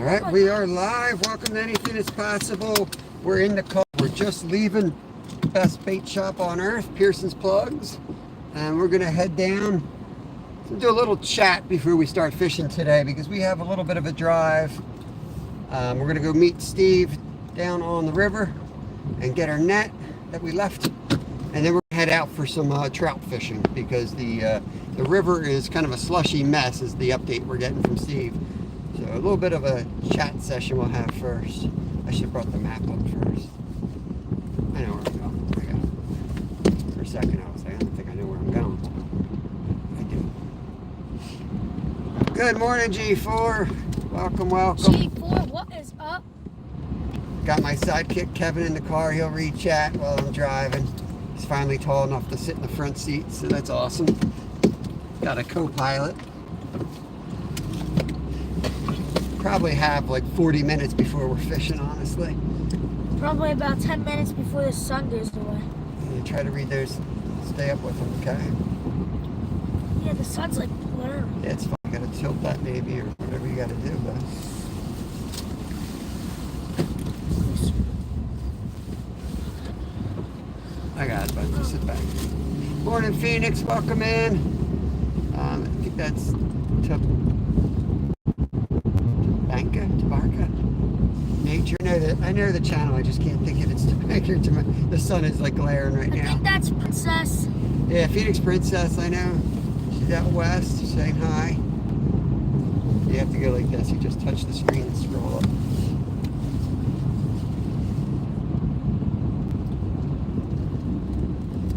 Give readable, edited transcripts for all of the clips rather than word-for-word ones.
All right, we are live. Welcome to Anything Is Possible. We're in the car. We're just leaving best bait shop on earth, Pearson's Plugs, and we're gonna head down to do a little chat before we start fishing today because we have a little bit of a drive. We're gonna go meet Steve down on the river and get our net that we left, and then we're gonna head out for some trout fishing because the river is kind of a slushy mess. Is the update we're getting from Steve. So a little bit of a chat session we'll have first. I should have brought the map up first. I know where I'm going. I got it. For a second I was like, I don't think I know where I'm going. I do. Good morning, G4. Welcome, welcome. G4, what is up? Got my sidekick Kevin in the car. He'll read chat while I'm driving. He's finally tall enough to sit in the front seat, so that's awesome. Got a co-pilot. Probably have like 40 minutes before we're fishing, honestly. Probably about 10 minutes before the sun goes away. You try to read those, stay up with them, okay? Yeah, the sun's like blurry. Yeah, it's fine. You gotta tilt that maybe or whatever you gotta do, but. I got it, bud. Just sit back. Morning, Phoenix. Welcome in. I think that's Tabarca, Nature. I know the channel. I just can't think of its Tabarca. The sun is like glaring right now. I think that's Princess. Yeah, Phoenix Princess. I know. She's out west. She's saying hi. You have to go like this. You just touch the screen and scroll up.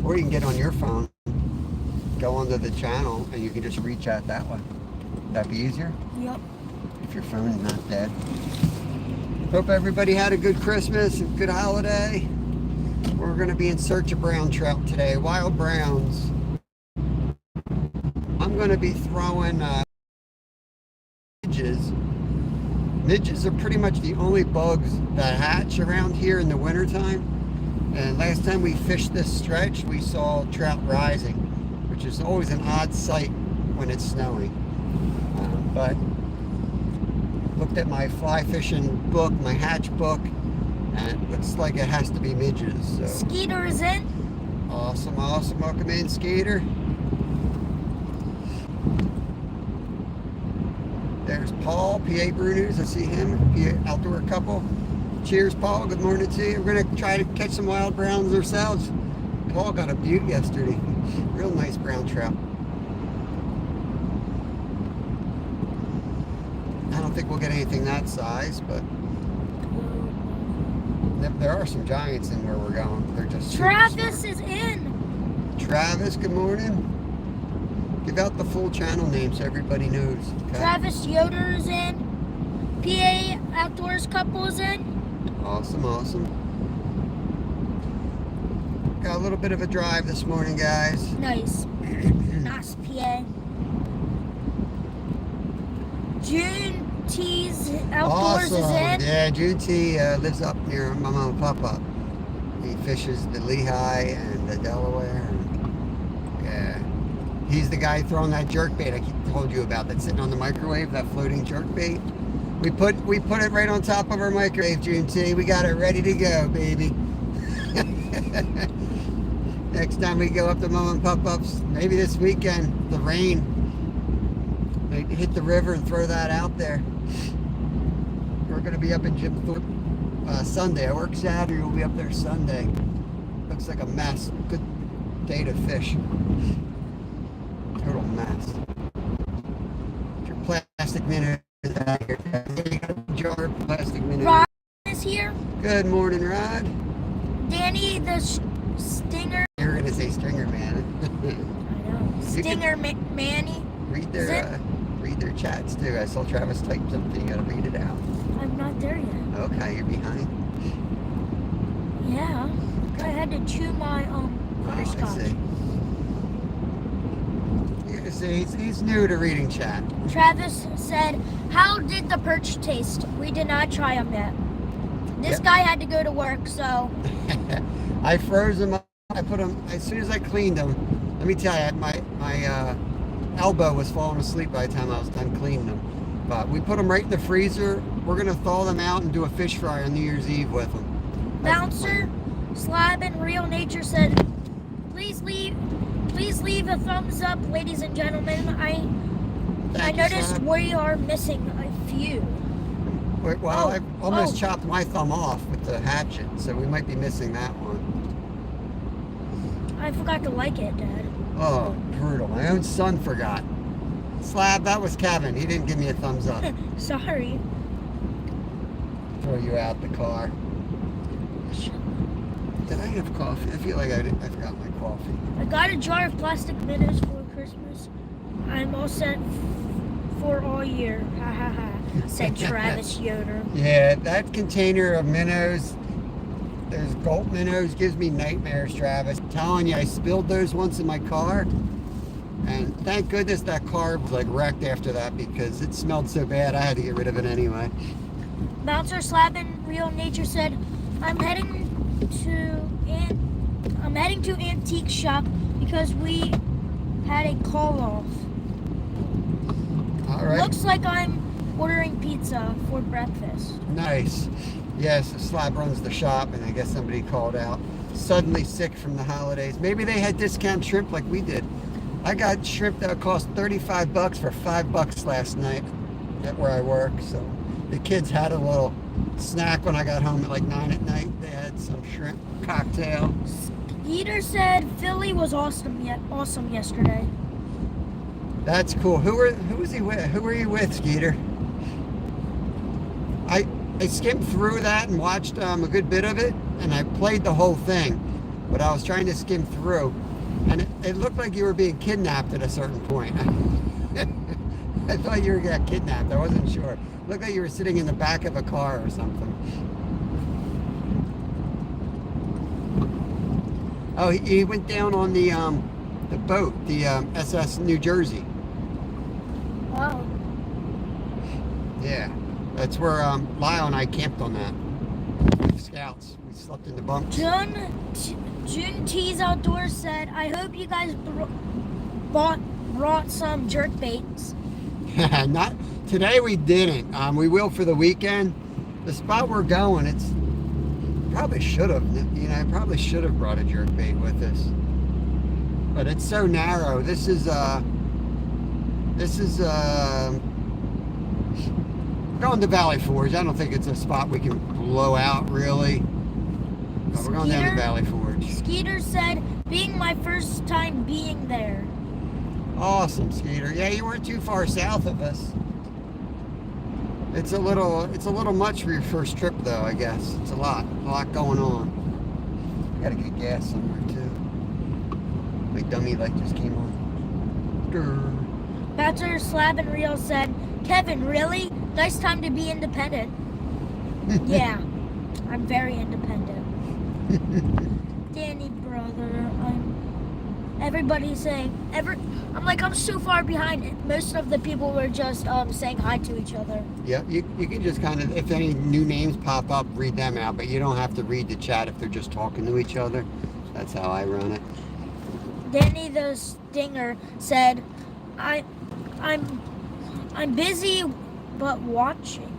Or you can get on your phone, go onto the channel, and you can just reach out that way. That'd be easier? Yep. If your phone's not dead. Hope everybody had a good Christmas and good holiday. We're going to be in search of brown trout today, wild browns. I'm going to be throwing midges. Midges are pretty much the only bugs that hatch around here in the wintertime. And last time we fished this stretch, we saw trout rising, which is always an odd sight when it's snowing. But looked at my fly fishing book, my hatch book, and it looks like it has to be midges. So. Skeeter is in. Awesome, awesome. Welcome in, Skeeter. There's Paul, PA Bruners. I see him, PA Outdoor Couple. Cheers, Paul. Good morning to you. We're going to try to catch some wild browns ourselves. Paul got a beaut yesterday. Real nice brown trout. I don't think we'll get anything that size, but there are some giants in where we're going. They're just Travis is in. Travis, good morning. Give out the full channel name so everybody knows. Okay? Travis Yoder is in. PA Outdoors Couple is in. Awesome, awesome. Got a little bit of a drive this morning, guys. Nice. Nice, PA. June T's Outdoors awesome. is in. Yeah, June T lives up near my mom and papa. He fishes the Lehigh and the Delaware. Yeah. He's the guy throwing that jerkbait I told you about that's sitting on the microwave, that floating jerkbait. We put it right on top of our microwave, June T. We got it ready to go, baby. Next time we go up to Mom and Pop-Ups, maybe this weekend, the rain, maybe hit the river and throw that out there. We're going to be up in Jim Thorpe Sunday. I work Saturday, we'll be up there Sunday. Looks like a mess. Good day to fish. Total mess. Get your plastic minute. Jar of plastic minute. Rod is here. Good morning, Rod. Danny the Stinger. You're gonna say Stringer Man. I know. Stinger Manny. Read their chats too. I saw Travis type something. You gotta read it out. I'm not there yet. Okay, you're behind. Yeah. I had to chew my butterscotch. I see. He's new to reading chat. Travis said, "How did the perch taste? We did not try them yet. This guy had to go to work, so." I froze them up. I put them as soon as I cleaned them. Let me tell you, my elbow was falling asleep by the time I was done cleaning them. But we put them right in the freezer. We're gonna thaw them out and do a fish fry on New Year's Eve with them. Bouncer Slab and Real Nature said, please leave a thumbs up, ladies and gentlemen. I noticed we are missing a few. Well, I almost chopped my thumb off with the hatchet, so we might be missing that one. I forgot to like it, Dad. Oh, brutal. My own son forgot. Slab, that was Kevin. He didn't give me a thumbs up. Sorry. Throw you out the car. Did I have coffee? I feel like I forgot my coffee. I got a jar of plastic minnows for Christmas. I'm all set for all year. Ha ha ha, said Travis Yoder. Yeah, that container of minnows, those gulp minnows, gives me nightmares, Travis. I'm telling you, I spilled those once in my car. And thank goodness that car was like wrecked after that because it smelled so bad I had to get rid of it anyway. Bouncer Slab and Real Nature said, I'm heading to antique shop because we had a call off. All right. Looks like I'm ordering pizza for breakfast. Nice. Yes, Slab runs the shop, and I guess somebody called out. Suddenly sick from the holidays. Maybe they had discount shrimp like we did. I got shrimp that cost $35 for $5 last night at where I work. So the kids had a little snack when I got home at like 9 at night. They had some shrimp cocktail. Skeeter said Philly was awesome yesterday. That's cool. Who was he with? Who were you with, Skeeter? I skimmed through that and watched a good bit of it, and I played the whole thing, but I was trying to skim through, and it looked like you were being kidnapped at a certain point. I thought you were getting kidnapped. I wasn't sure. It looked like you were sitting in the back of a car or something. Oh, he went down on the boat, the SS New Jersey. Wow. Yeah, that's where Lyle and I camped on that. Scouts. We slept in the bunks. June T's Outdoors said, I hope you guys brought some jerk baits. Not today. We didn't. We will for the weekend. The spot we're going, it's probably should have. You know, I probably should have brought a jerk bait with us. But it's so narrow. This is going to Valley Forge. I don't think it's a spot we can blow out really. But we're going down to Valley Forge. Skeeter said, being my first time being there. Awesome, Skeeter. Yeah, you weren't too far south of us. It's a little much for your first trip though, I guess. It's a lot going on. Gotta get gas somewhere too. My dummy light just came on. Bachelor Slab and Real said, Kevin, really? Nice time to be independent. Yeah, I'm very independent. Danny, brother, everybody's saying, I'm like, I'm so far behind. Most of the people were just saying hi to each other. Yeah, you can just kind of, if any new names pop up, read them out, but you don't have to read the chat if they're just talking to each other. That's how I run it. Danny the Stinger said, I'm busy but watching.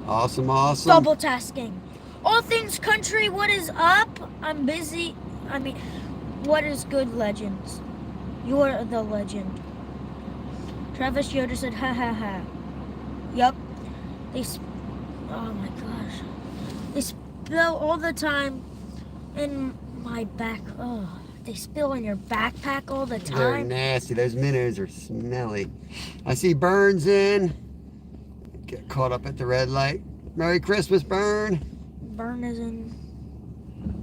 Awesome. Double tasking. All things country, what is up? I'm busy. What is good, legends? You're the legend. Travis Yoder said, ha ha ha. Yup. Oh my gosh. They spill all the time in my back. Oh, they spill in your backpack all the time. They're nasty. Those minnows are smelly. I see Burns in. Get caught up at the red light. Merry Christmas, Burn. Burn is in.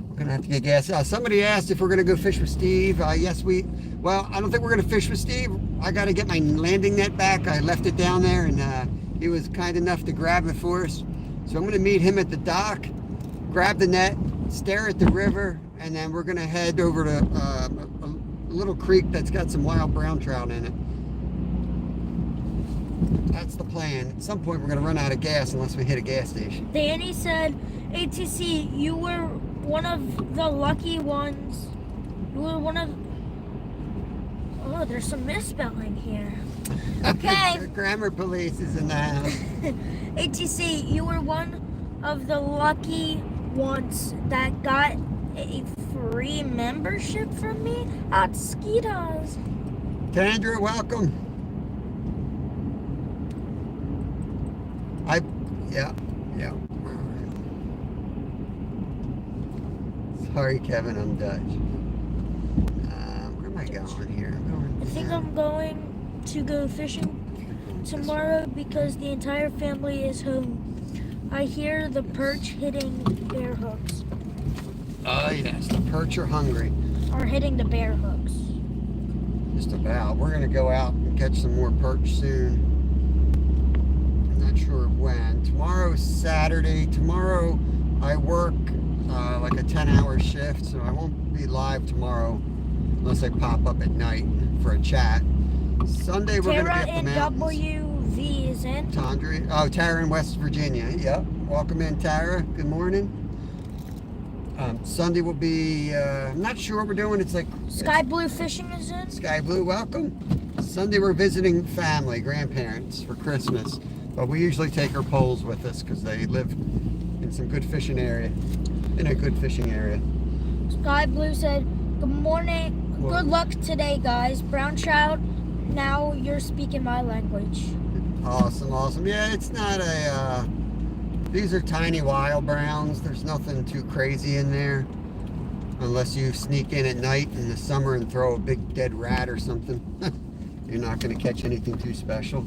We're gonna have to get gas. Somebody asked if we're gonna go fish with Steve. Yes, well, I don't think we're gonna fish with Steve. I gotta get my landing net back. I left it down there, and he was kind enough to grab it for us. So I'm gonna meet him at the dock, grab the net, stare at the river, and then we're gonna head over to a little creek that's got some wild brown trout in it. That's the plan. At some point, we're gonna run out of gas unless we hit a gas station. Danny said, ATC, you were one of the lucky ones. You were one of... Oh, there's some misspelling here. Okay. The grammar police is in the house. ATC, you were one of the lucky ones that got a free membership from me at Skitas. Tandra, welcome. Yeah. Sorry, Kevin, I'm Dutch. Where am I going here? I think I'm going to go fishing tomorrow because the entire family is home. I hear the perch hitting bear hooks. Oh, yes, the perch are hungry. Or hitting the bear hooks. Just about. We're going to go out and catch some more perch soon. I'm not sure when. Tomorrow's Saturday. Tomorrow I work like a 10-hour shift, so I won't be live tomorrow unless I pop up at night for a chat. Sunday we're going to be at the mountains. WV is in. Tara in West Virginia. Yep. Welcome in, Tara. Good morning. Sunday will be, I'm not sure what we're doing. It's like... Sky Blue Fishing is in. Sky Blue, welcome. Sunday we're visiting family, grandparents for Christmas. But we usually take our poles with us because they live in some good fishing area. In a good fishing area. Sky Blue said, good morning. Well, good luck today, guys. Brown trout, now you're speaking my language. Awesome. Yeah, it's not a... these are tiny wild browns. There's nothing too crazy in there. Unless you sneak in at night in the summer and throw a big dead rat or something. You're not going to catch anything too special.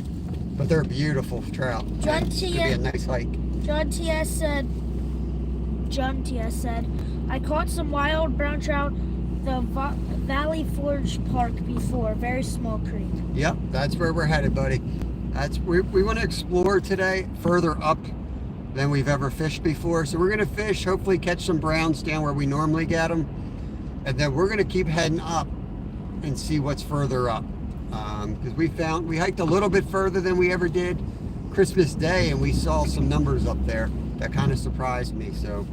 But they're beautiful trout. John It's going to be a nice hike. John T.S. said, I caught some wild brown trout the Valley Forge Park before. Very small creek. Yep, that's where we're headed, buddy. We want to explore today further up than we've ever fished before. So we're going to fish, hopefully catch some browns down where we normally get them. And then we're going to keep heading up and see what's further up. Because we hiked a little bit further than we ever did Christmas Day, and we saw some numbers up there that kind of surprised me. So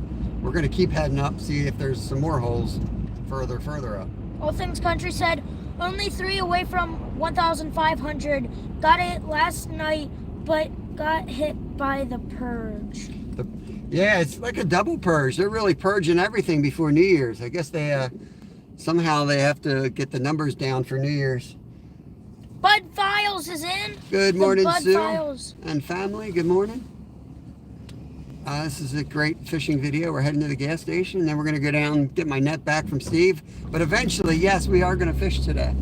we're going to keep heading up, see if there's some more holes further up. All Things Country said, only 3 away from 1,500. Got it last night, but got hit by the purge. Yeah, it's like a double purge. They're really purging everything before New Year's. I guess they somehow they have to get the numbers down for New Year's. Bud Files is in. Good morning, Sue Files. and family. Good morning. This is a great fishing video. We're heading to the gas station, and then we're going to go down and get my net back from Steve. But eventually, yes, we are going to fish today.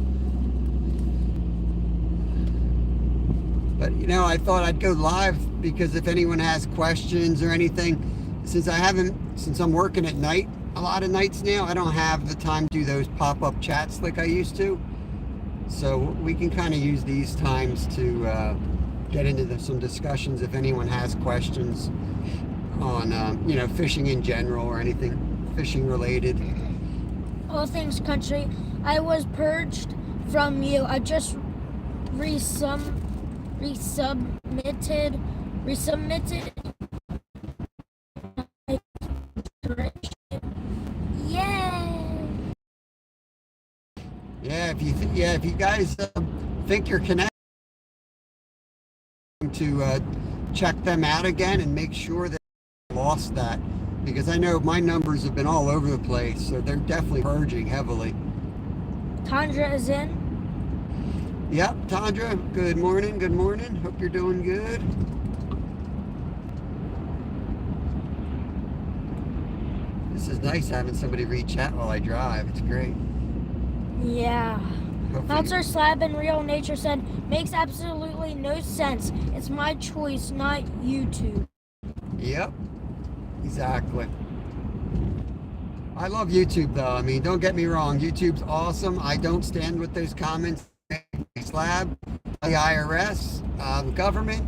But, you know, I thought I'd go live because if anyone has questions or anything, since I'm working at night, a lot of nights now, I don't have the time to do those pop-up chats like I used to. So we can kind of use these times to get into some discussions if anyone has questions on, you know, fishing in general or anything fishing related. All Things Country, I was purged from you. I just resubmitted. Yeah, if you guys think you're connected, to check them out again and make sure that you lost that, because I know my numbers have been all over the place, so they're definitely purging heavily. Tandra is in. Yep, Tandra, good morning. Hope you're doing good. This is nice having somebody read chat while I drive. It's great. Yeah. Bouncer Slab in Real Nature said, makes absolutely no sense. It's my choice, not YouTube. Yep, exactly. I love YouTube though. I mean, don't get me wrong. YouTube's awesome. I don't stand with those comments. Slab, the IRS, the government,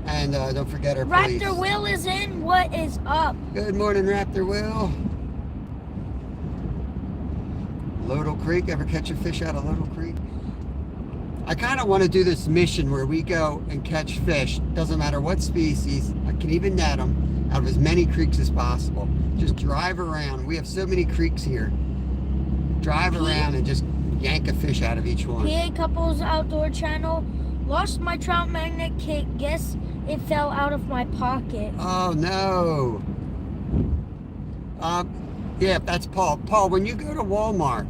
and don't forget our police. Raptor Will is in. What is up? Good morning, Raptor Will. Lodel Creek, ever catch a fish out of Lodel Creek? I kind of want to do this mission where we go and catch fish, doesn't matter what species, I can even net them, out of as many creeks as possible. Just drive around. We have so many creeks here. Drive around and just yank a fish out of each one. PA Couples Outdoor Channel. Lost my trout magnet kit. Guess it fell out of my pocket. Oh no. Yeah, that's Paul. Paul, when you go to Walmart,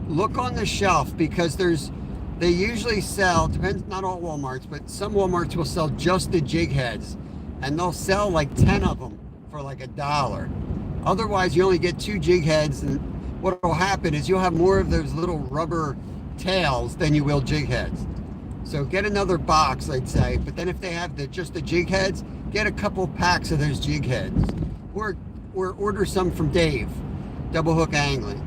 look on the shelf because they usually sell, depends, not all Walmarts, but some Walmarts will sell just the jig heads, and they'll sell like 10 of them for like $1. Otherwise, you only get 2 jig heads, and what will happen is you'll have more of those little rubber tails than you will jig heads. So get another box, I'd say, but then if they have just the jig heads, get a couple packs of those jig heads. Or order some from Dave, Double Hook Angling.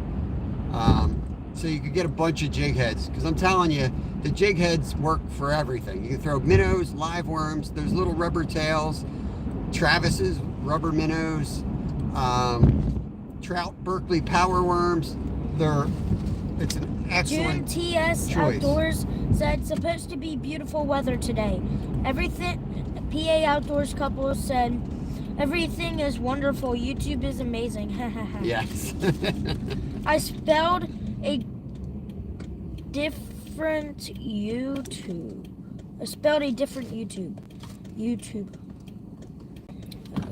So you could get a bunch of jig heads, because I'm telling you, the jig heads work for everything. You can throw minnows, live worms, those little rubber tails, Travis's rubber minnows, Trout Berkeley power worms. It's an excellent June TS choice. Outdoors said supposed to be beautiful weather today. Everything. PA Outdoors couple said everything is wonderful. YouTube is amazing. Yes. I spelled a different YouTube. YouTube.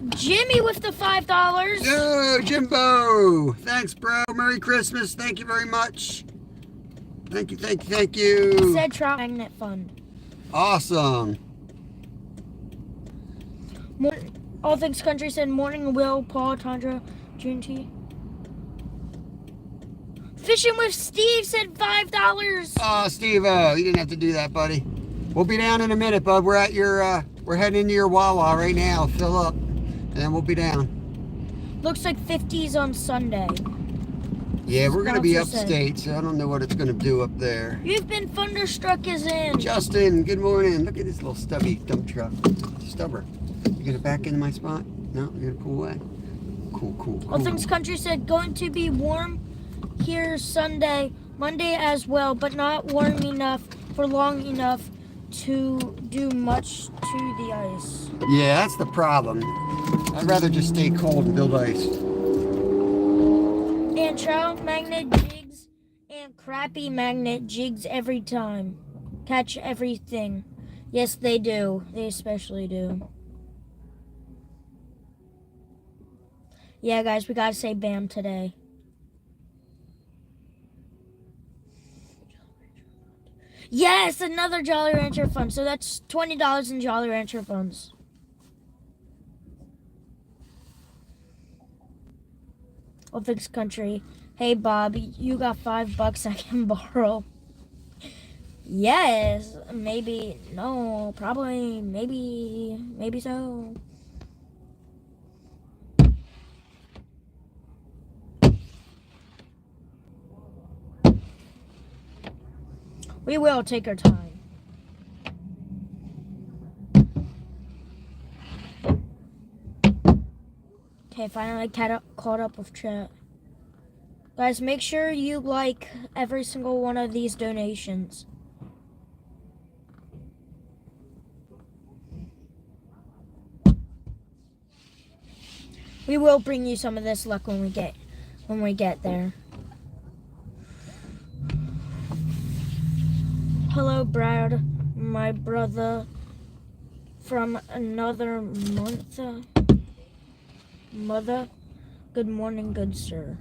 Jimmy with the $5. Yo, Jimbo. Thanks, bro. Merry Christmas. Thank you very much. Thank you. Said Trout Magnet Fund. Awesome. All Things Country said morning. Will, Paul, Tundra, June T. Fishing with Steve said $5. Oh, Steve-O, you didn't have to do that, buddy. We'll be down in a minute, bud. We're at your, we're heading into your Wawa right now. Fill up, and then we'll be down. Looks like 50s on Sunday. Yeah, we're gonna be Sponsor upstate, so I don't know what it's gonna do up there. You've been thunderstruck is in. Justin, good morning. Look at this little stubby dump truck. Stubber. You gonna back into my spot? No, you're gonna pull away. Cool. All Things Country said going to be warm here Sunday, Monday as well, but not warm enough for long enough to do much to the ice. Yeah, that's the problem. I'd rather just stay cold and build ice. And trout magnet jigs and crappie magnet jigs every time. Catch everything. Yes, they do. They especially do. Yeah, guys, we gotta say BAM today. Yes, another Jolly Rancher fund. So that's $20 in Jolly Rancher funds. All Things Country. Hey, Bob, you got $5 I can borrow? Yes, maybe. No, probably. Maybe so. We will take our time. Okay, finally caught up with chat. Guys, make sure you like every single one of these donations. We will bring you some of this luck when we get there. Hello, Brad, my brother from another month. Mother, good morning, good sir.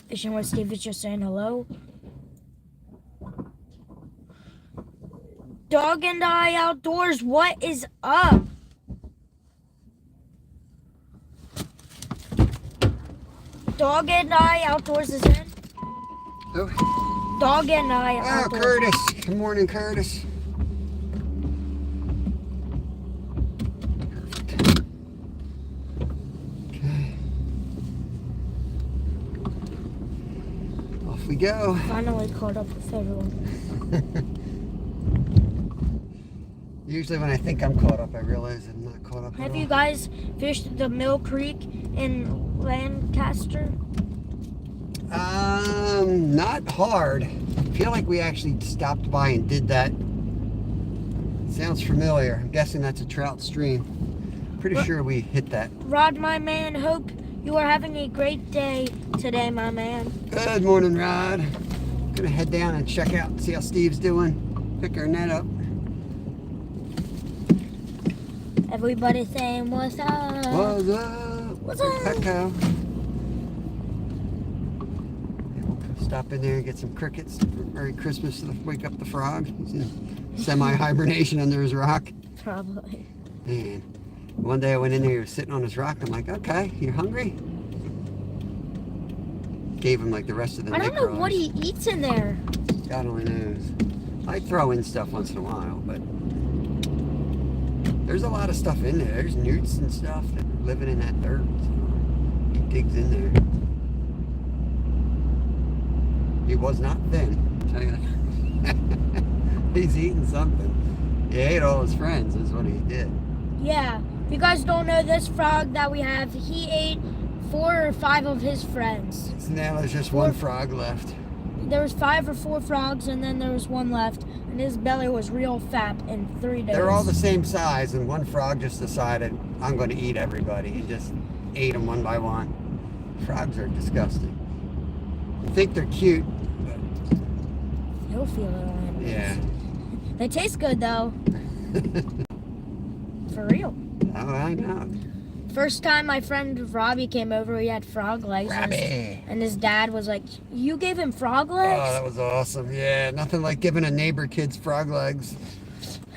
Fishing with Steve is just saying hello. Dog and I Outdoors, what is up? Dog and I outdoors is in. Oh, Dog and I oh outdoors. Curtis. Good morning, Curtis. Perfect. Okay. Off we go. Finally caught up with everyone. Usually when I think I'm caught up, I realize I'm not caught up at Have all. you guys fished the Mill Creek in Lancaster? Not hard. I feel like we actually stopped by and did that. Sounds familiar. I'm guessing that's a trout stream. Pretty sure we hit that. Rod, my man, hope you are having a great day today, my man. Good morning, Rod. Gonna head down and check out and see how Steve's doing. Pick our net up. Everybody saying what's up? What's up? What's up? Petco. We'll stop in there and get some crickets. Merry Christmas to wake up the frog. He's in semi-hibernation under his rock. Probably. And one day I went in there, he was sitting on his rock. I'm like, okay, you hungry? Gave him like the rest of the I don't know nick what rollers. he eats in there. God only knows. I throw in stuff once in a while, but there's a lot of stuff in there. There's newts and stuff that are living in that dirt. So he digs in there. He was not thin, I'll tell you that. He's eating something. He ate all his friends, is what he did. Yeah. If you guys don't know this frog that we have, he ate 4 or 5 of his friends. So now there's just one frog left. There was 5 or 4 frogs, and then there was one left, and his belly was real fat in 3 days. They're all the same size, and one frog just decided, I'm going to eat everybody. He just ate them one by one. Frogs are disgusting. I think they're cute, but You'll feel it on it. yeah. They taste good, though. For real. Oh, I know. First time my friend Robbie came over, he had frog legs. Robbie. And his dad was like, you gave him frog Oh, legs? that was awesome. Yeah, nothing like giving a neighbor kids frog legs.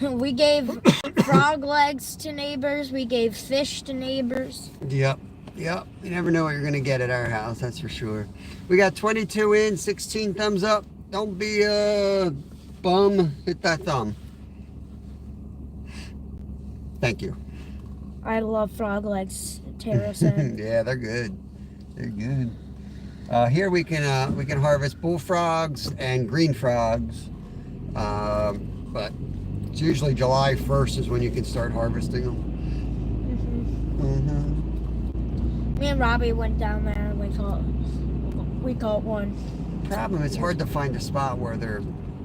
We gave frog legs to neighbors. We gave fish to neighbors. Yep. You never know what you're going to get at our house, that's for sure. We got 22 in, 16 thumbs up. Don't be a bum. Hit that thumb. Thank you. I love frog legs, Tara said. Yeah, they're good. They're good. Here we can harvest bullfrogs and green frogs, but it's usually July 1st is when you can start harvesting them. Me and Robbie went down there and we caught one. Problem, it's hard to find a spot where they're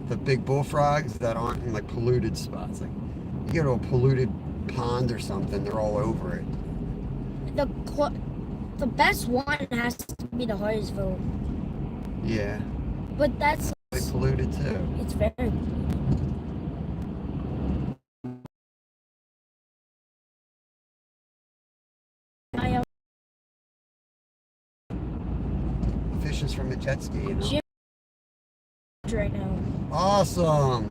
the big bullfrogs that aren't in like polluted spots. Like you go to a polluted pond or something, they're all over it. The best one has to be the Harrisville. Yeah, But that's they polluted too. it's very Fishing's from a jet ski, you know? Jim right now. Awesome.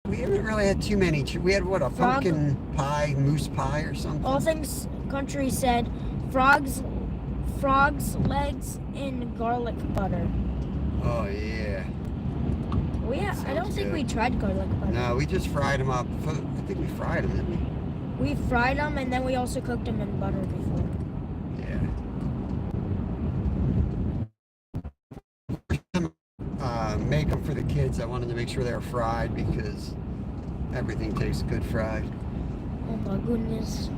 We haven't really had too many. We had what, a Frog- pumpkin pie, moose pie or something? All Things Country said frogs legs in garlic butter. Oh yeah. I don't think good. we tried garlic butter. No, we just fried them up. I think we fried them, didn't we? We fried them and then we also cooked them in butter before. Yeah. Make them for the kids. I wanted to make sure they were fried because everything tastes good fried. Oh my goodness.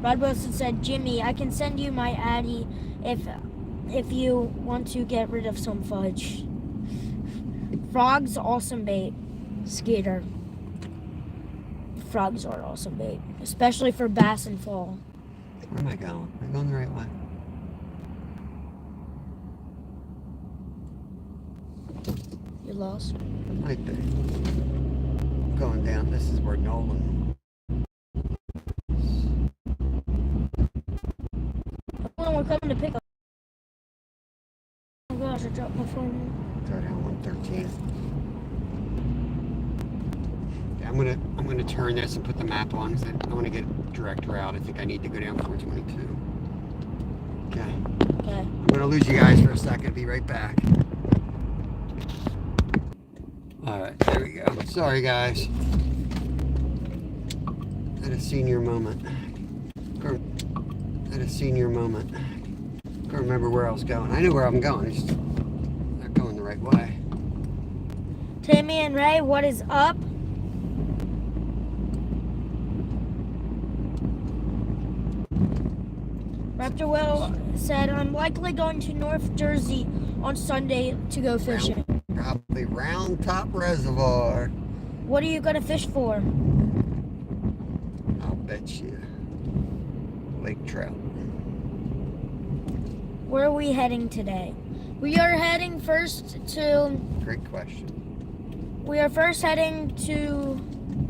Rod Wilson said, Jimmy, I can send you my Addy if you want to get rid of some fudge. Frogs, awesome bait. Skeeter. Frogs are awesome bait, especially for bass and fall. Where am I going? Am I going the right way? You lost? Might be. Going down. This is where Nolan. Oh, we're coming to pick up. Oh gosh, I dropped my phone. Go down 113. I'm gonna turn this and put the map on because I want to get direct route. I think I need to go down 422. Okay. Okay. I'm gonna lose you guys for a second. Be right back. All right, there we go. Sorry, guys. At a senior moment. At a senior moment. Can't remember where I was going. I know where I'm going. It's just not going the right way. Tammy and Ray, what is up? Raptor Will said, I'm likely going to North Jersey on Sunday to go fishing. Probably Round Top Reservoir. What are you going to fish for? I'll bet you. Lake trout. Where are we heading today? We are heading first to... Great question. We are first heading to...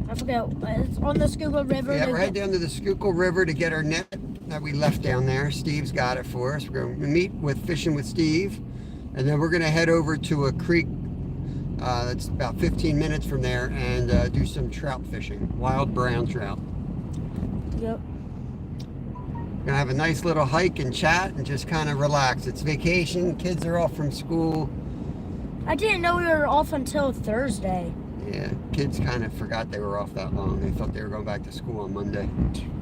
I forget. It's on the Schuylkill River. Yeah, we're heading down to the Schuylkill River to get our net that we left down there. Steve's got it for us. We're going to meet with Fishing with Steve. And then we're going to head over to a creek that's about 15 minutes from there and do some trout fishing. Wild brown trout. Yep. We're gonna have a nice little hike and chat and just kind of relax. It's vacation, kids are off from school. I didn't know we were off until Thursday. Yeah, kids kind of forgot they were off that long. They thought they were going back to school on Monday.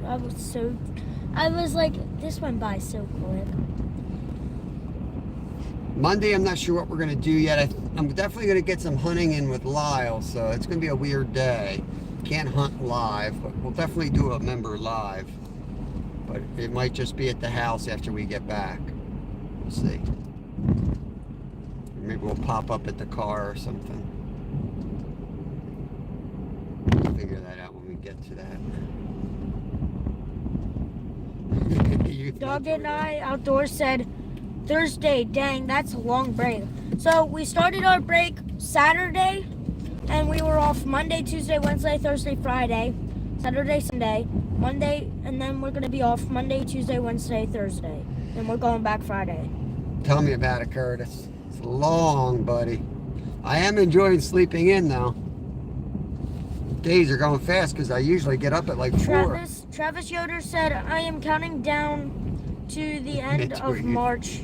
I was like, this went by so quick. Monday, I'm not sure what we're gonna do yet. I'm definitely gonna get some hunting in with Lyle, so it's gonna be a weird day. Can't hunt live, but we'll definitely do a member live. But it might just be at the house after we get back. We'll see. Maybe we'll pop up at the car or something. We'll figure that out when we get to that. Dog and I outdoors said Thursday. Dang, that's a long break. So we started our break Saturday, and we were off Monday, Tuesday, Wednesday, Thursday, Friday, Saturday, Sunday, Monday, and then we're gonna be off Monday, Tuesday, Wednesday, Thursday, and we're going back Friday. Tell me about it, Curtis. It's long, buddy. I am enjoying sleeping in though. Days are going fast because I usually get up at like 4. Travis Yoder said, I am counting down to the end of March.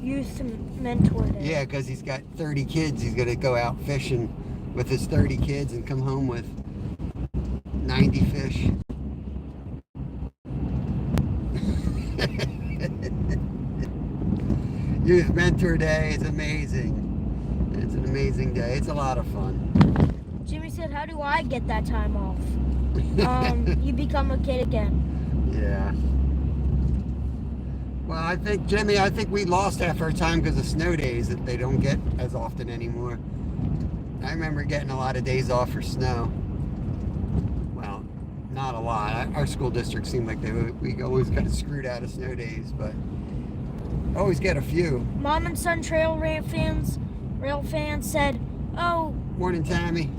Youth Mentor Day. Yeah, because he's got 30 kids. He's going to go out fishing with his 30 kids and come home with 90 fish. Youth Mentor Day is amazing. It's an amazing day. It's a lot of fun. Jimmy said, how do I get that time off? You become a kid again. Yeah. Well, I think, Jimmy, we lost half our time because of snow days that they don't get as often anymore. I remember getting a lot of days off for snow. Well, not a lot. Our school district seemed like we always got screwed out of snow days, but always get a few. Mom and son rail fans said, oh. Morning, Tammy.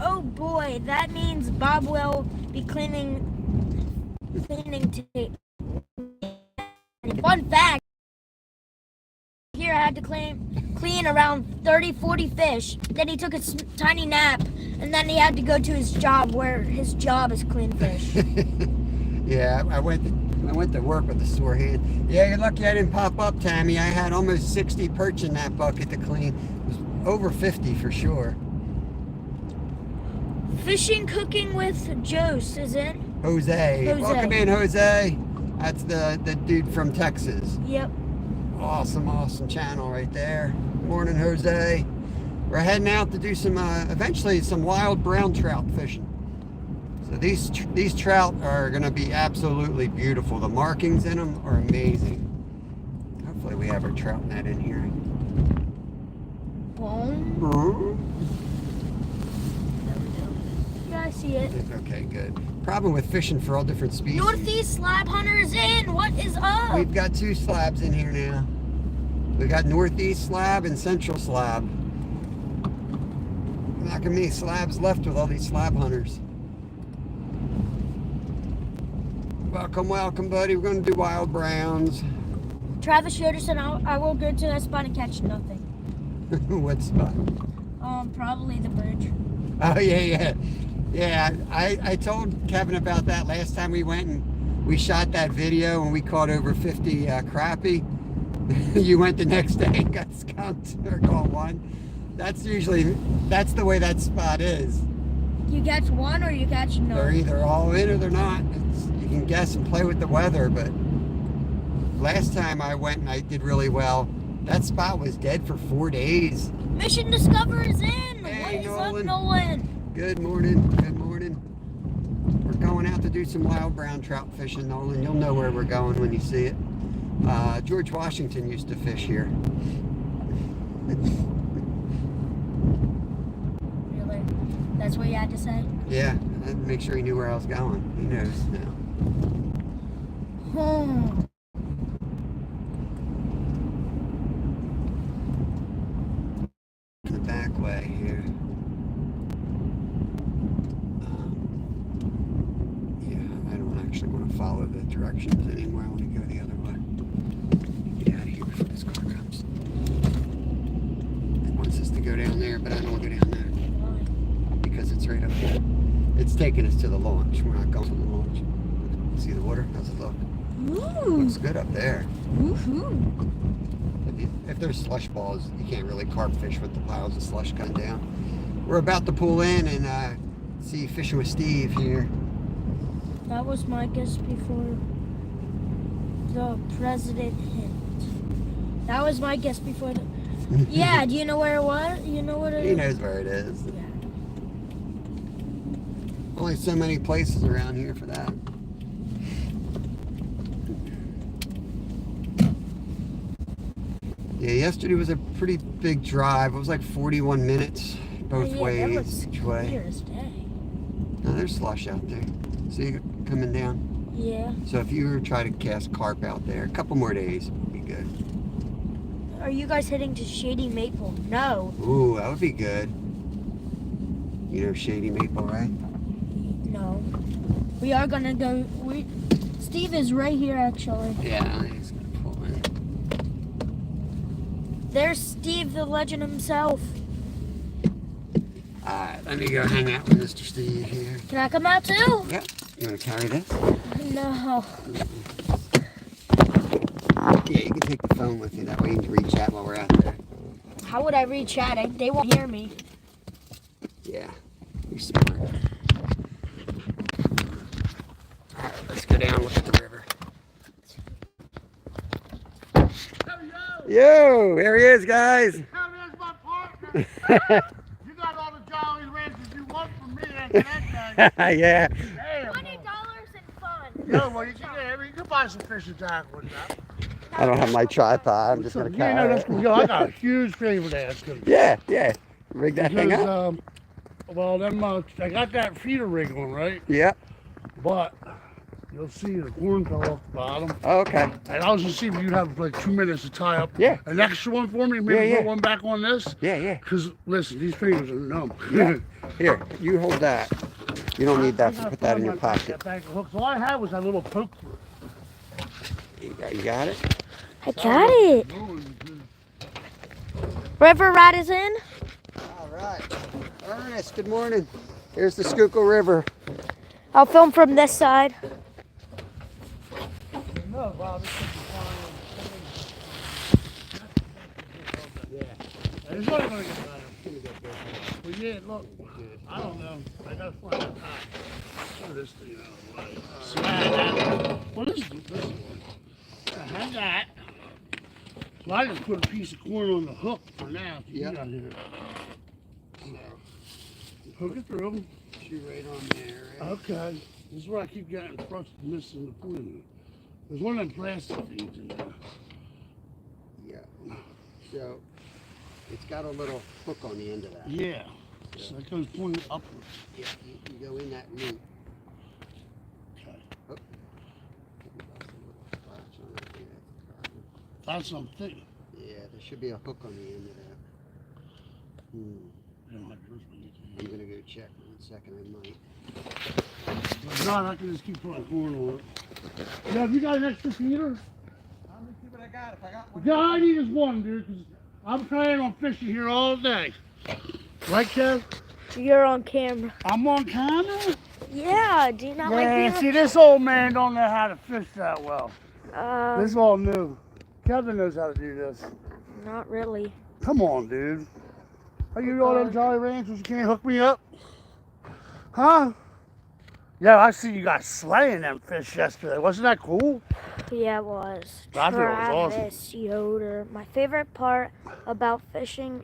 Oh boy, that means Bob will be cleaning tape. Fun fact, here I had to clean around 30-40 fish. Then he took a tiny nap, and then he had to go to his job where his job is clean fish. Yeah, I went to work with a sore hand. Yeah, you're lucky I didn't pop up, Tammy. I had almost 60 perch in that bucket to clean. It was over 50 for sure. Fishing Cooking with Jose, is it? Jose. Welcome in, Jose. That's the dude from Texas. Yep. Awesome channel right there. Morning, Jose. We're heading out to do some, eventually some wild brown trout fishing. So these trout are going to be absolutely beautiful. The markings in them are amazing. Hopefully we have our trout net in here. Boom. Yeah, I see it. Okay, good. Problem with fishing for all different species. Northeast Slab Hunter is in. What is up? We've got 2 slabs in here now. We got Northeast Slab and Central Slab. Not gonna be slabs left with all these slab hunters. Welcome, buddy. We're gonna do wild browns. Travis Yoder said, I will go to that spot and catch nothing. What spot? Probably the bridge. Oh, yeah. Yeah, I told Kevin about that last time we went and we shot that video and we caught over 50 crappie. You went the next day and got skunked or caught one. That's the way that spot is. You catch one or you catch none? They're either all in or they're not. You can guess and play with the weather, but last time I went and I did really well. That spot was dead for 4 days. Mission Discover is in! Hey, what is Nolan. up, Nolan? Good morning, good morning. We're going out to do some wild brown trout fishing, Nolan. You'll know where we're going when you see it. George Washington used to fish here. Really? That's what you had to say? Yeah, I had to make sure he knew where I was going. He knows now. The back way here. Yeah, I don't actually want to follow the directions anymore. I want to go the other way. Get out of here before this car comes. It wants us to go down there, but I don't want to go down there because it's right up here. It's taking us to the launch. We're not going to the launch. See the water? How's it look? Ooh. Looks good up there. Woohoo. If there's slush balls, you can't really carp fish with the piles of slush coming down. We're about to pull in and see Fishing with Steve here. That was my guess before the president hit. That was my guess before the... Yeah, do you know where it was? You know what it is? He knows where it is. Yeah. Only so many places around here for that. Yeah, yesterday was a pretty big drive. It was like 41 minutes both That ways, was each way. clear as day. No, there's slush out there. See it coming down? Yeah. So if you were to try to cast carp out there, a couple more days would be good. Are you guys heading to Shady Maple? No. Ooh, that would be good. You know Shady Maple, right? No. We are gonna go. Steve is right here, actually. Yeah, he's gonna pull in. There's Steve, the legend himself. Alright, let me go hang out with Mr. Steve here. Can I come out too? Yep. You want to carry this? No. Yeah, you can take the phone with you. That way you can reach out while we're out there. How would I reach out? They won't hear me. Yeah, you're smart. Alright, let's go down and look at the river. Yo, there he is, guys. There's my partner. You got all the jolly ranches you want from me after that guy. Yeah. Damn. $20 and fun. No, well, you can buy some fishing tackle with that. I don't have my tripod. I'm just going to Yeah, no, carry that's it. cool. Yo, I got a huge favor to ask him. Yeah, yeah. Rig that thing Because, up. well, I got that feeder rig on, right? Yep. But you'll see the corn fell off the bottom. Okay. And I was just seeing if you'd have like 2 minutes to tie up Yeah. an extra one for me. Maybe Yeah, put yeah. one back on this. Yeah, yeah. Because, listen, these fingers are numb. Yeah. Here, you hold that. You don't need that. I gotta Put that in find your my pocket. bag of hooks. All I had was that little poke through. You got it? I got it. River rat is in. All right. Ernest, good morning. Here's the Schuylkill River. I'll film from this side. No, Bob, it's It's only going to get better. Well, yeah, look, I don't know. I got to find out. Throw this thing out of the way. So I had that. What is this one? I had that. So I just put a piece of corn on the hook for now. Yep. Out here. Hook it through. Shoot right on there. Right? Okay. This is where I keep getting frustrated missing the point. There's one of them plastic things in there. Yeah. So it's got a little hook on the end of that. Yeah. So it goes pointing upwards. Yeah. You go in that loop. Okay. Oh. That's something. Yeah, there should be a hook on the end of that. I'm gonna go check. 1 second, I might. If not, I can just keep putting corn on it. Yeah, have you got an extra feeder? Let me see what I got. If I got one. Yeah, I need is one, dude, because I'm planning on fishing here all day. Right, Kev? You're on camera. I'm on camera? Yeah, do you not like Yeah, being see, this old man don't know how to fish that well. This is on... all new. Kevin knows how to do this. Not really. Come on, dude. Are you all them Jolly Ranchers? You can't hook me up? Huh? Yeah, I see you guys slaying them fish yesterday. Wasn't that cool? Yeah, it was. I thought it was awesome. Travis Yoder. My favorite part about fishing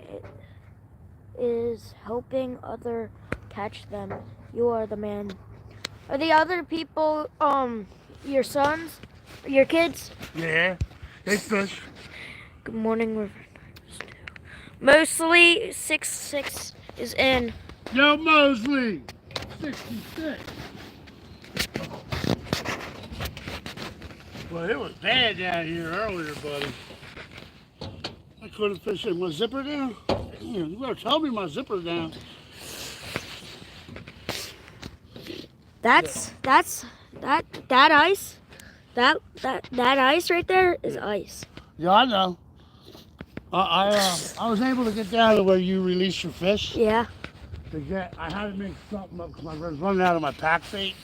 is helping other catch them. You are the man. Are the other people, your sons? Your kids? Yeah, they fish. Good morning, River. Mostly 6'6" is in. Yo, Mosley, 66. Well, it was bad down here earlier, buddy. I couldn't fish in my zipper down. Damn, you better tell me my zipper's down. That ice. That ice right there is ice. Yeah, I know. I was able to get down to where you release your fish. Yeah. I had to make something up because I was running out of my pack bait.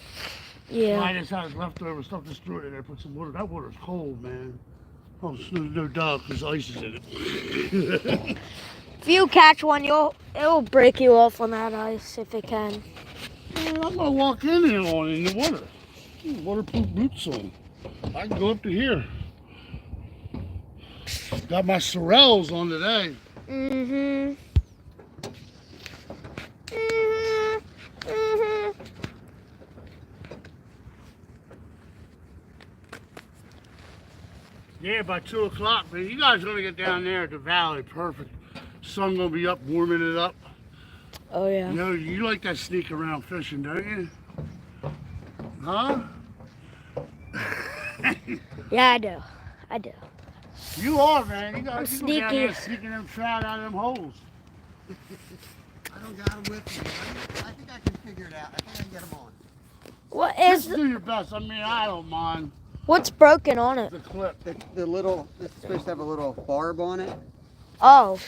Yeah. I just had leftover stuff, just threw it in there, put some water. That water's cold, man. Oh, no doubt, because ice is in it. If you catch one, it'll break you off on that ice if it can. Man, I'm gonna walk in there on in the water. Waterproof boots on. I can go up to here. Got my sorrels on today. Mm-hmm. Yeah, by 2 o'clock, man. You guys are gonna get down there at the valley, perfect. Sun gonna be up, warming it up. Oh yeah. You know, you like that sneak around fishing, don't you? Huh? Yeah, I do. I do. You are, man. You I'm guys go down there sneaky. sneaking them trout out of them holes. I don't got them with me. I think I can figure it out. I think I can get them on. What Just is? do your best. I mean, I don't mind What's broken on it? the clip. The little, it's supposed to have a little barb on it. Oh.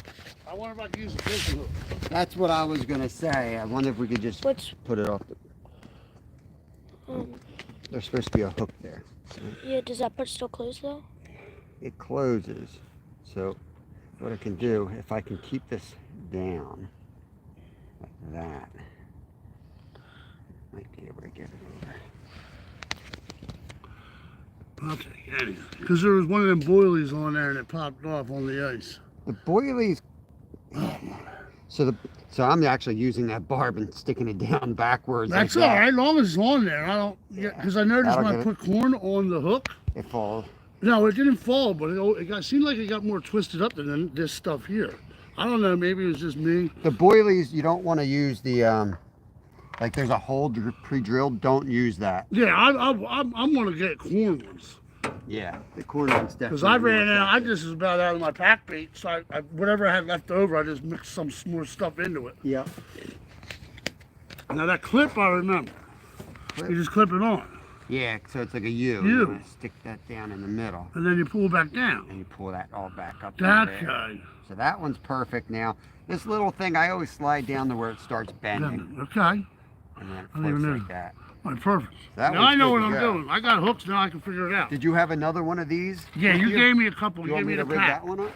I wonder if I can use a fishing hook. That's what I was gonna say. I wonder if we could just What's? put it off. There's supposed to be a hook there. Yeah. Does that part still close though? It closes. So what I can do, if I can keep this down like that, might be able to get it over. I'll take any. Because there was one of them boilies on there and it popped off on the ice. The boilies. So I'm actually using that barb and sticking it down backwards. That's like all that. right, as long as it's on there. I don't, because I noticed That'll when I get put corn on the hook, It falls. no, it didn't fall, but it seemed like it got more twisted up than this stuff here. I don't know, maybe it was just me. The boilies, you don't want to use the like there's a hole pre-drilled. Don't use that. Yeah, I'm going to get corn ones. Yeah, the corn ones definitely. Because I ran out, I just was about out of my pack bait, so whatever I had left over, I just mixed some more stuff into it. Yeah. Now that clip, I remember. Clip. You just clip it on, Yeah, so it's like a U. U. You want to stick that down in the middle, and then you pull back down. and you pull that all back up. That there. guy. So that one's perfect now. This little thing, I always slide down to where it starts bending, Okay. and then it I don't even floats know. like that. All right, perfect. That Now one's I know good what to I'm go. doing. I got hooks now. I can figure it out. Did you have another one of these? Yeah, with you gave me a couple. You You want gave me me to the rig pack. that one up?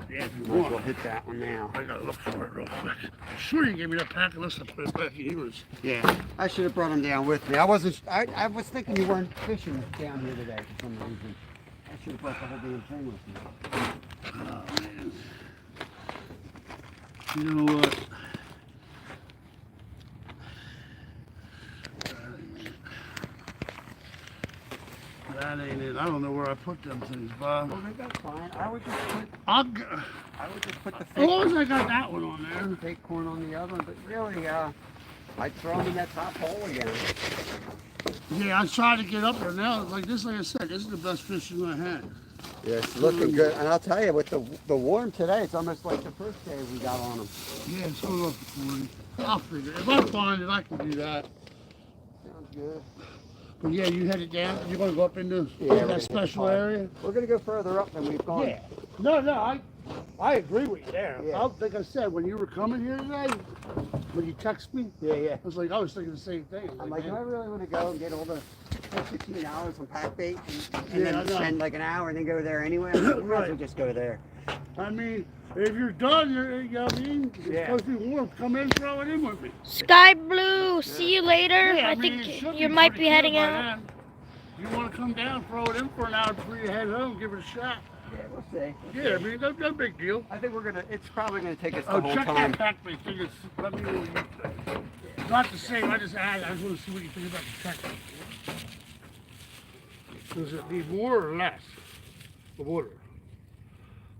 Yeah, if you Might as well want. hit that one now. I gotta look for it real quick. I'm sure you gave me that pack unless I put it back in yours. Yeah, I should have brought them down with me. I wasn't. I was thinking you weren't fishing down here today for some reason. I should have brought the whole damn thing with me. Oh, man. You know what? That ain't it. I don't know where I put them things, Bob. Well, that's fine. I would just put. I would just put the as long fake, as I got that one on there. fake corn on the other one. But really, I'd throw them in that top hole again. Yeah, I tried to get up there now. Like this, like I said, this is the best fishing I had. Yeah, it's looking good. And I'll tell you, with the warm today, it's almost like the first day we got on them. Yeah, it's going off the 40. I'll figure it. If I find it, I can do that. Sounds good. But yeah, you headed down. You're gonna go up into we're gonna that hit the special pond. area. We're gonna go further up than we've gone. Yeah. No, I agree with you there. Yeah. Like I said, when you were coming here today, when you text me, Yeah. I was thinking the same thing. I'm like, do I really want to go and get all the $15 on pack bait and Yeah, I then know. spend like an hour and then go there anyway? I might as well Right. just go there. I mean, if you're done, you know what I mean? It's Yeah. supposed to be warm. Come in, throw it in with me. Sky Blue, see you later. Yeah, I mean, it think should you be might pretty be heading clear by out. then. If you want to come down, throw it in for an hour before you head home, give it a shot. Yeah, we'll see. Yeah, I mean, no big deal. I think it's probably gonna take us the Oh, whole check time. that pack bait thing. Let me know what you think. It's not the same. I just want to see what you think about the pack bait. Does it need more or less of water?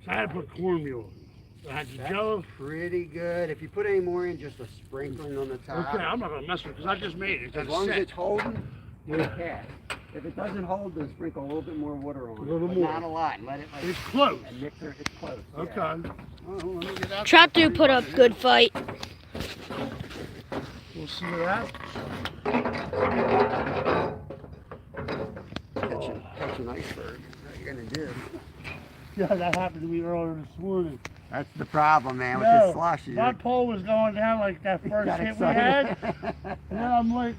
So I had to put cornmeal in. I had the jello. Pretty good. If you put any more in, just a sprinkling on the top. Okay, I'm not gonna mess with it because I just made it. As long as set. it's holding, Yeah. yeah. If it doesn't hold, then sprinkle a little bit more water on it. A little but more. Not a lot. And let it like It's close. a mixer. It's close. Okay. Yeah. Well, let me get out Trout there. do put up good fight. We'll see what happens. Catch an iceberg. What are you gonna do? Yeah, that happened to me earlier this morning. That's the problem, man, with No, this slush. my pole was going down like that first got hit we had. excited. And then I'm like,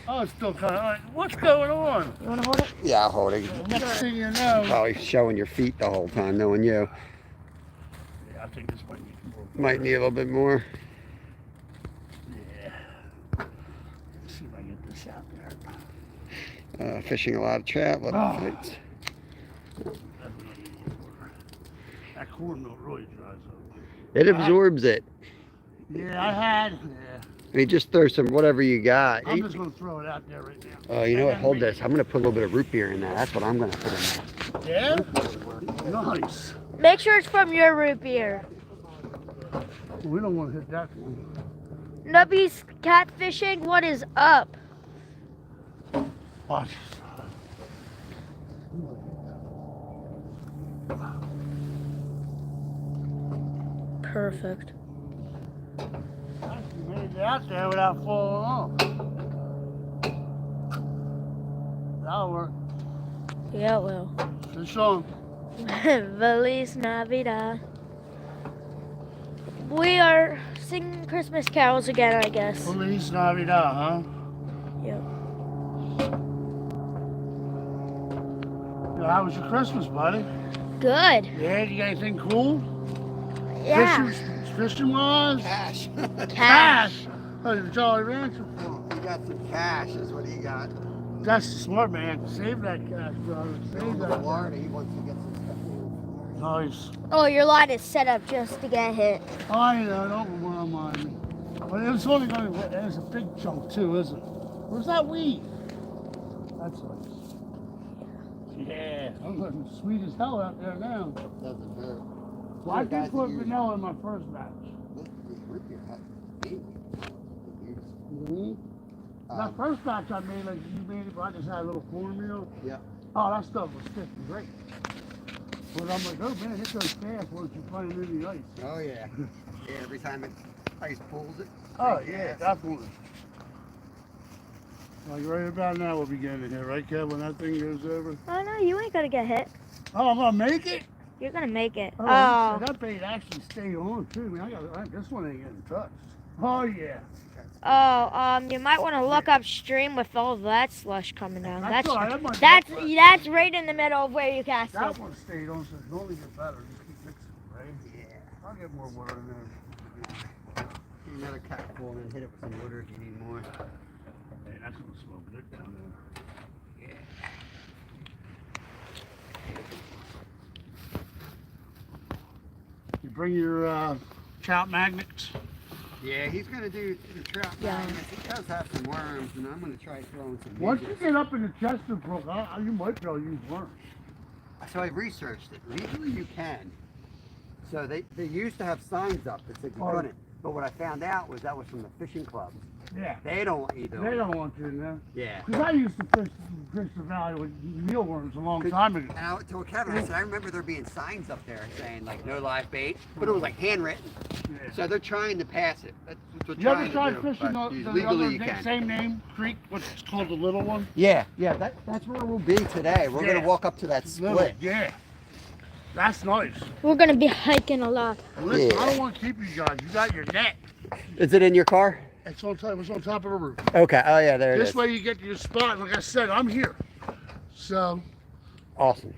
oh, it's still kind of like, what's going on? You want to hold it? Yeah, I'll hold it. Next thing you know. Probably showing your feet the whole time, knowing you. Yeah, I think this might need more. Might need a little bit more. Yeah. Let's see if I get this out there. Fishing a lot of trout, a lot of Oh. fights. That cornmeal really dries up. It absorbs it. Yeah, I had. Yeah. I mean, just throw some whatever you got. I'm just going to throw it out there right now. Oh, you know I what? gotta Hold make- this. I'm gonna put a little bit of root beer in there. That's what I'm gonna put in there. Yeah? Nice. Make sure it's from your root beer. We don't want to hit that one. Nubby's catfishing. What is up? Watch. Perfect. You made it out there without falling off. That'll work. Yeah, it will. Fish on. Feliz Navidad. We are singing Christmas carols again, I guess. Feliz Navidad, huh? Yep. Yeah, how was your Christmas, buddy? Good. Yeah, you got anything cool? Yeah. Fishing wise? Cash. Cash. Oh, you're Jolly Rancher. You got some cash, is what he got. That's the smart man. Save that cash, brother. Save Going to that. Florida, he wants to get some stuff in. Nice. Oh, your line is set up just to get hit. I know, don't mind me. But it's only going to, there's a big chunk too, isn't it? Where's that weed? That's nice. Yeah, I'm looking sweet as hell out there now. Doesn't hurt. Well, I did put vanilla in my first batch. Root beer has big. That first batch I made, like you made it, but I just had a little cornmeal. Yeah. Oh, that stuff was tasting great. But I'm like, oh man, it goes fast once you find it in the ice. Oh yeah. Yeah, every time it ice pulls it. Oh yeah, definitely. Like right about now we'll be getting here, right, Kev? When that thing goes over. Oh, no, you ain't gonna get hit. Oh, I'm gonna make it. You're gonna make it. Oh, that bait actually stayed on too. Man, this one ain't getting touched. Oh yeah. You might want to look upstream with all that slush coming down. That's all right, that might that's work. that's right in the middle of where you cast That it. one stayed on, so it'll only get better. You keep mixing it, right? Yeah. I'll get more water in there. Get another capful and then hit it with some water if you need more. Hey, that's gonna smell good down there. You bring your trout magnets. Yeah, he's gonna do the trout Yeah. magnets. He does have some worms, and I'm gonna try throwing some Once you midges. get up in the Chester Brook, you might be able to use worms. So I researched it. Legally, you can. So they used to have signs up that said you Oh. couldn't. But what I found out was that was from the fishing clubs. Yeah. They don't want you doing They it. don't want you in there. Yeah. Because I used to fish the valley with mealworms a long time ago. And I told Kevin, I said, I remember there being signs up there saying like no live bait, but it was like handwritten. Yeah. So they're trying to pass it. That's what You ever trying tried to do, fishing but the legally other you can. same name creek? What's called the little one? Yeah, that's where we'll be today. We're gonna walk up to that Little, split. yeah. That's nice. We're gonna be hiking a lot. Listen, Yeah. I don't want to keep you guys. You got your net. Is it in your car? It's on top of the roof. Okay. Oh yeah, there it is. This way you get to your spot. Like I said, I'm here. So, Awesome.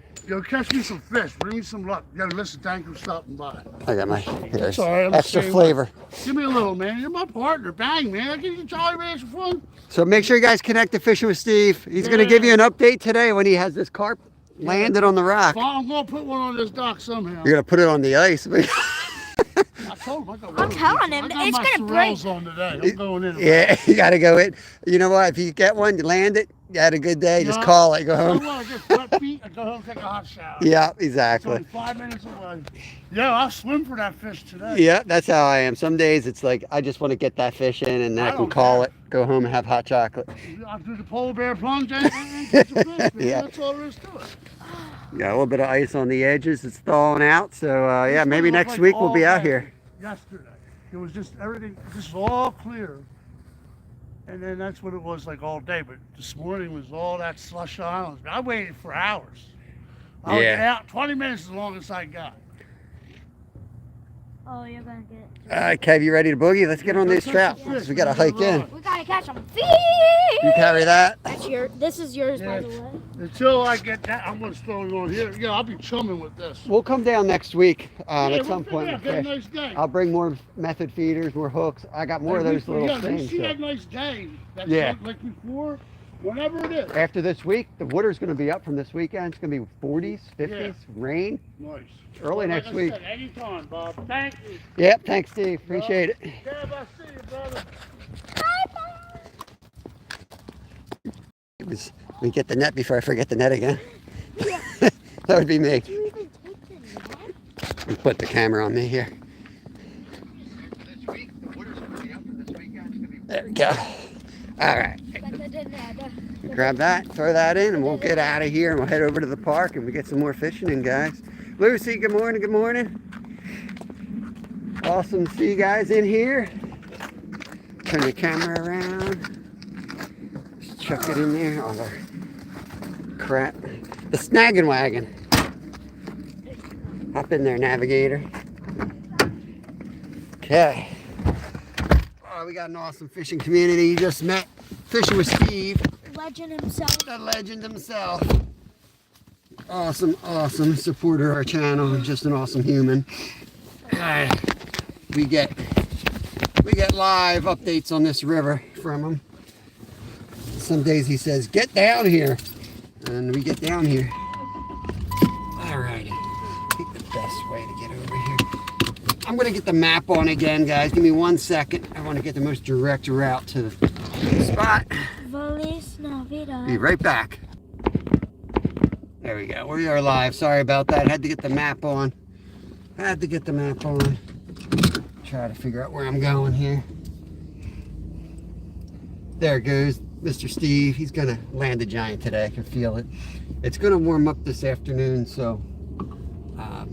catch me some fish. Bring me some luck. Listen, thank you for stopping by. I got my That's all right, I'm extra the same flavor. Give me a little, man. You're my partner. Bang, man. I give you Jolly Rancher fun. So make sure you guys connect to Fishing with Steve. He's gonna give you an update today when he has this carp landed on the rock. Well, I'm going to put one on this dock somehow. You're gonna put it on the ice. I told him I got I'm telling him, I got it's my gonna break. Sorrels on today. I'm going in. Yeah, you gotta go in. You know what? If you get one, you land it. You had a good day. Just call it. Go I home. want to get wet feet and go home and take a hot shower. Yeah, It's exactly. only 5 minutes away. Yeah, I'll swim for that fish today. Yeah, that's how I am. Some days it's like I just want to get that fish in and then I can don't call care. it, go home and have hot chocolate. I'll do the polar bear plunge and catch a fish. Man. Yeah. That's all there is to it. Got a little bit of ice on the edges. It's thawing out. So yeah, It's maybe gonna look next like week we'll all be out day. here. Yesterday, it was just everything, just all clear. And then that's what it was like all day. But this morning was all that slush islands. I waited for hours. I was Yeah. out 20 minutes as long as I got. Oh, you're gonna get it. All right, Kev, you ready to boogie? Let's get on Let's these catch trout. some fish. We gotta hike in. We gotta catch some fish. You carry that? That's your. This is yours, Yeah. by the way. Until I get that, I'm going to throw it on here. Yeah, I'll be chumming with this. We'll come down next week Yeah, at some we'll point. figure and out, get a fish. nice day. I'll bring more method feeders, more hooks. I got more of those little yeah, things. You see so. that nice day. That's Yeah. like before, whenever it is. After this week, the water's going to be up from this weekend. It's going to be 40s, 50s, rain. Nice. Early Like next week. Said, anytime, Bob. Thank you. Yep, thanks, Steve. Appreciate it. Deb, I see you, brother. Let me get the net before I forget the net again. That would be me. Do you even take the net? Let me put the camera on me here. This week, the water's going to be up for this weekend. There we go. All right. Grab that, throw that in, and we'll get out of here and we'll head over to the park and we get some more fishing in, guys. Lucy, good morning, good morning. Awesome to see you guys in here. Turn the camera around. Just chuck it in there. All the crap. The snagging wagon. Hop in there, navigator. Okay. Oh, we got an awesome fishing community. You just met Fishing with Steve. Legend himself. The legend himself. Awesome, awesome supporter of our channel. Just an awesome human. We get live updates on this river from him. Some days he says, "Get down here," and we get down here. Alrighty, I think the best way to get over here. I'm gonna get the map on again, guys. Give me 1 second. I want to get the most direct route to the spot. Feliz Navidad. Be right back. There we go. We are live. Sorry about that. Had to get the map on. Try to figure out where I'm going here. There goes Mr. Steve. He's going to land a giant today. I can feel it. It's going to warm up this afternoon, so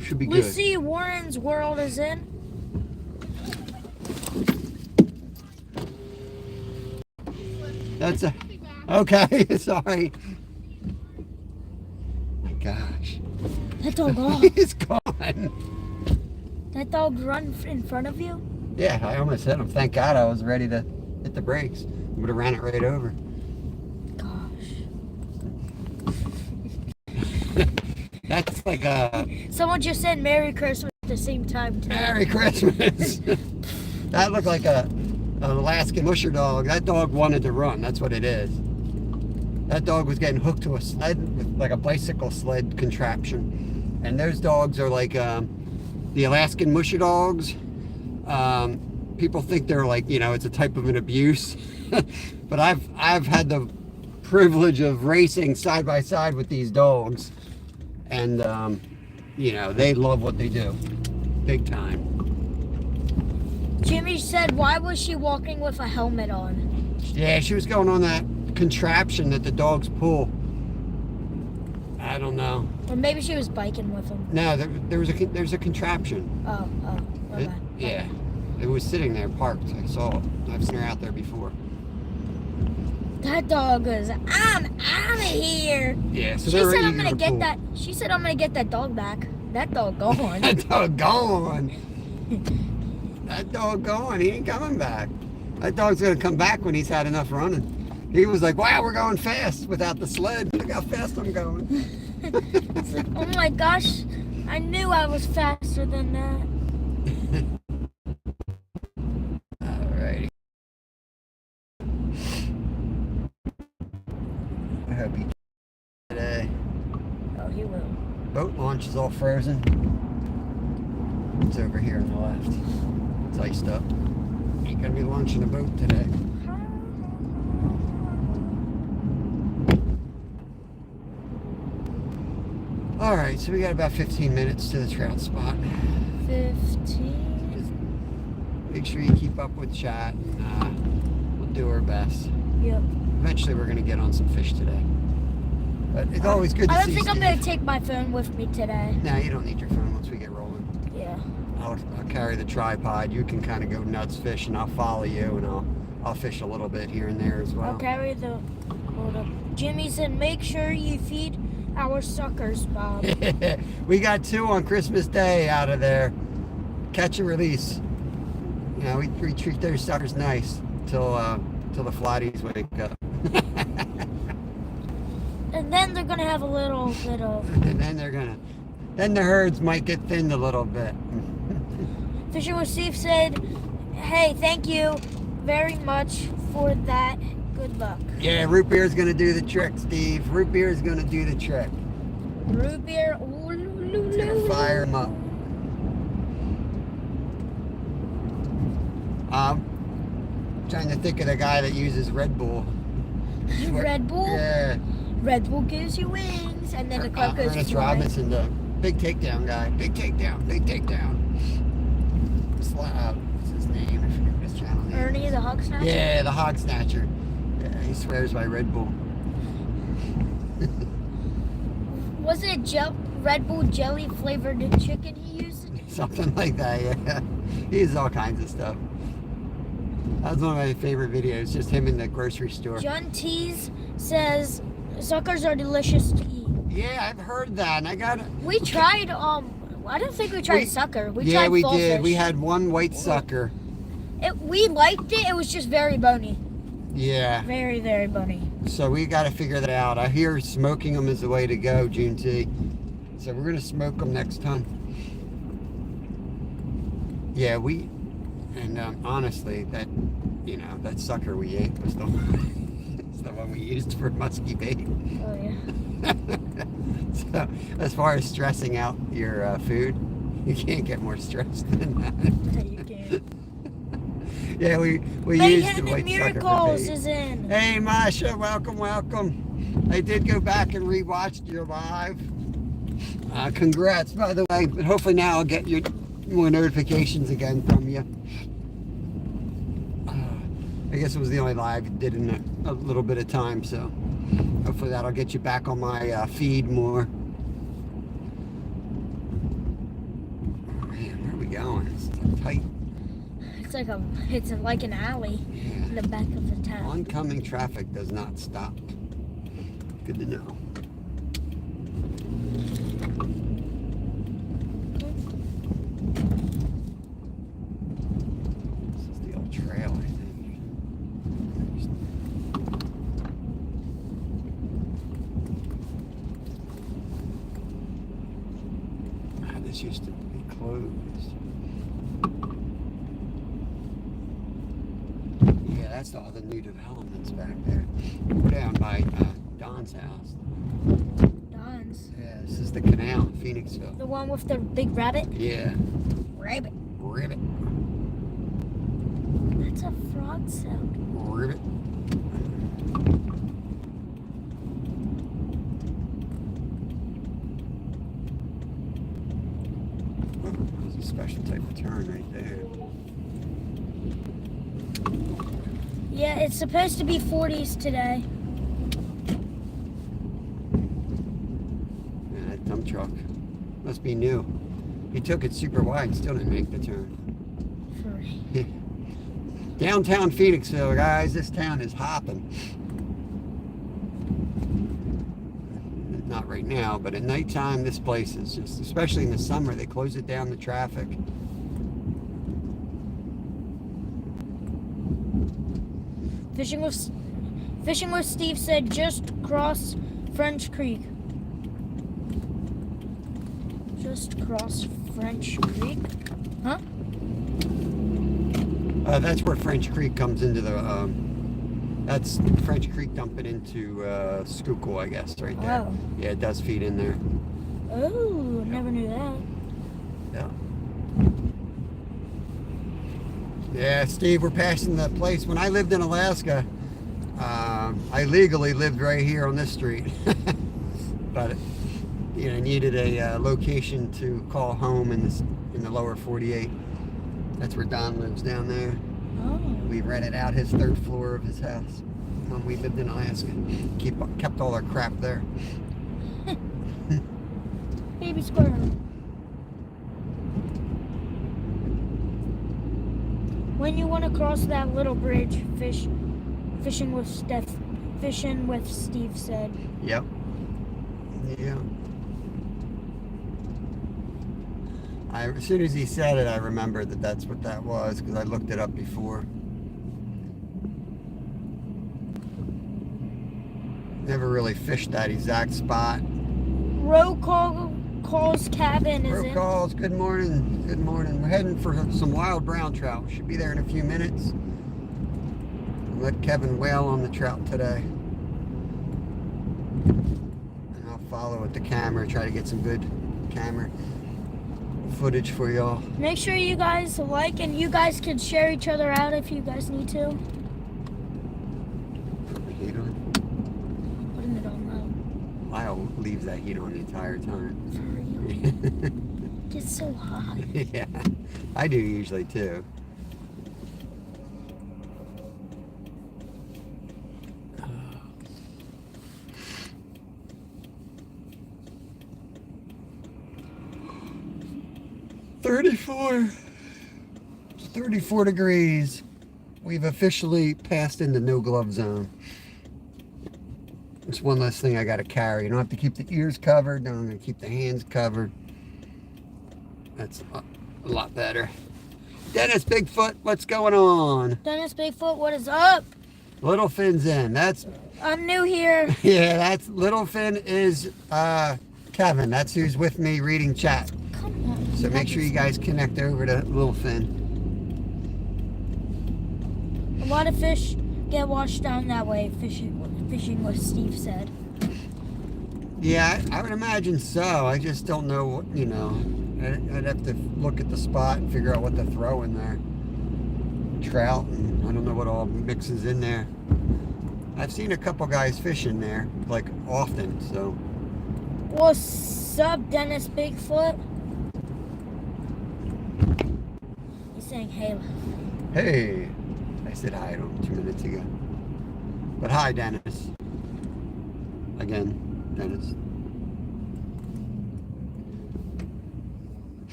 should be good. Lucy Warren's world is in. That's a... Okay, sorry. My gosh. That dog off. He's gone. That dog run in front of you? Yeah, I almost hit him. Thank God I was ready to hit the brakes. Would have ran it right over. Gosh. That's like a Someone just said Merry Christmas at the same time too. Merry Christmas. That looked like an Alaskan musher dog. That dog wanted to run. That's what it is. That dog was getting hooked to a sled with like a bicycle sled contraption. And those dogs are like the Alaskan musher dogs. People think they're like, you know, it's a type of an abuse. But I've had the privilege of racing side by side with these dogs. And, you know, they love what they do. Big time. Jimmy said, why was she walking with a helmet on? Yeah, she was going on that contraption that the dogs pull. I don't know. Or maybe she was biking with him. No, there's a contraption. Oh, my bad. Yeah. It was sitting there parked. I saw it. I've seen her out there before. That dog is, I'm out of here. Yeah, so She they were said I'm eager gonna to get pull. that. She said I'm gonna get that dog back. That dog gone. That dog gone. That dog gone. He ain't coming back. That dog's gonna come back when he's had enough running. He was like, wow, we're going fast without the sled. Look how fast I'm going. It's like, oh my gosh, I knew I was faster than that. Alrighty. I hope he today. Oh, he will. Boat launch is all frozen. It's over here on the left. It's iced up. Ain't gonna be launching a boat today. Alright, so we got about 15 minutes to the trout spot. 15. Just make sure you keep up with chat and we'll do our best. Yep. Eventually we're gonna get on some fish today. But it's always good to see I don't think I'm Steve. gonna take my phone with me today. No, you don't need your phone once we get rolling. Yeah. I'll carry the tripod. You can kind of go nuts fishing. I'll follow you, and I'll fish a little bit here and there as well. I'll carry the. Hold up. Jimmy said, make sure you feed our suckers, Bob. We got 2 on Christmas Day out of there. Catch and release. You know, we treat those suckers nice till the flatties wake up. And then they're gonna have a little bit of. And then the herds might get thinned a little bit. Fishing with Steve said, hey, thank you very much for that. Good luck. Yeah, root beer's gonna do the trick, Steve. Root beer's gonna do the trick. Root beer. It's gonna fire him up. Trying to think of the guy that uses Red Bull. Red Bull? Yeah. Red Bull gives you wings, and then the club goes Ernest flying. Robinson, the big takedown guy. Big takedown, big takedown. What's his name? I forget what his channel name. Ernie the Hog Snatcher? Yeah, the Hog Snatcher. Yeah, he swears by Red Bull. Was it Red Bull jelly flavored chicken he used? Something like that, yeah. He uses all kinds of stuff. That was one of my favorite videos, just him in the grocery store. John Tees says suckers are delicious to eat. Yeah, I've heard that, and I got it. We tried, I don't think we tried sucker. We Yeah, tried we full did. fish. We had one white sucker. We liked it. It was just very bony. Yeah. Very, very bony. So we got to figure that out. I hear smoking them is the way to go, June T. So we're going to smoke them next time. Yeah, honestly, that sucker we ate was the one we used for musky bait. Oh, yeah. So as far as stressing out your food, you can't get more stressed than that. You can't. Yeah, we used the white sucker for Miracles bait. is in. Hey, Masha, welcome. I did go back and rewatched your live. Congrats, by the way. But hopefully now I'll get more notifications again from you. I guess it was the only live you did in a little bit of time, so hopefully that'll get you back on my feed more. Oh, man, where are we going? It's tight. It's like an alley in the back of the town. Oncoming traffic does not stop. Good to know. This is the old trail, I think. This used to be closed. Yeah, that's all the new developments back there. We're down by Don's house. Don's. Yeah, this is the canal in Phoenixville. The one with the big rabbit? Yeah. Rabbit. Ribbit. That's a frog sound. Ribbit. There's a special type of turn right there. Yeah, it's supposed to be 40s today. Yeah, that dump truck must be new. He took it super wide and still didn't make the turn. For sorry. Downtown Phoenixville, guys. This town is hopping. Not right now, but at nighttime, this place is just, especially in the summer, they close it down to traffic. Fishing with Steve said just cross French Creek. Just cross French Creek? Huh? That's where French Creek comes into the, that's French Creek dumping into Schuylkill, I guess, right there. Oh. Yeah, it does feed in there. Oh, never knew that. Yeah. Yeah, Steve, we're passing the place. When I lived in Alaska, I legally lived right here on this street. But, you know, I needed a location to call home in the lower 48. That's where Don lives down there. Oh. We rented out his third floor of his house when we lived in Alaska. Kept all our crap there. Baby squirrel. When you want to cross that little bridge, fishing with Steve said. Yep. Yeah. As soon as he said it, I remembered that that's what that was because I looked it up before. Never really fished that exact spot. Call's cabin is in. Calls, good morning. Good morning. We're heading for some wild brown trout. Should be there in a few minutes. Let Kevin whale on the trout today. And I'll follow with the camera, try to get some good camera footage for y'all. Make sure you guys like and you guys can share each other out if you guys need to. Put the heat on. Putting it on low. Lyle leaves that heat on the entire time. For real. It gets so hot. Yeah, I do usually too. It's 34 degrees. We've officially passed into no glove zone. It's one less thing I got to carry. You don't have to keep the ears covered. Don't have to keep the hands covered. That's a lot better. Dennis Bigfoot, what's going on? Dennis Bigfoot, what is up? Little Finn's in. I'm new here. Yeah, that's Little Finn is Kevin. That's who's with me reading chat. Come on. So make sure you guys connect over to Little Finn. A lot of fish get washed down that way, fishing what Steve said. Yeah, I would imagine so. I just don't know what, you know. I'd have to look at the spot and figure out what to throw in there. Trout, and I don't know what all mixes in there. I've seen a couple guys fishing there, like often, so. What's up, Dennis Bigfoot? He's saying hey. Hey, I said hi to him 2 minutes ago. But hi, Dennis. Again, Dennis.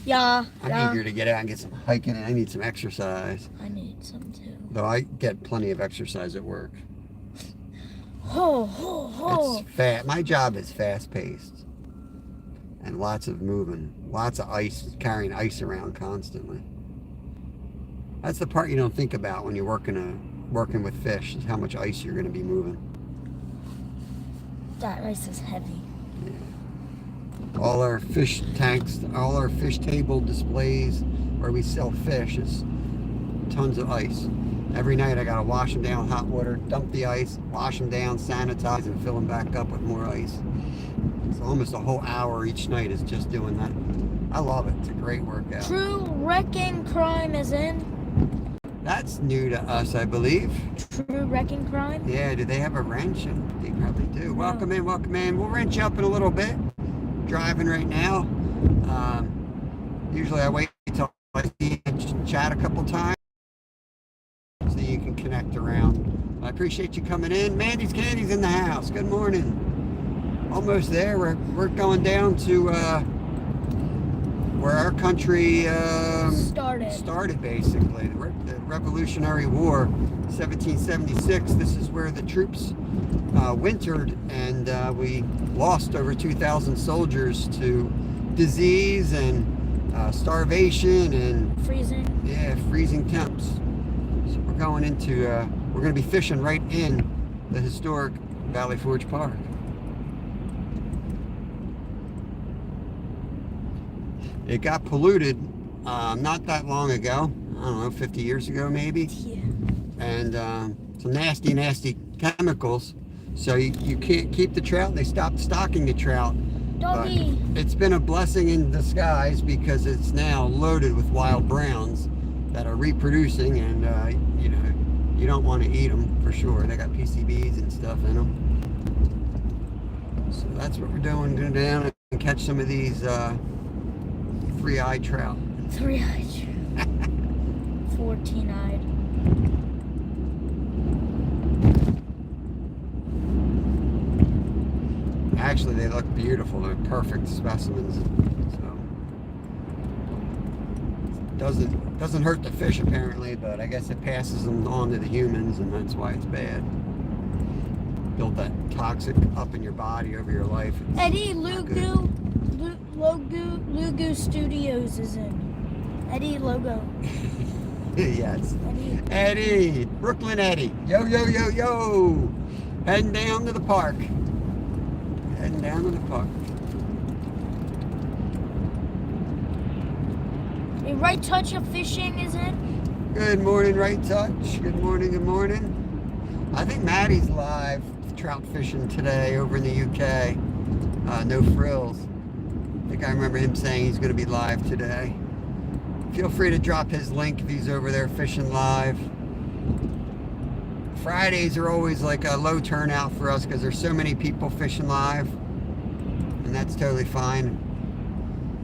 Yeah. I'm eager to get out and get some hiking, and I need some exercise. I need some too. Though I get plenty of exercise at work. Ho. It's fast. My job is fast-paced, and lots of moving, lots of ice, carrying ice around constantly. That's the part you don't think about when you're working with fish, is how much ice you're going to be moving. That ice is heavy. Yeah. All our fish tanks, all our fish table displays where we sell fish is tons of ice. Every night I gotta wash them down with hot water, dump the ice, wash them down, sanitize, and fill them back up with more ice. So almost a whole hour each night is just doing that. I love it. It's a great workout. True Wrecking Crime is in. That's new to us, I believe. True Wrecking Crime? Yeah, do they have a wrench? They probably do. No. Welcome in, welcome in. We'll wrench you up in a little bit. Driving right now. Usually I wait until I see you chat a couple times so you can connect around. I appreciate you coming in. Mandy's Candy's in the house. Good morning. Almost there. We're going down to where our country Started. basically. The Revolutionary War, 1776. This is where the troops wintered, and we lost over 2,000 soldiers to disease and starvation and freezing temps. So we're going into we're going to be fishing right in the historic Valley Forge Park. It got polluted not that long ago. I don't know, 50 years ago maybe. Yeah. And some nasty chemicals. So you can't keep the trout. They stopped stocking the trout. Doggy. But it's been a blessing in disguise because it's now loaded with wild browns that are reproducing, and you know, you don't want to eat them for sure. They got PCBs and stuff in them. So that's what we're doing. Go down and catch some of these three-eyed trout. 3-eyed trout. 14-eyed. Actually, they look beautiful. They're perfect specimens. So doesn't hurt the fish apparently, but I guess it passes them on to the humans, and that's why it's bad. Build that toxic up in your body over your life. It's Eddie not good. Lugu Studios is in. Eddie Logo. Yes. Eddie. Brooklyn Eddie. Yo. Heading down to the park. A Right Touch of Fishing is in. Good morning, Right Touch. Good morning. I think Maddie's live trout fishing today over in the UK. No Frills. I think I remember him saying he's going to be live today. Feel free to drop his link if he's over there fishing live. Fridays are always like a low turnout for us because there's so many people fishing live, and that's totally fine.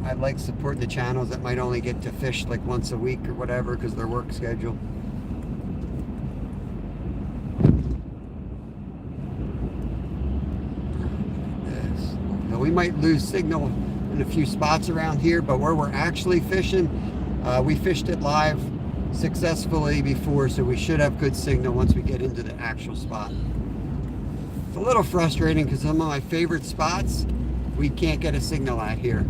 I like supporting the channels that might only get to fish like once a week or whatever because of their work schedule. Now, we might lose signal in a few spots around here, but where we're actually fishing, we fished it live successfully before, so we should have good signal once we get into the actual spot. It's a little frustrating because some of my favorite spots we can't get a signal at here.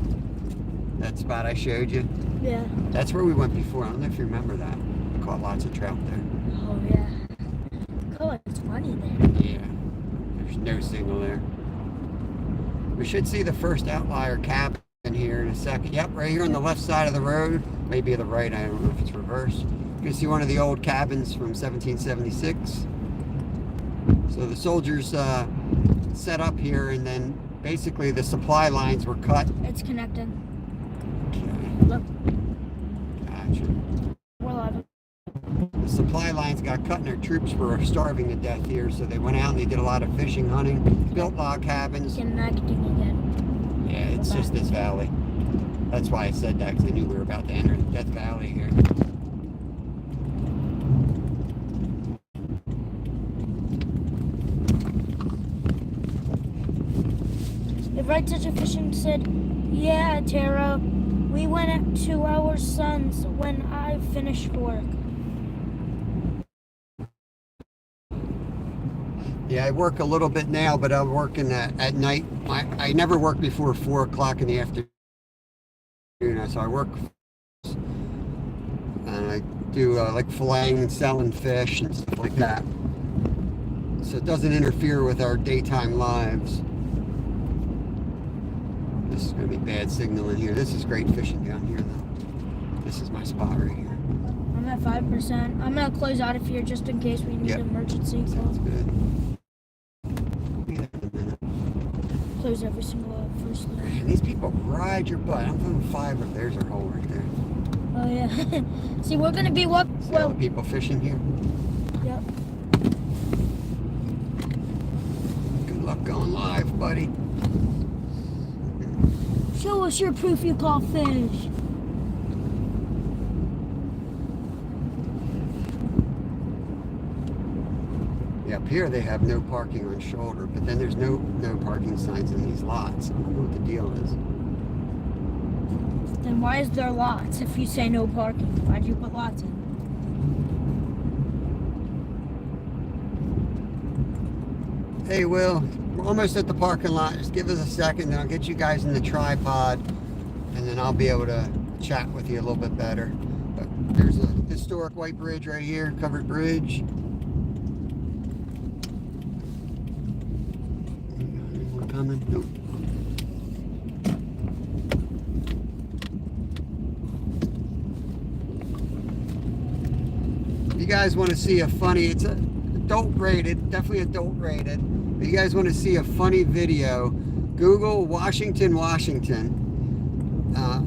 That spot I showed you, Yeah. that's where we went before. I don't know if you remember that. We caught lots of trout there. Oh yeah. Oh, it's funny there. Yeah, there's no signal there. We should see the first outlier cabin here in a second. Yep, right here on the left side of the road. Maybe the right, I don't know if it's reversed. You can see one of the old cabins from 1776. So the soldiers set up here, and then basically the supply lines were cut. It's connecting. Okay. Look, Gotcha. we're live. The supply lines got cut and our troops were starving to death here, so they went out and they did a lot of fishing, hunting, built log cabins. Connecting again. Yeah, it's just this valley. That's why I said that, because I knew we were about to enter the Death Valley here. The Right Touch of Fishing said, "Yeah, Tara, we went at 2 hour suns when I finished work." Yeah, I work a little bit now, but I'm working at night. I never work before 4 o'clock in the afternoon. So I work and I do like filleting and selling fish and stuff like that. So it doesn't interfere with our daytime lives. This is going to be bad signal in here. This is great fishing down here, though. This is my spot right here. I'm at 5%. I'm gonna close out of here just in case we need Yep. emergency. Sounds good. Be there in a minute. Close every single first line. Man, these people ride your butt. I'm putting 5 of there's our hole right there. Oh yeah. See, we're gonna be See all the people fishing here? Yep. Good luck going live, buddy. Show us your proof you caught fish. Yeah, up here they have no parking on shoulder, but then there's no parking signs in these lots. I don't know what the deal is. Then why is there lots if you say no parking? Why'd you put lots in? Hey, Will, we're almost at the parking lot. Just give us a second, and I'll get you guys in the tripod, and then I'll be able to chat with you a little bit better. But there's a historic white bridge right here, covered bridge. Anyone coming? Nope. If you guys want to see a funny, it's a adult rated, definitely adult rated. If you guys want to see a funny video, Google Washington, Washington.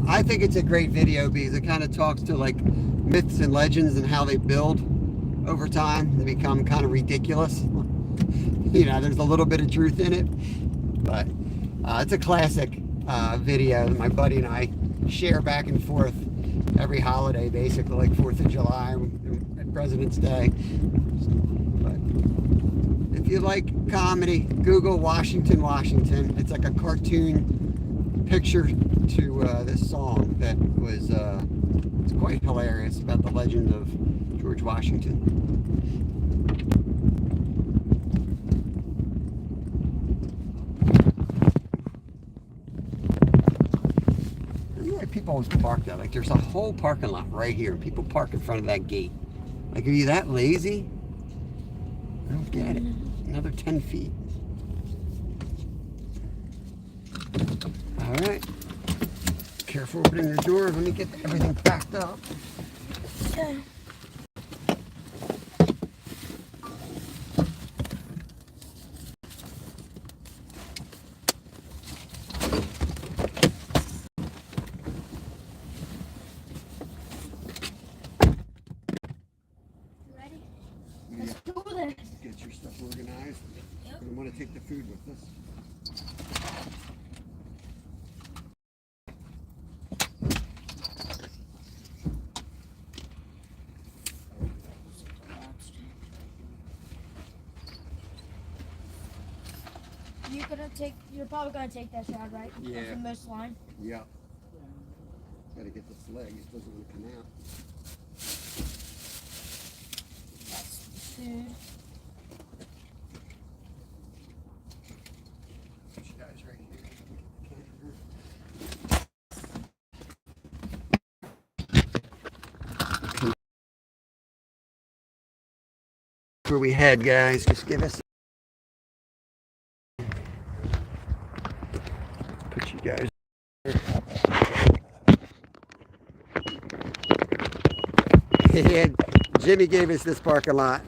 I think it's a great video because it kind of talks to like myths and legends and how they build over time. They become kind of ridiculous. You know, there's a little bit of truth in it, but it's a classic video that my buddy and I share back and forth every holiday, basically, like 4th of July and President's Day. But if you like comedy, Google Washington, Washington. It's like a cartoon picture to this song that was it's quite hilarious about the legend of George Washington. People always park there. Like there's a whole parking lot right here, and people park in front of that gate. Like, are you that lazy? I don't get it. Another 10 feet. All right. Careful opening the door. Let me get everything packed up. Okay. Get your stuff organized. Yep. We want to take the food with us. You're probably gonna take that shot, right? Yeah. From this line. Yeah. Gotta get this leg. It doesn't want to come out. That's food. Put you guys right here. Where we head, guys? Just give us. Put you guys. And Jimmy gave us this parking lot.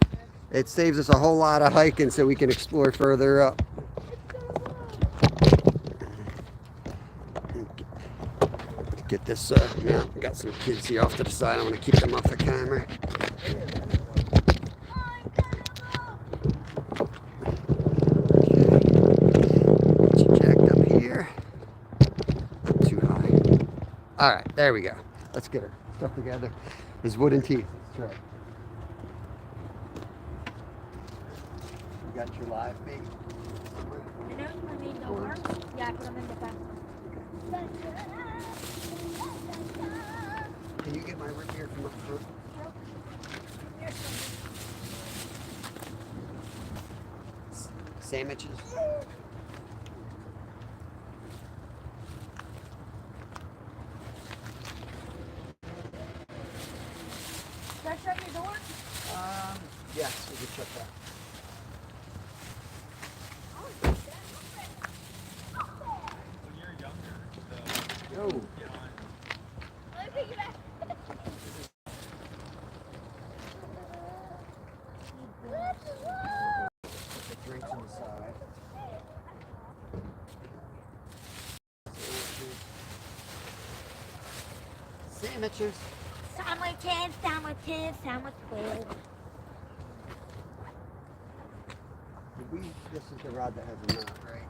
It saves us a whole lot of hiking so we can explore further up. Get this, yeah, we got some kids here off to the side. I'm going to keep them off the camera. Get you jacked up here. Not too high. All right, there we go. Let's get our stuff together. His wooden teeth. That's right. You got your live bait? You know, I mean, the worms? Yeah, I put them in the back. Can you get my root beer from up front? Here's some. Sandwiches? Should I shut your door? Yes, we can shut that. When you're younger, Yo. Let me pick you back. Put the drinks on the side. Sandwiches. Sandwiches, sandwiches, sandwiches. This is the rod that has a knot, right?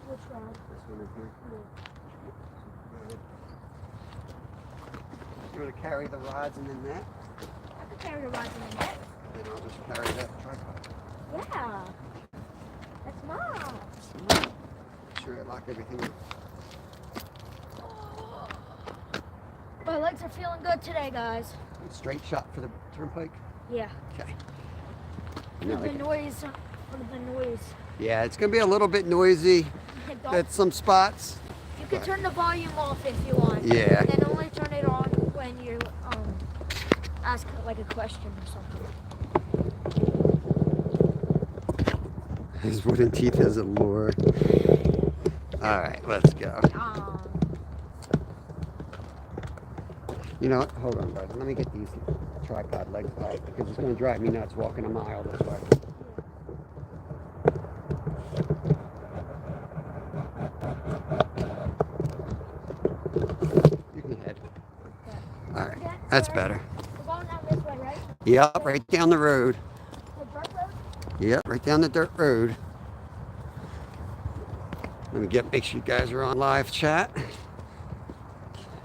Which one? This one right here. Good. You want to carry the rods in the net? I can carry the rods in the net. Then I'll just carry that tripod. Yeah. That's mine. Make sure I lock everything up. feeling good today, guys. Straight shot for the turnpike? Yeah. Okay. For the noise. For the noise. Yeah, it's going to be a little bit noisy Don't- at some spots. You can turn the volume off if you want. Yeah. And then only turn it on when you ask like a question or something. His wooden teeth as a lure. All right, let's go. You know what? Hold on, brother. Let me get these tripod legs back because it's going to drive me nuts walking a mile this way. You can head. All right, that's better. We're going down this way, right? Yep, right down the road. The dirt road? Yep, right down the dirt road. Let me make sure you guys are on live chat.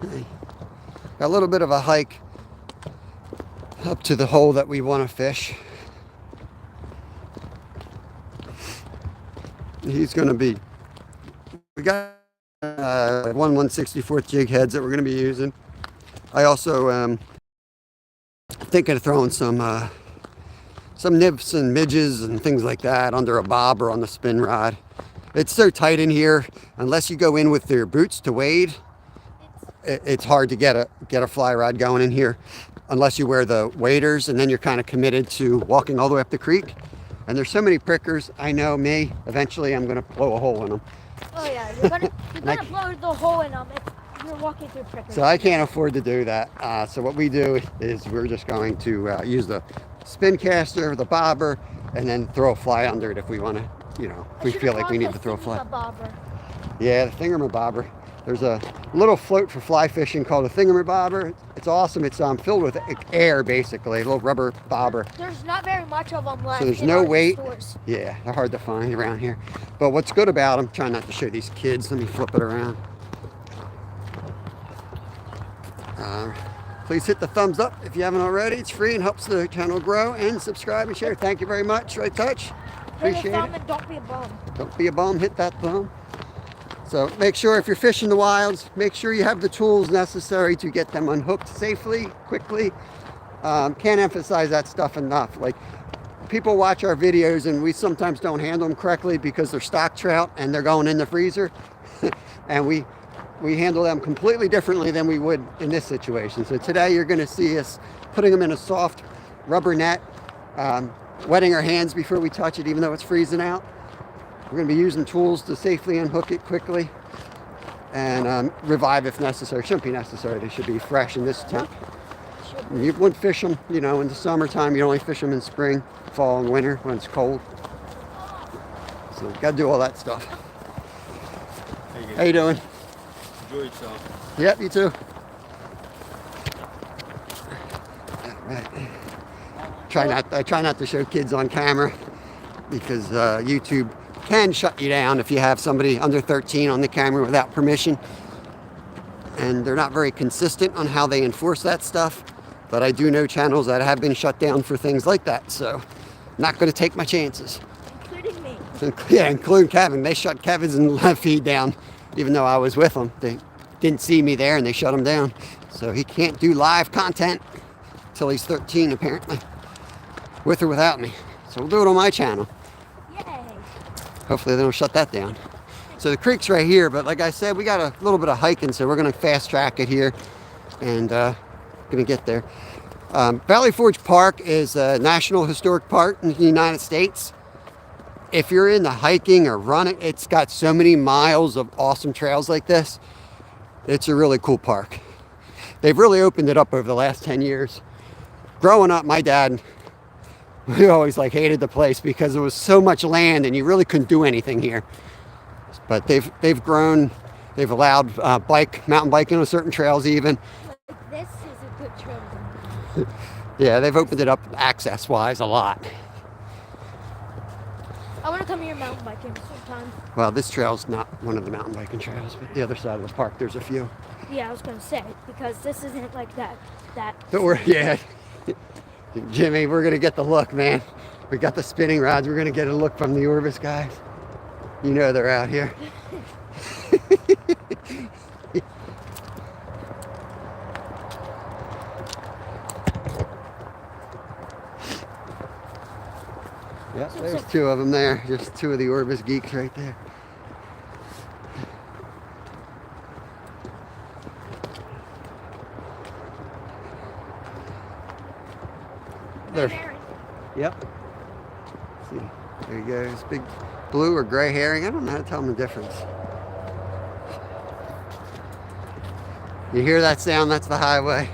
Okay. Got a little bit of a hike up to the hole that we want to fish. He's going to be, we got 1/164th jig heads that we're going to be using. I also thinking of throwing some nibs and midges and things like that under a bob or on the spin rod. It's so tight in here, unless you go in with your boots to wade, it's hard to get a fly rod going in here unless you wear the waders, and then you're kind of committed to walking all the way up the creek. And there's so many prickers. I know me, eventually I'm going to blow a hole in them. Oh yeah, you're gonna blow the hole in them if you're walking through prickers. So I can't afford to do that. So what we do is we're just going to use the spin caster, the bobber, and then throw a fly under it if we want to, if we feel like we need to throw a fly. Yeah, the thingamabobber. There's a little float for fly fishing called a thingamabobber. It's awesome. It's filled with air, basically, a little rubber bobber. There's not very much of them left. So there's no weight. Yeah, they're hard to find around here. But what's good about them, trying not to show these kids. Let me flip it around. Please hit the thumbs up if you haven't already. It's free and helps the channel grow. And subscribe and share. Thank you very much. Right touch. Appreciate it. And don't be a bum. Don't be a bum. Hit that thumb. So make sure if you're fishing the wilds, make sure you have the tools necessary to get them unhooked safely, quickly. Can't emphasize that stuff enough. Like, people watch our videos and we sometimes don't handle them correctly because they're stock trout and they're going in the freezer. And we handle them completely differently than we would in this situation. So today you're going to see us putting them in a soft rubber net, wetting our hands before we touch it even though it's freezing out. We're going to be using tools to safely unhook it quickly and revive if necessary. Shouldn't be necessary. They should be fresh in this temp. You wouldn't fish them, in the summertime. You only fish them in spring, fall, and winter when it's cold. So got to do all that stuff. How you doing? Enjoy yourself. Yep, you too. All right. I try not to show kids on camera because YouTube can shut you down if you have somebody under 13 on the camera without permission. And they're not very consistent on how they enforce that stuff. But I do know channels that have been shut down for things like that. So not going to take my chances. Including me. Yeah, including Kevin. They shut Kevin's live feed down even though I was with them. They didn't see me there and they shut him down. So he can't do live content until he's 13 apparently. With or without me. So we'll do it on my channel. Hopefully they don't shut that down. So the creek's right here, but like I said, we got a little bit of hiking, so we're going to fast track it here and going to get there. Valley Forge Park is a National Historic Park in the United States. If you're into hiking or running, it's got so many miles of awesome trails like this. It's a really cool park. They've really opened it up over the last 10 years. Growing up, my dad, we always hated the place because there was so much land and you really couldn't do anything here. But they've grown. They've allowed mountain biking on certain trails even. This is a good trail. Yeah, they've opened it up access-wise a lot. I want to come here mountain biking sometime. Well, this trail's not one of the mountain biking trails, but the other side of the park, there's a few. Yeah, I was going to say, because this isn't like that. Yeah. Jimmy, we're going to get the look, man. We got the spinning rods. We're going to get a look from the Orvis guys. You know they're out here. two of them there. Just two of the Orbis geeks right there. There. Yep. See, there you go. It's big blue or gray herring. I don't know how to tell them the difference. You hear that sound? That's the highway.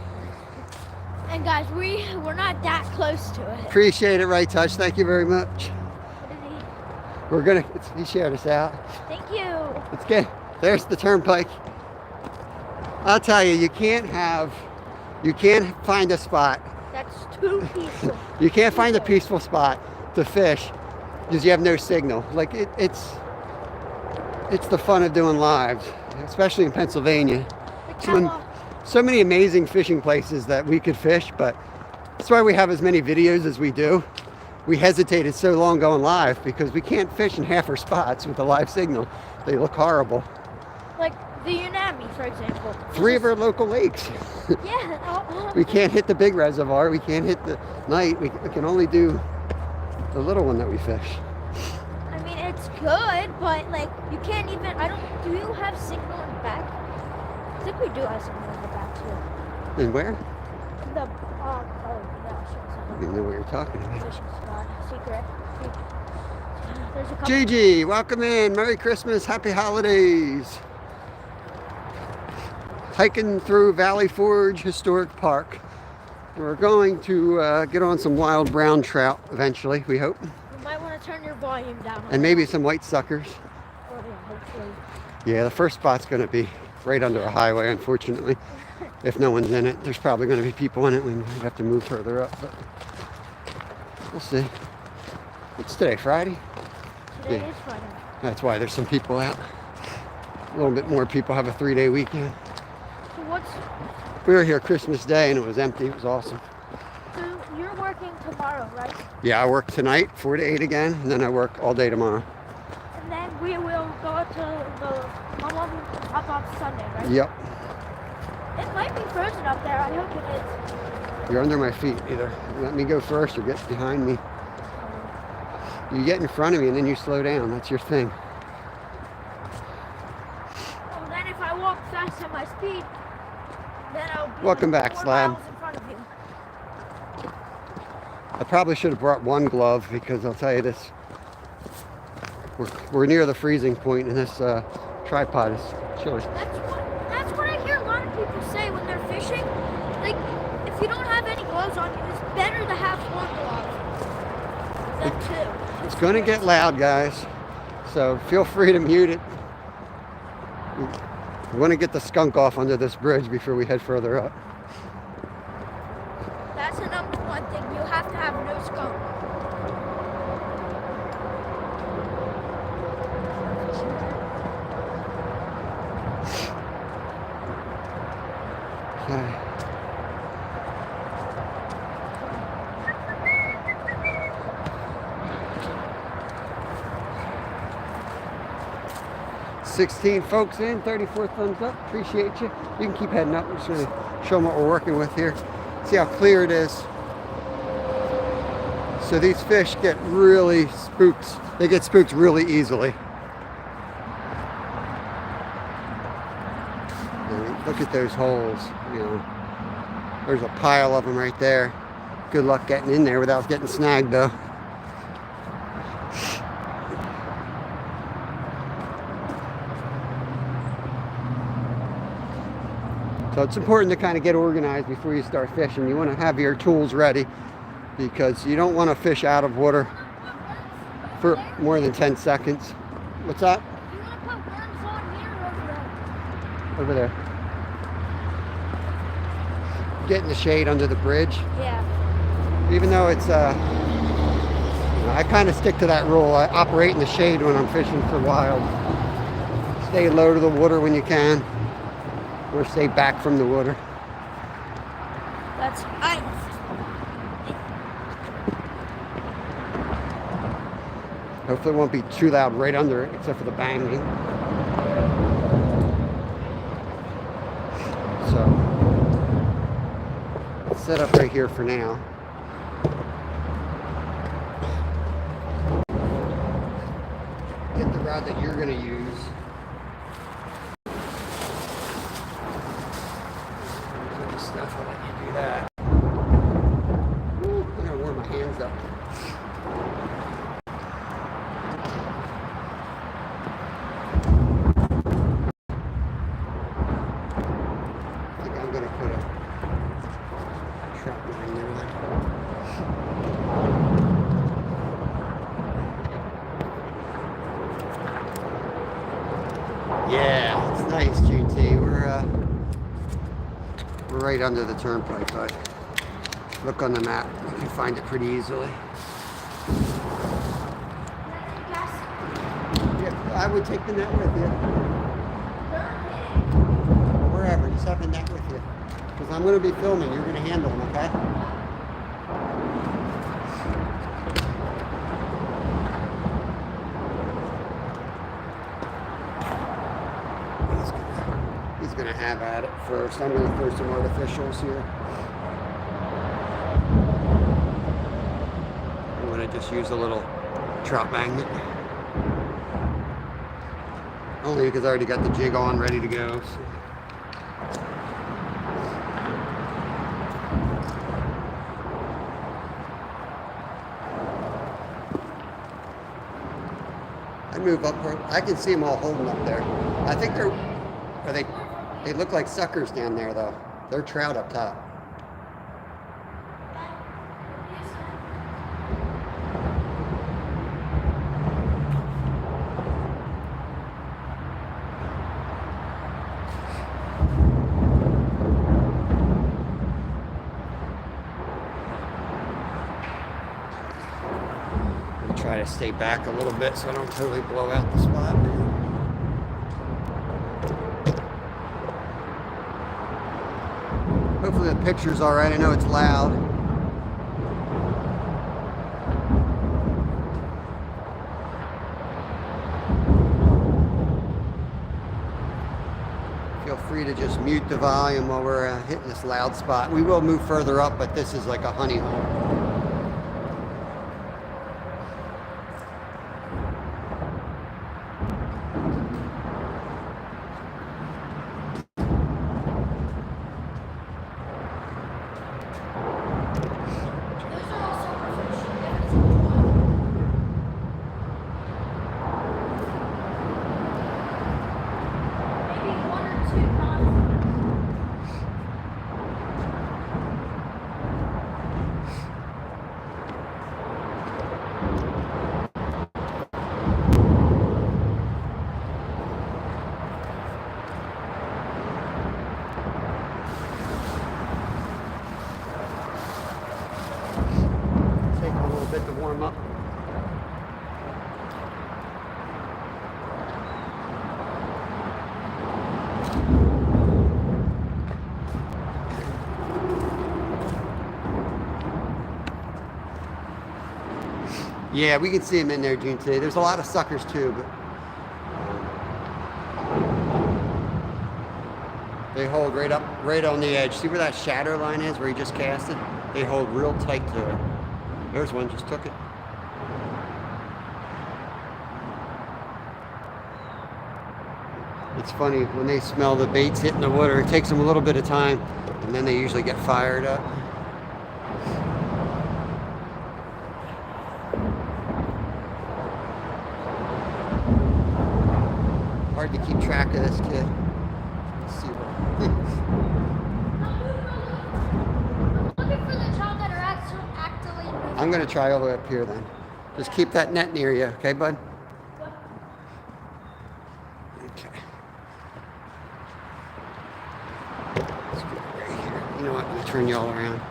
And guys, we're not that close to it. Appreciate it, Right Touch. Thank you very much. We're gonna. He shared us out. Thank you. It's good. There's the turnpike. I'll tell you, you can't find a spot. That's too peaceful. You can't find a peaceful spot to fish because you have no signal. Like it's the fun of doing lives, especially in Pennsylvania. So many amazing fishing places that we could fish, but that's why we have as many videos as we do. We hesitated so long going live because we can't fish in half our spots with a live signal. They look horrible. Like the Unami, for example. 3 of our local lakes. Yeah. We can't hit the big reservoir. We can't hit the night. We can only do the little one that we fish. I mean, it's good, but like you can't even. Do you have signal in the back? I think we do have signal in the back too. And where? The oh yeah, I didn't know what you're talking about. fishing spot, secret. There's a couple. Gigi, welcome in. Merry Christmas. Happy holidays. Hiking through Valley Forge Historic Park. We're going to get on some wild brown trout eventually, we hope. You might want to turn your volume down. And maybe some white suckers. Oh, yeah, hopefully. Yeah, the first spot's going to be right under a highway, unfortunately. If no one's in it, there's probably going to be people in it. We might have to move further up, but we'll see. What's today, Friday? Today Yeah. is Friday. That's why there's some people out. A little bit more people have a 3-day weekend. So We were here Christmas Day and it was empty. It was awesome. so you're working tomorrow, right? Yeah, I work tonight, 4 to 8 again, and then I work all day tomorrow. And then we will go to the Mama Pop Up Sunday, right? Yep. It might be frozen up there. I hope it is. You're under my feet. Either let me go first or get behind me. You get in front of me and then you slow down. That's your thing. Well, then if I walk fast at my speed, then I'll be Welcome like back, 4 Slab. miles in front of you. I probably should have brought one glove because I'll tell you this. We're near the freezing point and this tripod is chilly. That's what I hear a lot of people say when they're fishing. Like, if you don't have any gloves on you, it's better to have one glove than two. It's going to get loud, guys. So feel free to mute it. We want to get the skunk off under this bridge before we head further up. That's the number one thing. You have to have no skunk. Okay. $16 folks in, 34 thumbs up. Appreciate you. You can keep heading up. I'm just going to show them what we're working with here. See how clear it is. So these fish get really spooked. They get spooked really easily. And look at those holes. You know, there's a pile of them right there. Good luck getting in there without getting snagged, though. So it's important to kind of get organized before you start fishing. You want to have your tools ready because you don't want to fish out of water for more than 10 seconds. What's that? You want to put worms on here or over there? Over there. Get in the shade under the bridge. Yeah. Even though it's, I kind of stick to that rule. I operate in the shade when I'm fishing for wild. Stay low to the water when you can. Or stay back from the water. That's Hopefully it won't be too loud right under it, except for the banging. So, let's set up right here for now. rod that you're going to use. Good stuff, I'll let you do that. Woo, I'm going to warm my hands up. I think I'm going to put a trout line there. Yeah, it's nice, GT. We're right under the turnpike, but look on the map. You can find it pretty easily. Yeah, I would take the net with you. Wherever, just have the net with you. Because I'm going to be filming. You're going to handle them, okay? He's going to have at it first. I'm going to throw some artificials here. I'm going to just use a little trout magnet. Only because I already got the jig on, ready to go. So. I move up. I can see them all holding up there. I think they look like suckers down there, though. They're trout up top. I'm try to stay back a little bit so I don't totally blow out the spot. Hopefully the picture's all right. I know it's loud. Feel free to just mute the volume while we're hitting this loud spot. We will move further up, but this is like a honey hole. Bit to warm up. Yeah, we can see them in there, June, today. There's a lot of suckers too, but they hold right on the edge. See where that shadow line is, where you just cast it? They hold real tight to it. There's one, just took it. It's funny, when they smell the baits hitting the water, it takes them a little bit of time, and then they usually get fired up. Hard to keep track of this kid. Let's see what. I'm going to try all the way up here then. Just keep that net near you, okay, bud? Okay. Let's get it right here. You know what? I'm going to turn you all around.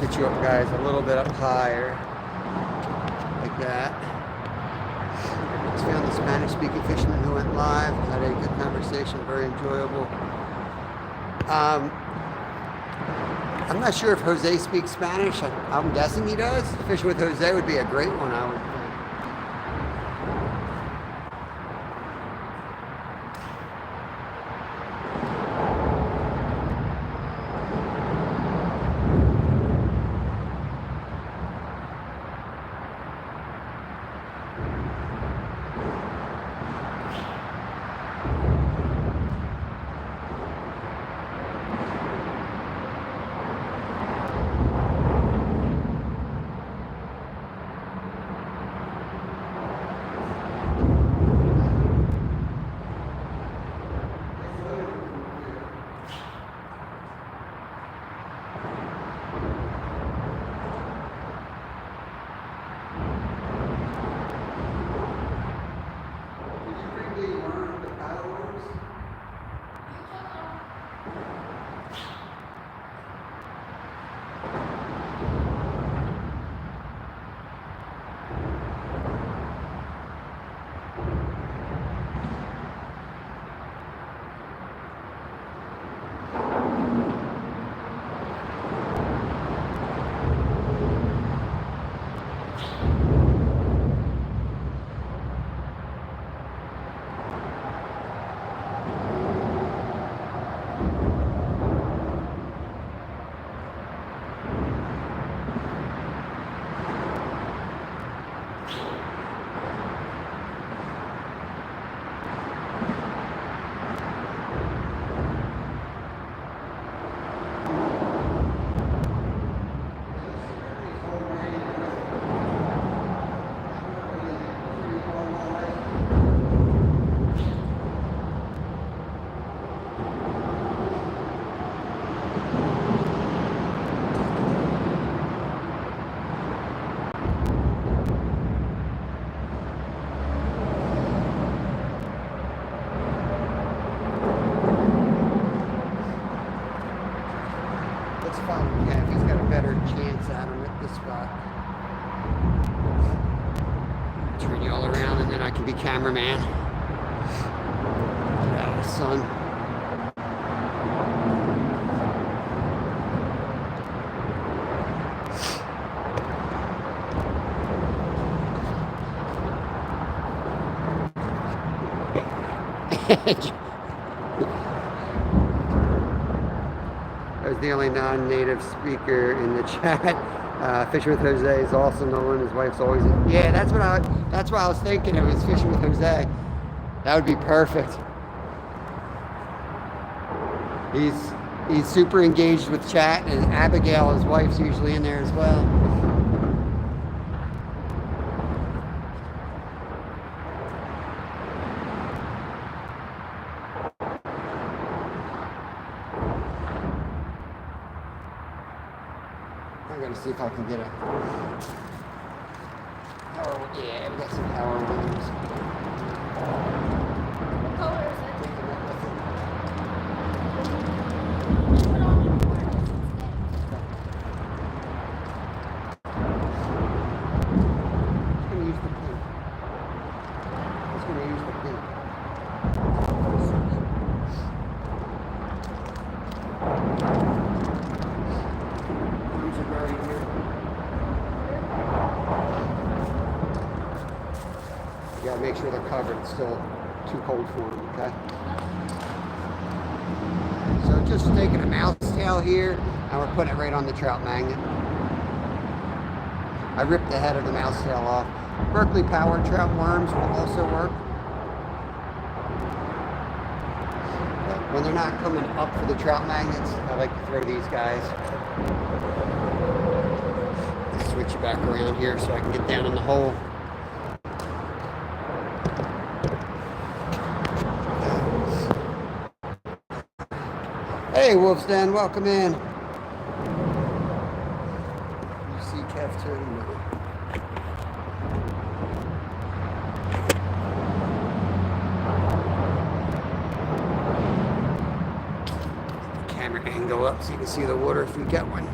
Get you up, guys, a little bit up higher. Like that. Just found the Spanish-speaking fisherman who went live. Had a good conversation, very enjoyable. I'm not sure if Jose speaks Spanish. I'm guessing he does. Fishing with Jose would be a great one, I would think. better chance at them at this spot. Turn you all around and then I can be cameraman. Get out of the sun. I was the only non-native speaker in the chat. Fishing with Jose is also known. His wife's always in. Yeah, that's what I was thinking. It was Fishing with Jose. That would be perfect. He's super engaged with chat, and Abigail, his wife's usually in there as well. I'm gonna see if I can get a power. Yeah, we got some power ones. What color is it? Take them up with it. Put on your harness Just gonna use the pink. Just gonna use the pink. Arms are buried here. You gotta make sure they're covered. It's still too cold for them, okay? So just taking a mouse tail here, and we're putting it right on the trout magnet. I ripped the head of the mouse tail off. Berkeley powered trout worms will also work. But when they're not coming up for the trout magnets, I like to throw these guys. Switch it back around here so I can get down in the hole. Hey, Wolf's Den, welcome in. You see Kev turning with it. Camera angle up so you can see the water if we get one.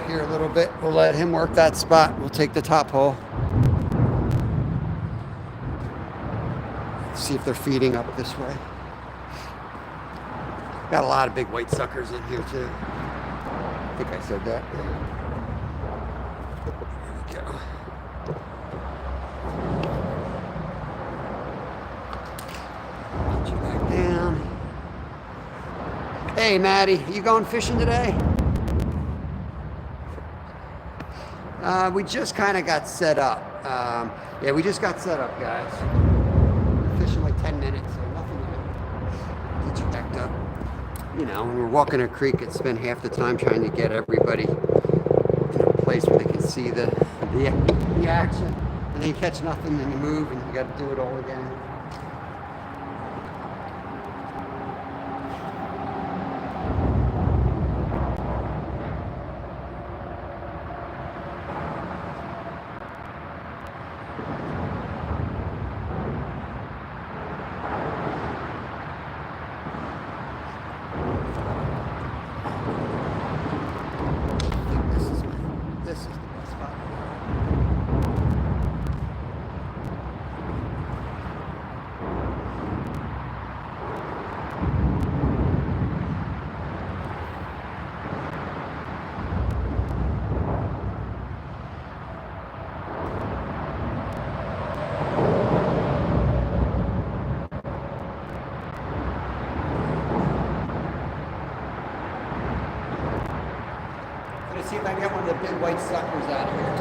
here a little bit. We'll let him work that spot. We'll take the top hole. See if they're feeding up this way. Got a lot of big white suckers in here too. I think I said that. There we go. Get you back down. Hey Maddie, you going fishing today? We just kind of got set up. Yeah, we just got set up, guys. We're fishing like 10 minutes, so nothing to get you backed up. You know, when we're walking a creek, it's spent half the time trying to get everybody in a place where they can see the action. And then you catch nothing, and you move, and you got to do it all again. This is the best spot. See if I can get one of the big white suckers out of here.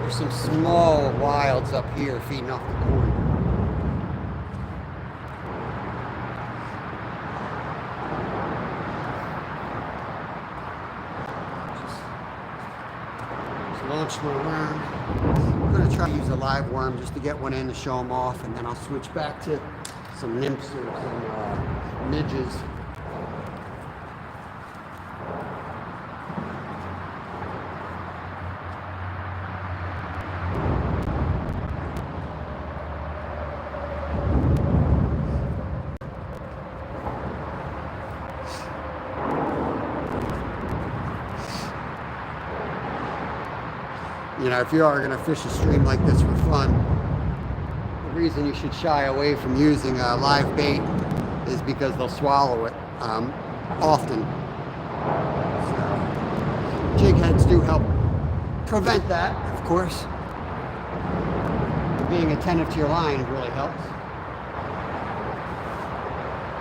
There's some small wilds up here feeding off the corn. Just launched my worm. I'm going to try to use a live worm just to get one in to show them off, and then I'll switch back to some nymphs or some midges. You know, if you are going to fish a stream like this for fun, the reason you should shy away from using a live bait is because they'll swallow it often. So, jig heads do help prevent that, of course. Being attentive to your line really helps.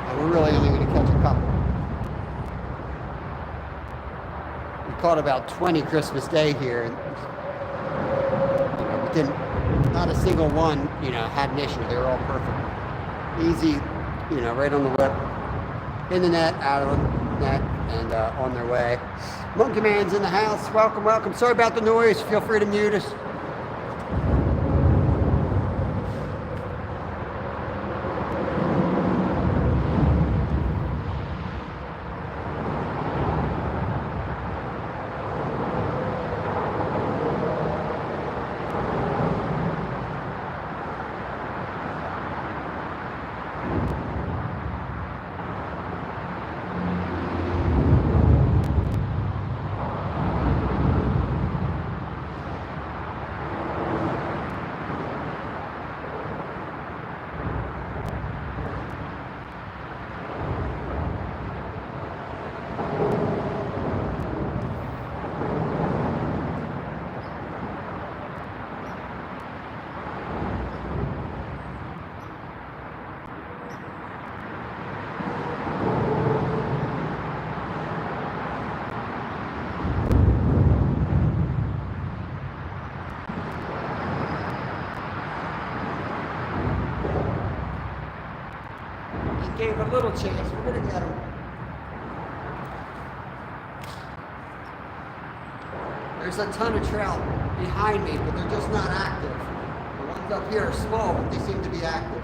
And we're really only going to catch a couple. We caught about 20 Christmas Day here, and not a single one, you know, had an issue. They were all perfect. Easy, you know, right on the whip. In the net, out of the net, and on their way. Monkey Man's in the house. Welcome, welcome. Sorry about the noise. Feel free to mute us. little chance. We're gonna get them. There's a ton of trout behind me, but they're just not active. The ones up here are small, but they seem to be active.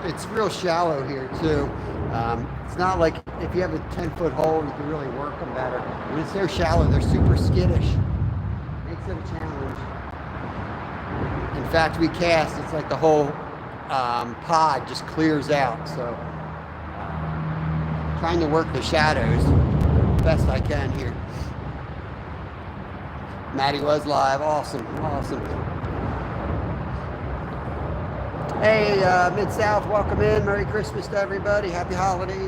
It's real shallow here too. It's not like if you have a 10-foot hole, you can really work them better. When it's so shallow, they're super skittish. Makes it a challenge. In fact, we cast, it's like the whole pod just clears out. So trying to work the shadows best I can here. Maddie was live. Awesome. Awesome. Hey, Mid-South, welcome in. Merry Christmas to everybody. Happy holidays.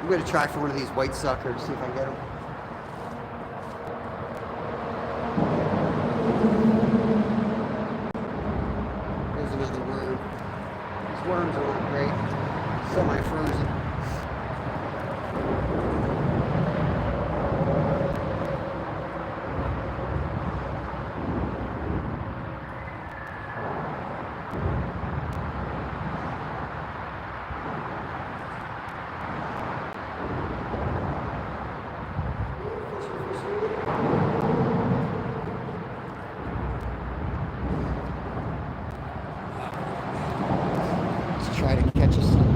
I'm going to try for one of these white suckers, see if I can get them. There's another worm. These worms are not great. Semi-frozen. Try to catch us some.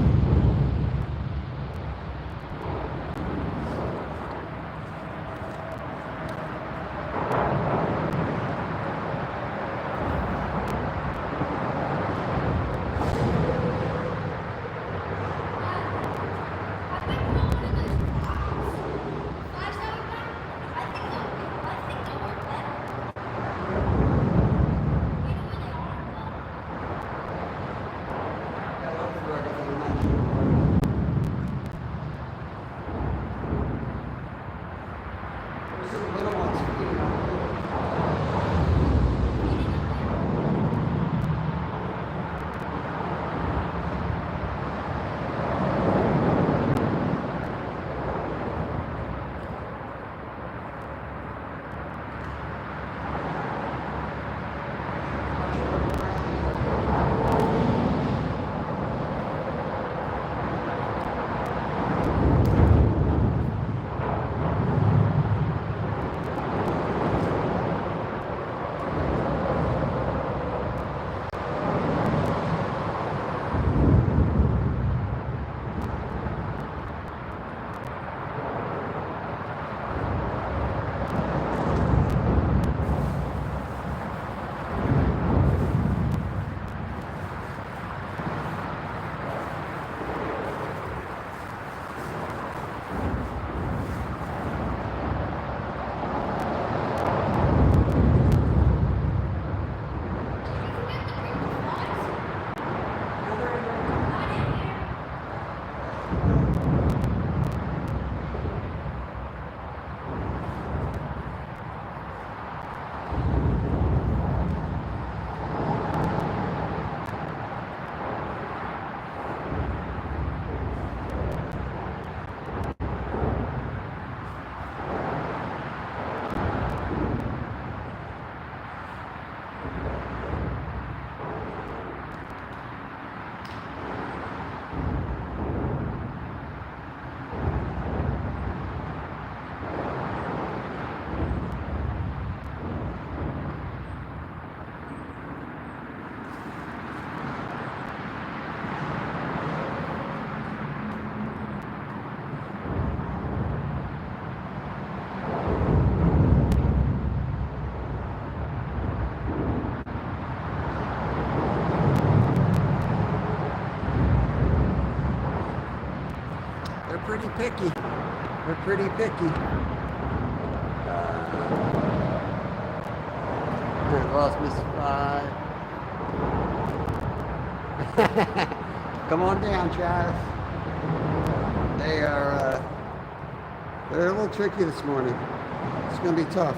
pretty picky. We're pretty picky. I lost Mrs. Five. Come on down, Travis. They are, they're a little tricky this morning. It's going to be tough.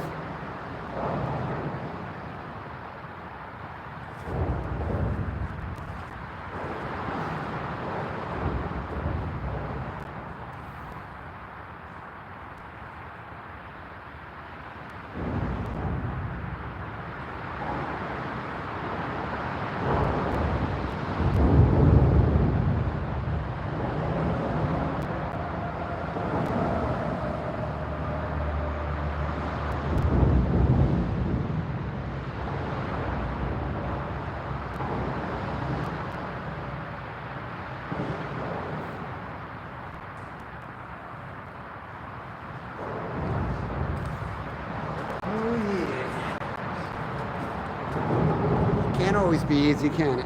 Can't always be easy, can it?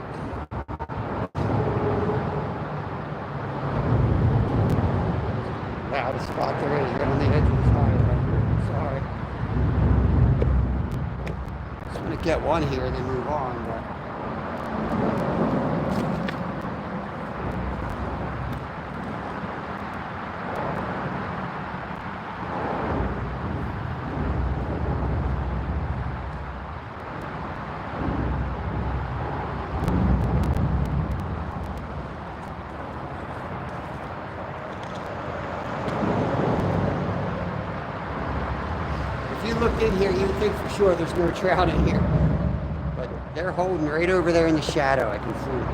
Wow, the spot there is right on the edge of the fire right here. Sorry. Just want to get one here and then move on, but if you looked in here, you'd think for sure there's no trout in here. But they're holding right over there in the shadow, I can see.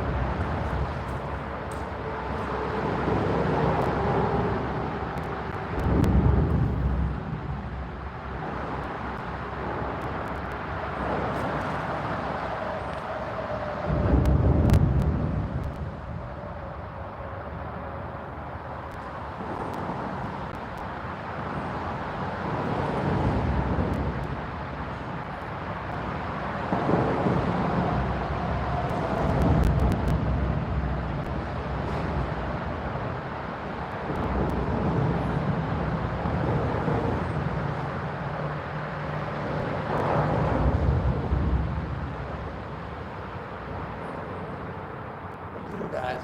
Guys.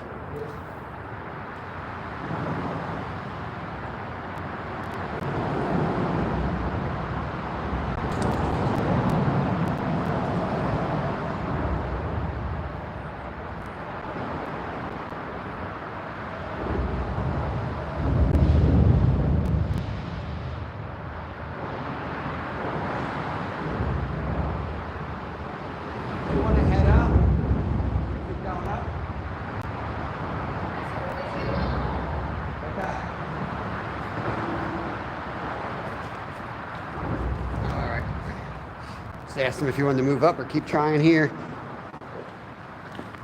You want to head up? Keep going up? Alright. Just asked him if he wanted to move up or keep trying here.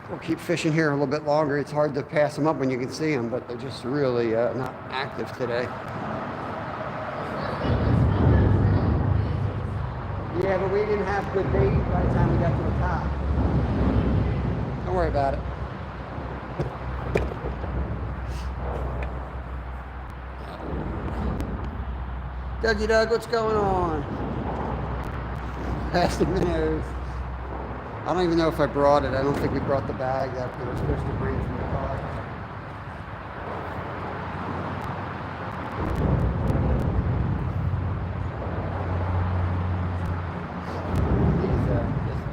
We'll keep fishing here a little bit longer. It's hard to pass them up when you can see them, but they're just really not active today. Yeah, but we didn't have good bait by the time we got to the top. Don't worry about it. Dougie Doug, what's going on? Past the minnows. I don't even know if I brought it. I don't think we brought the bag that we were supposed to bring from the car.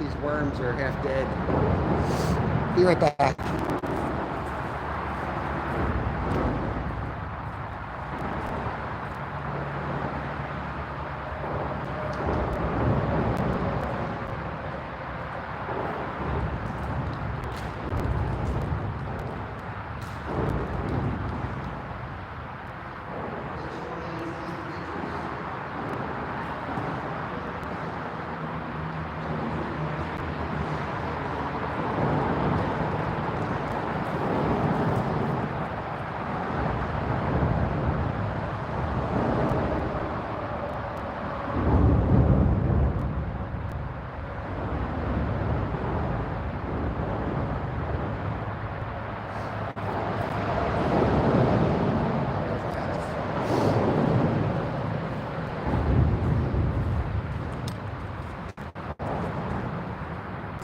These worms are half dead. Be right back.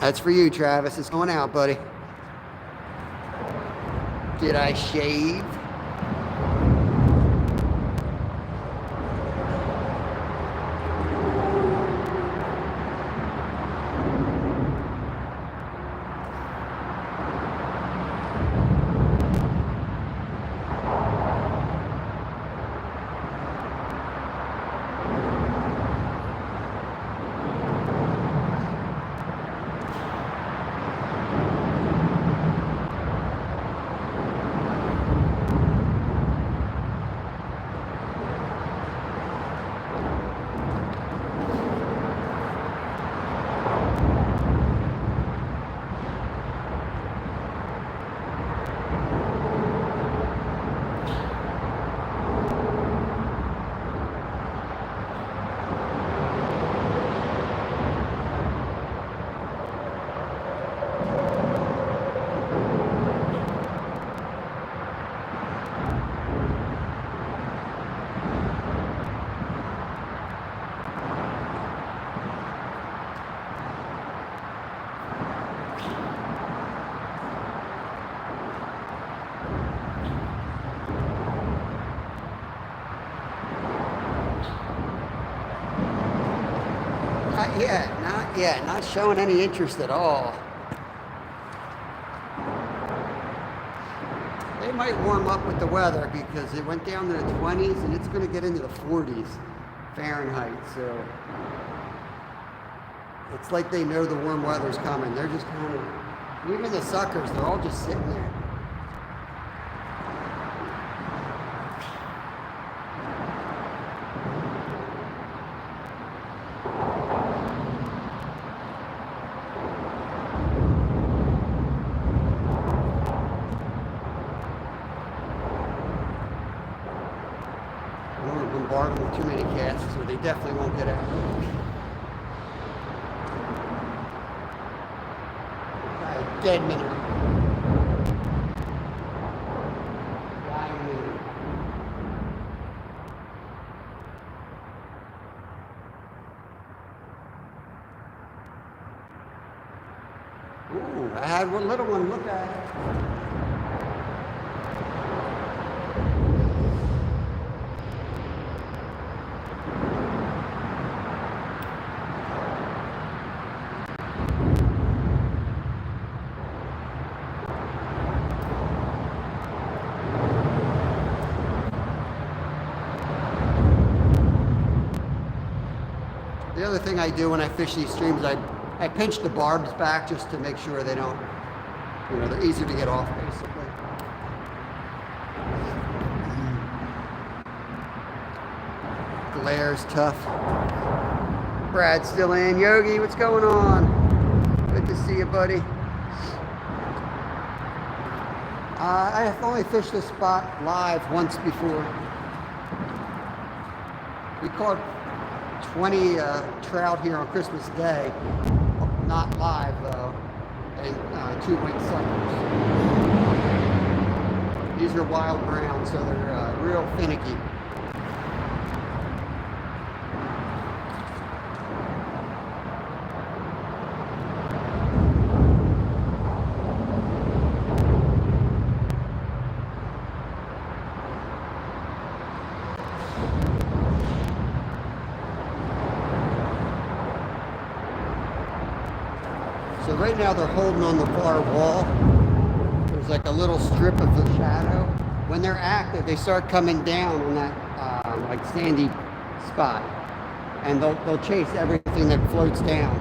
That's for you, Travis. It's going out, buddy. Did I shave? Not yet, not yet. Not showing any interest at all. They might warm up with the weather because it went down to the 20s and it's going to get into the 40s Fahrenheit. So it's like they know the warm weather's coming. They're just kind of, even the suckers, they're all just sitting there. Bombard them with too many casts, or they definitely won't get out. Dead minute. Dying minute. Ooh, I had one little one. Look at it. The other thing I do when I fish these streams, I pinch the barbs back just to make sure they don't, they're easier to get off basically. Glare's tough. Brad's still in. Yogi, what's going on? Good to see you, buddy. I have only fished this spot live once before. We caught 20 trout here on Christmas Day, not live though, and 2 wing suckers. These are wild browns, so they're real finicky. So right now they're holding on the far wall. There's like a little strip of the shadow. When they're active, they start coming down on that like sandy spot, and they'll chase everything that floats down.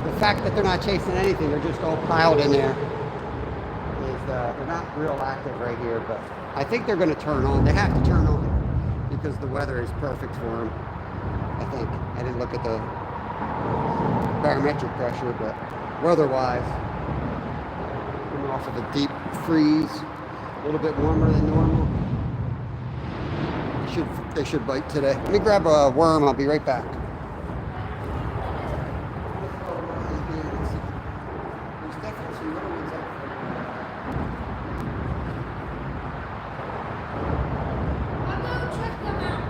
The fact that they're not chasing anything, they're just all piled in there, is they're not real active right here. But I think they're going to turn on. They have to turn on because the weather is perfect for them. I think I didn't look at the barometric pressure, but weather-wise, coming off of a deep freeze, a little bit warmer than normal. They should bite today. Let me grab a worm. I'll be right back. There's definitely some little ones up there. I'll go check them out.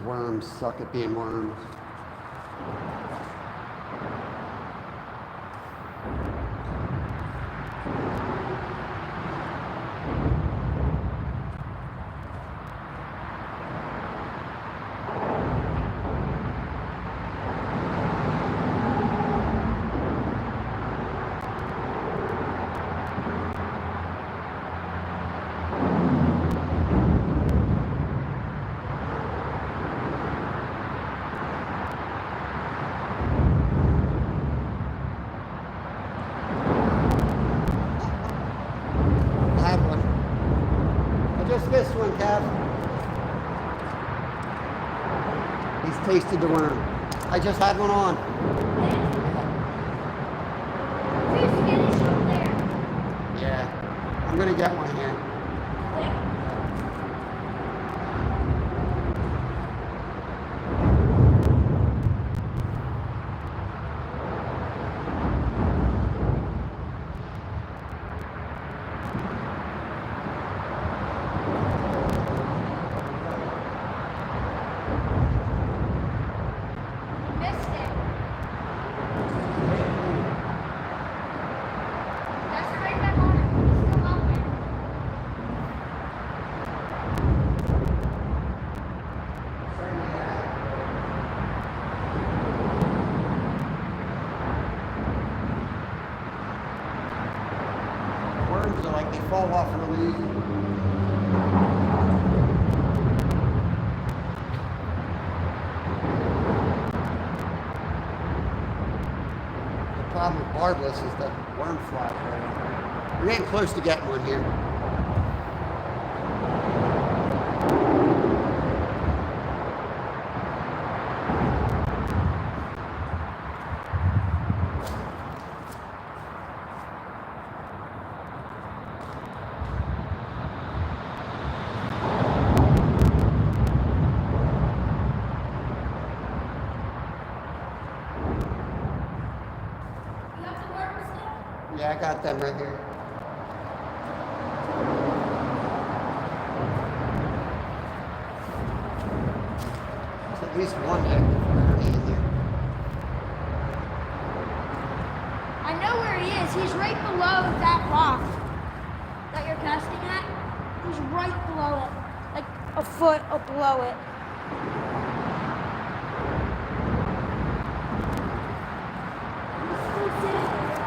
worms suck at being worms. I had one. I just missed one, Kev. He's tasted the worm. I just had one on. Yeah. I'm gonna get one here. Worms are like they fall off really easy. The problem with barbless is the worm flies right on. We're getting close to getting one here. Yeah, I got them right here. There's at least one active worm in here. I know where he is. He's right below that rock that you're casting at. He's right below it, like a foot up below it. He's still sitting there.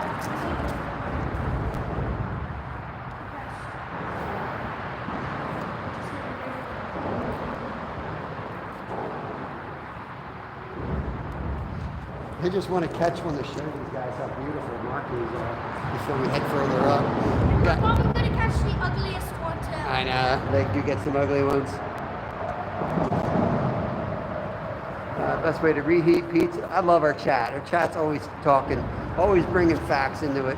I just want to catch one to show these guys how beautiful markings are before we head further up. We We're got- probably gonna catch the ugliest one too. I know, they do get some ugly ones. Best way to reheat pizza. I love our chat. Our chat's always talking, always bringing facts into it.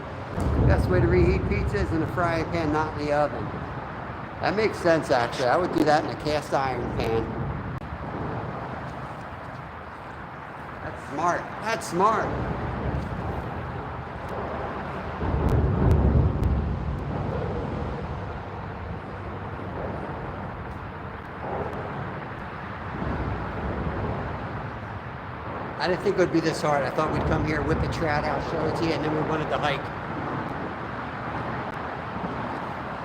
Best way to reheat pizza is in a frying pan, not in the oven. That makes sense, actually. I would do that in a cast iron pan. That's smart. That's smart. I didn't think it would be this hard. I thought we'd come here, whip the trout out, show it to you, and then we wanted to hike.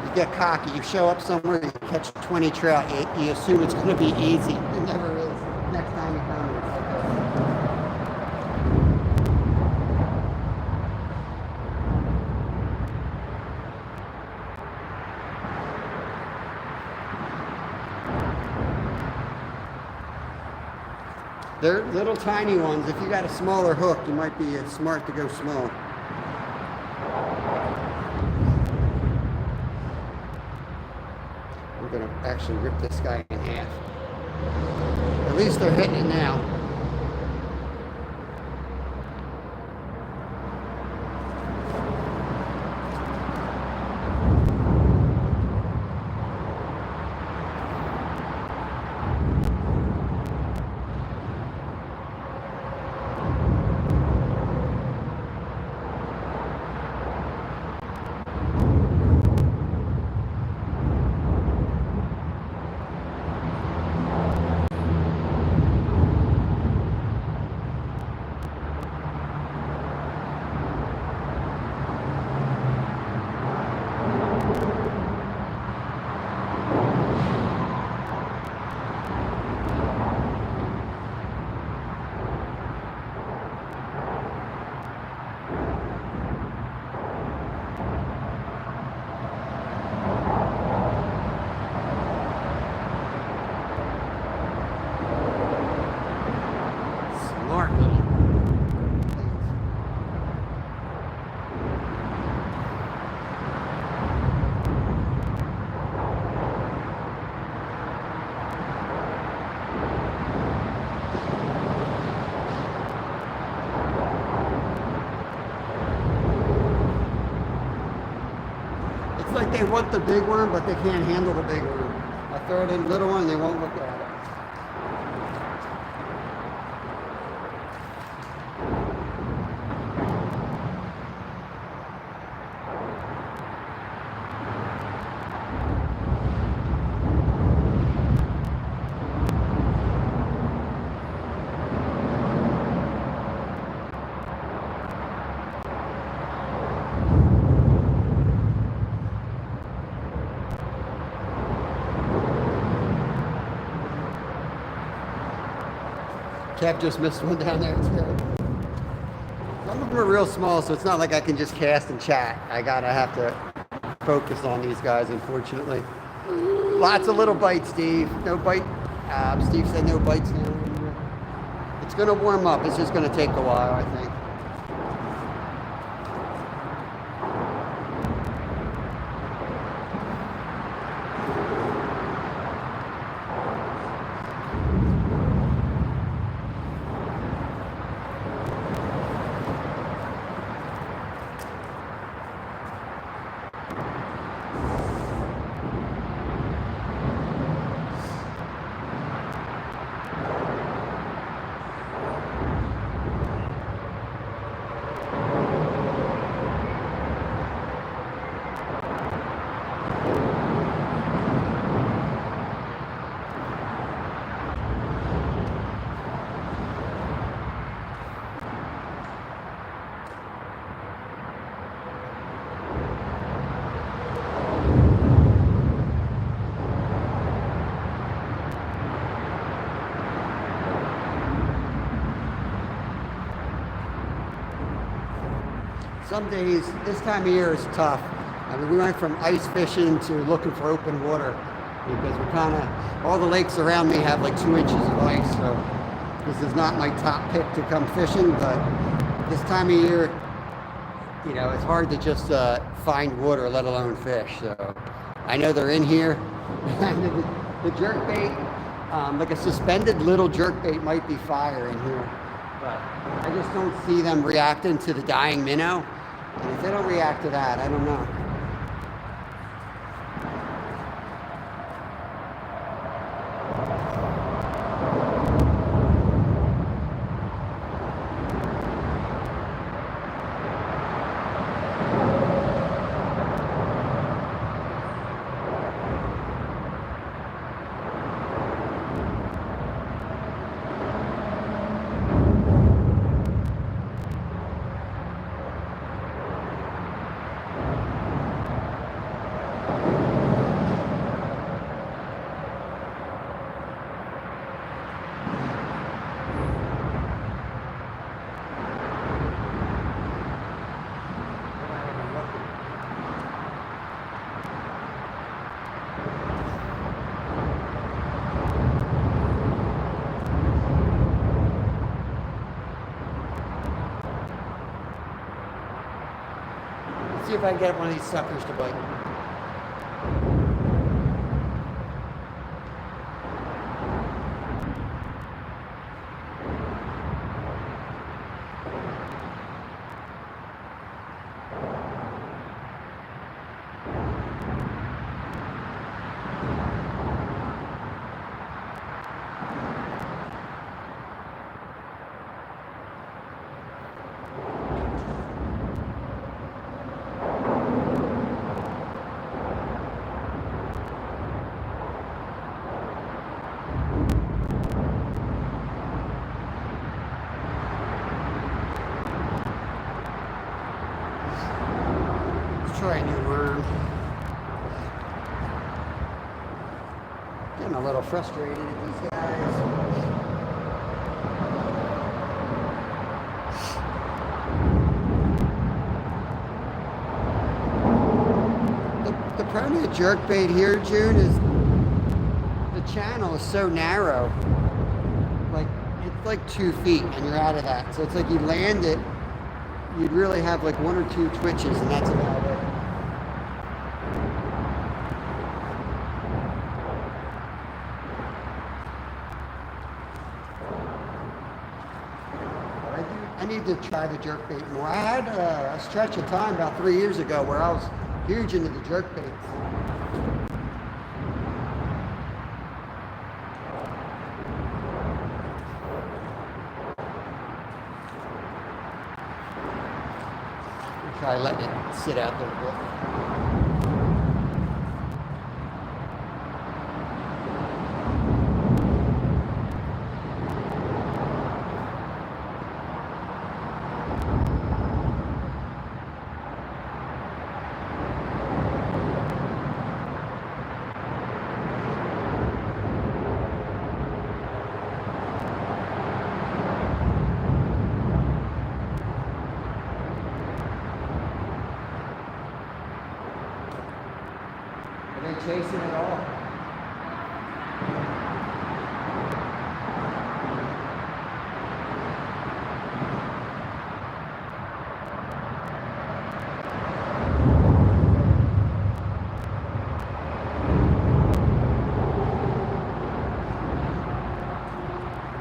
You get cocky. You show up somewhere, you catch 20 trout, you assume it's going to be easy. It never is. Next time you come, it's okay. They're little tiny ones. If you got a smaller hook, you might be smart to go small. We're gonna actually rip this guy in half. At least they're hitting it now. like they want the big worm, but they can't handle the big worm. I throw it in little one, they won't look at it. Cap just missed one down there too. Some of them are real small, so it's not like I can just cast and chat. I gotta have to focus on these guys, unfortunately. Lots of little bites, Steve. No bite. Steve said no bites now. It's gonna warm up. It's just gonna take a while, I think. Some days, this time of year is tough. I mean, we went from ice fishing to looking for open water because we're kind of, all the lakes around me have like 2 inches of ice, so this is not my top pick to come fishing, but this time of year, you know, it's hard to just find water, let alone fish. So I know they're in here. the jerk bait, like a suspended little jerk bait might be fire in here, but I just don't see them reacting to the dying minnow. And if they don't react to that, I don't know. See if I can get one of these suckers to bite. Try a new worm. Getting a little frustrated at these guys. The problem with jerkbait here, June, is the channel is so narrow. Like, it's like 2 feet and you're out of that. So it's like you land it, you'd really have like 1 or 2 twitches and that's about it. I need to try the jerkbait more. I had a stretch of time about 3 years ago where I was Huge into the jerk baits. Try letting it sit out there a bit. Are they chasing at all?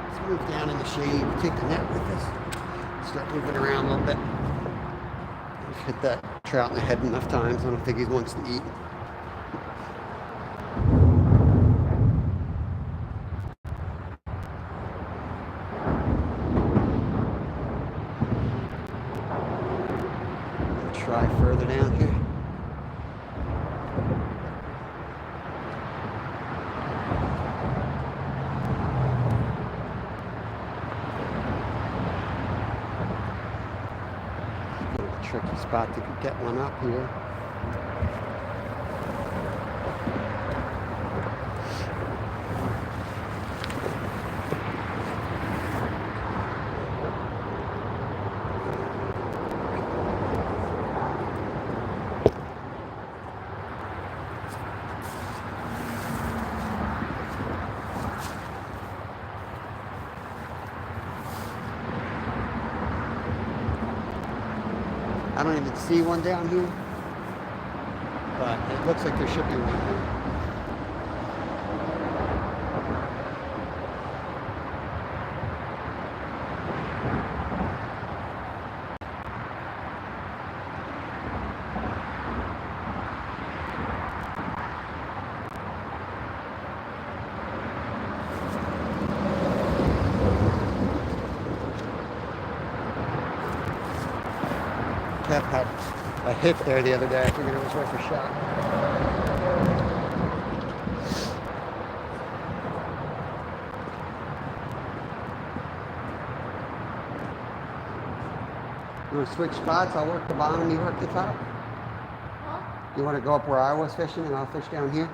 Let's move down in the shade. Take the net with us. Start moving around a little bit. We've hit that trout in the head enough times. I don't think he wants to eat. Try further down here. A tricky spot to get one up here. I don't even see one down here, but it looks like there should be one here. Pep had a hit there the other day. I figured it was worth a shot. You want to switch spots? I'll work the bottom, you work the top. Huh? You want to go up where I was fishing and I'll fish down here?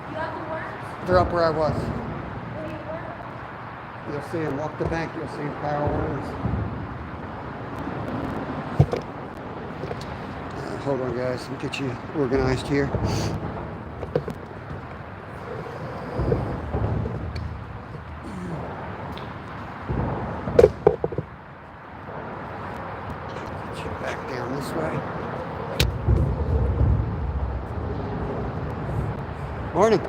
You got the worms? They're up where I was. Where do you worm? You'll see them walk the bank, you'll see power worms. Hold on guys, let me get you organized here. Get you back down this way. Morning.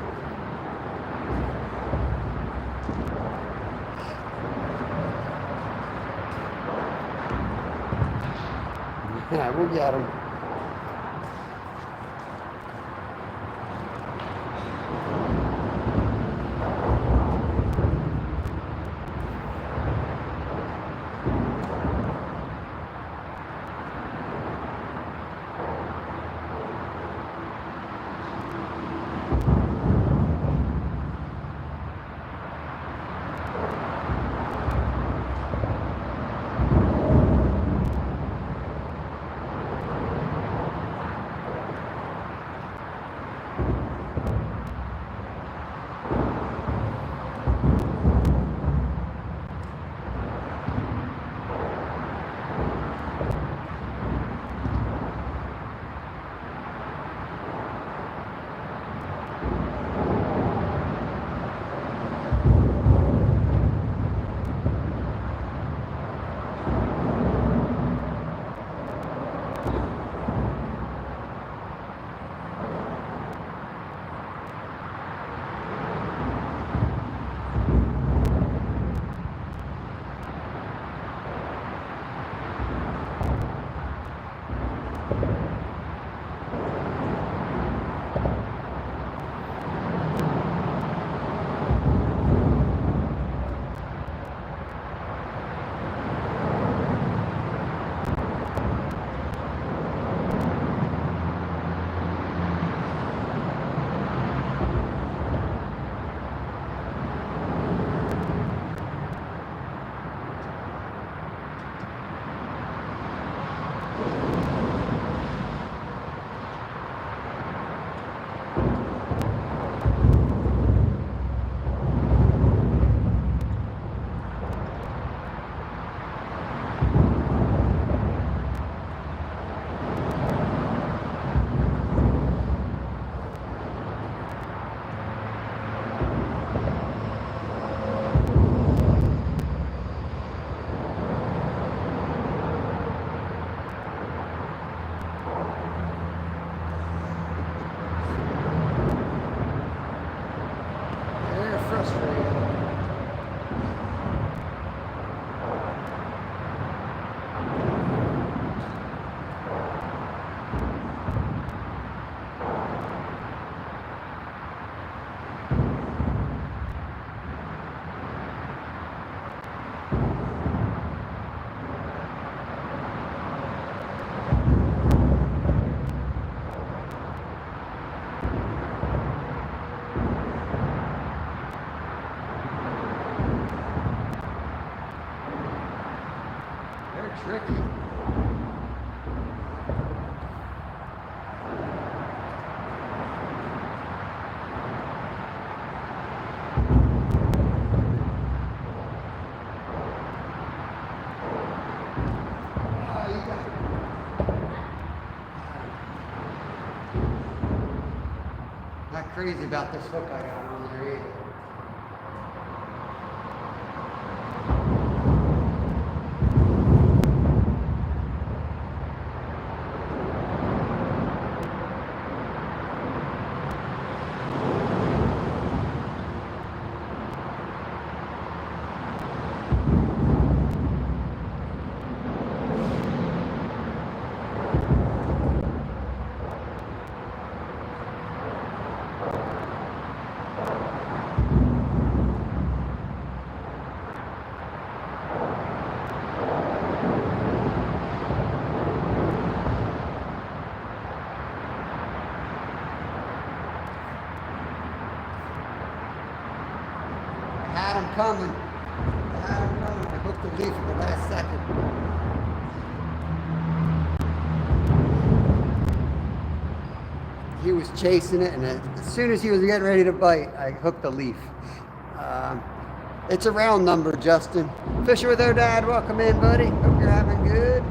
Yeah, we'll get them. Not crazy about this hook I got on there either. Had him coming. Had him coming. I hooked the leaf at the last second. He was chasing it, and as soon as he was getting ready to bite, I hooked the leaf. It's a round number, Justin. Fishing with our dad. Welcome in, buddy. Hope you're having good.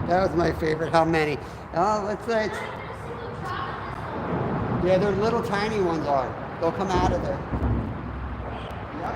That was my favorite. How many? Oh, let's say it's... Yeah, they're little tiny ones are. They'll come out of there. Yep.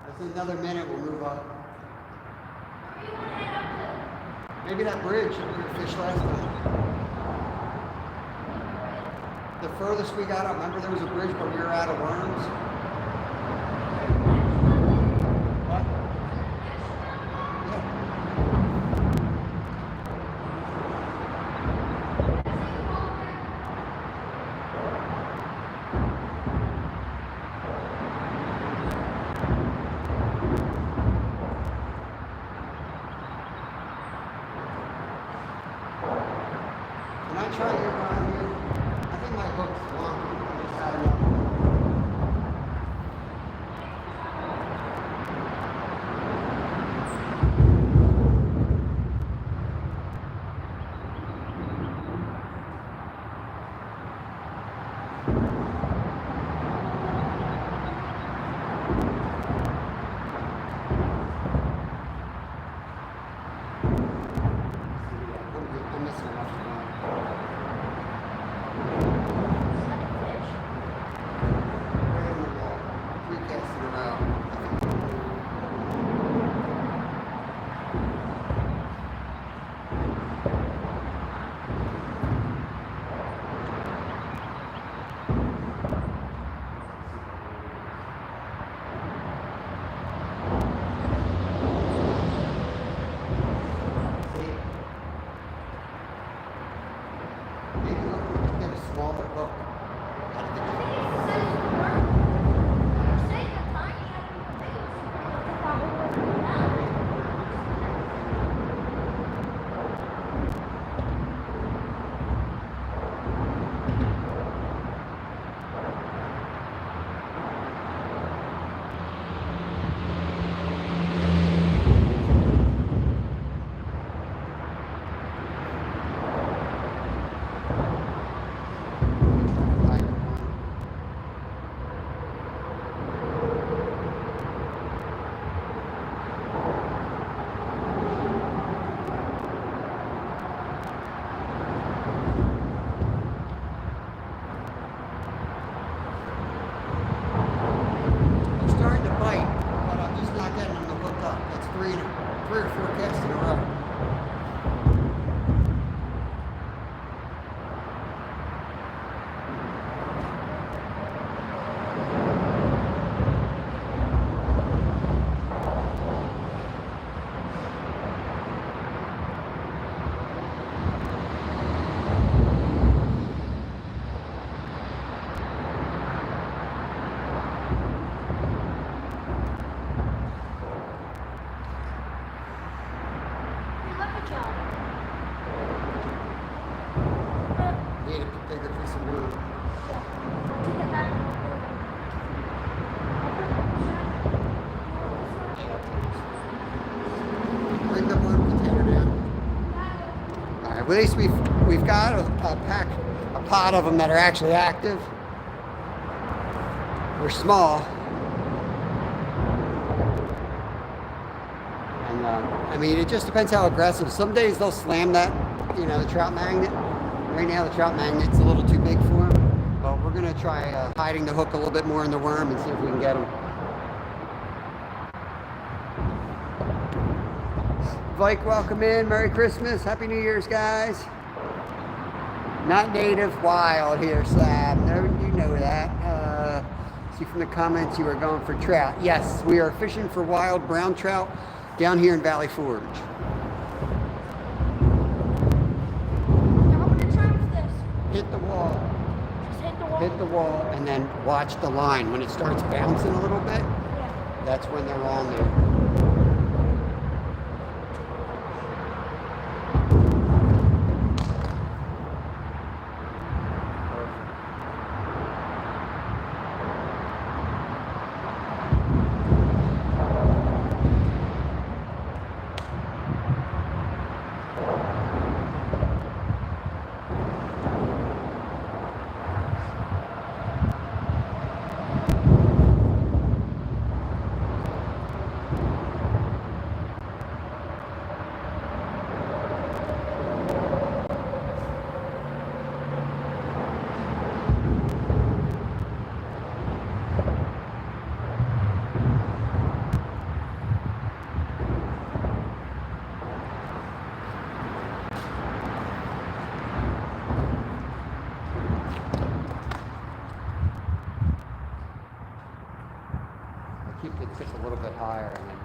That's another minute, we'll move up. Maybe that bridge we fished last time. The furthest we got up, remember there was a bridge but we were out of worms? What? Can I try your around here? I think my hook's long. I just had enough. I'm missing a bunch of mine. Right in the wall. 3 casts in a row. See? Maybe look, get a smaller hook. Out of the I'm starting to bite, but I'm just not getting them to hook up. That's three or four casts in a row. Need a bigger piece of wood. Bring the one container down. All right, well, at least we've got a pot of them that are actually active. We're small. And I mean, it just depends how aggressive. Some days they'll slam that, you know, the trout magnet. Right now the trout magnet's a little too big for them. But we're gonna try hiding the hook a little bit more in the worm and see if we can get them. Vike, welcome in. Merry Christmas. Happy New Year's, guys. Not native, wild here, Slab. No, you know that. See from the comments you are going for trout. Yes, we are fishing for wild brown trout down here in Valley Forge. Now I'm gonna try with this. Hit the wall. Just hit the wall. Hit the wall and then watch the line. When it starts bouncing a little bit, Yeah. that's when they're on there. Keep the tip a little bit higher and then,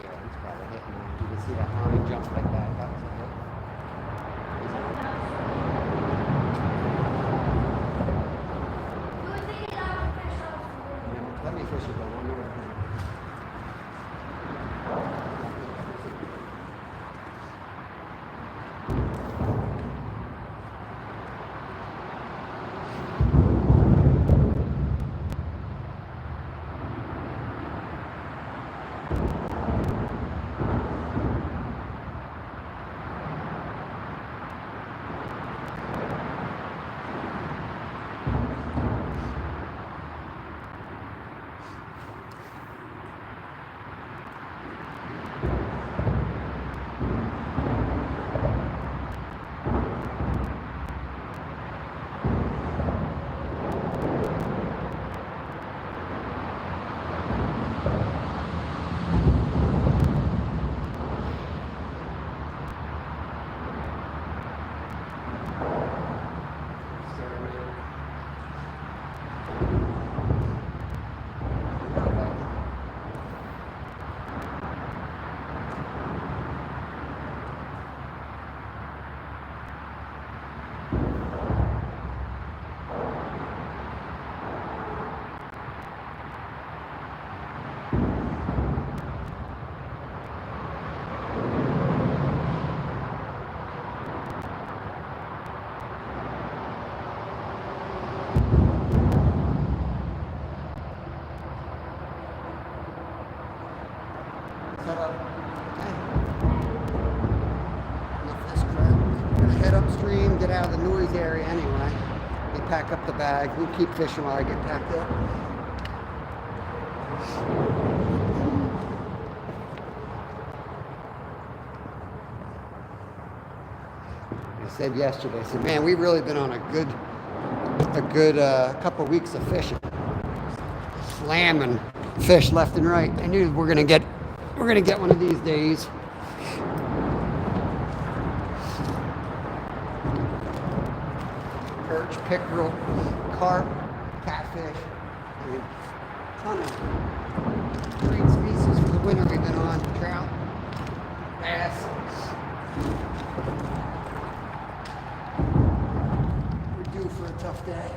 yeah, he's probably hitting it. You can see that line jump like that. That was a hit. Let me fish it though. One more. Set up. Okay. Enough of this crap. We're gonna head upstream, get out of the noise area anyway. And pack up the bag. We'll keep fishing while I get packed up. I said yesterday, I said, man, we've really been on a good couple weeks of fishing. Slamming fish left and right. I knew we're gonna get one of these days. Perch, pickerel, carp, catfish. I mean, ton of great species for the winter we've been on. Trout, bass. We're due for a tough day.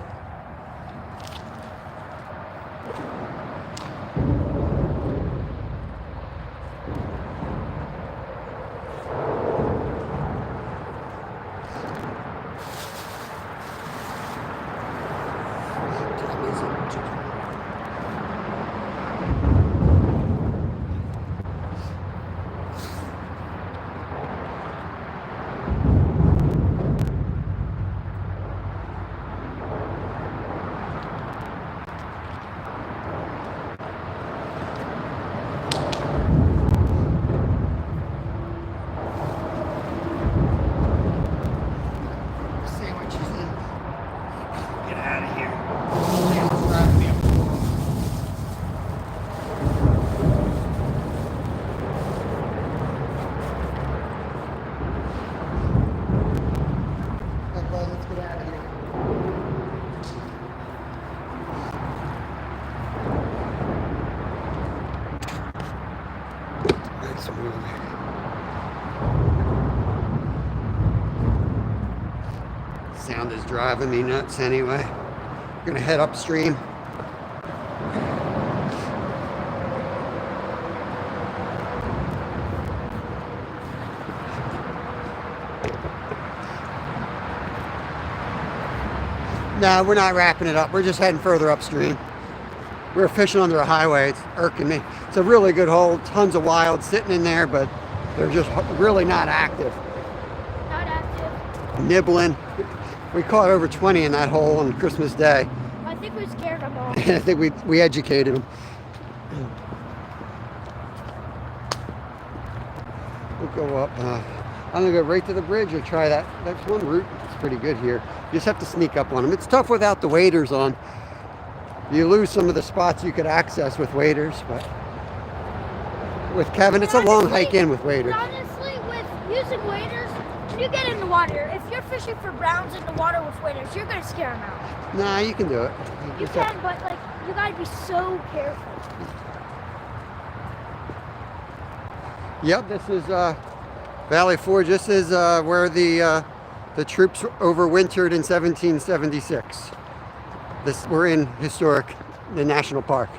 Smooth. Sound is driving me nuts anyway. I'm gonna head upstream. No, we're not wrapping it up. We're just heading further upstream. We're fishing under a highway. It's irking me. It's a really good hole. Tons of wild sitting in there, but they're just really not active. Not active. Nibbling. We caught over 20 in that hole on Christmas Day. I think we scared them all. I think we educated them. We'll go up. I'm gonna go right to the bridge or try that. That's one route. It's pretty good here. You just have to sneak up on them. It's tough without the waders on. You lose some of the spots you could access with waders, but with Kevin, it's a long hike in with waders. Honestly, with using waders, when you get in the water, if you're fishing for browns in the water with waders, you're gonna scare them out. Nah, you can do it. You can, but like you gotta be so careful. Yep, this is Valley Forge. This is where the troops overwintered in 1776. We're in the national park.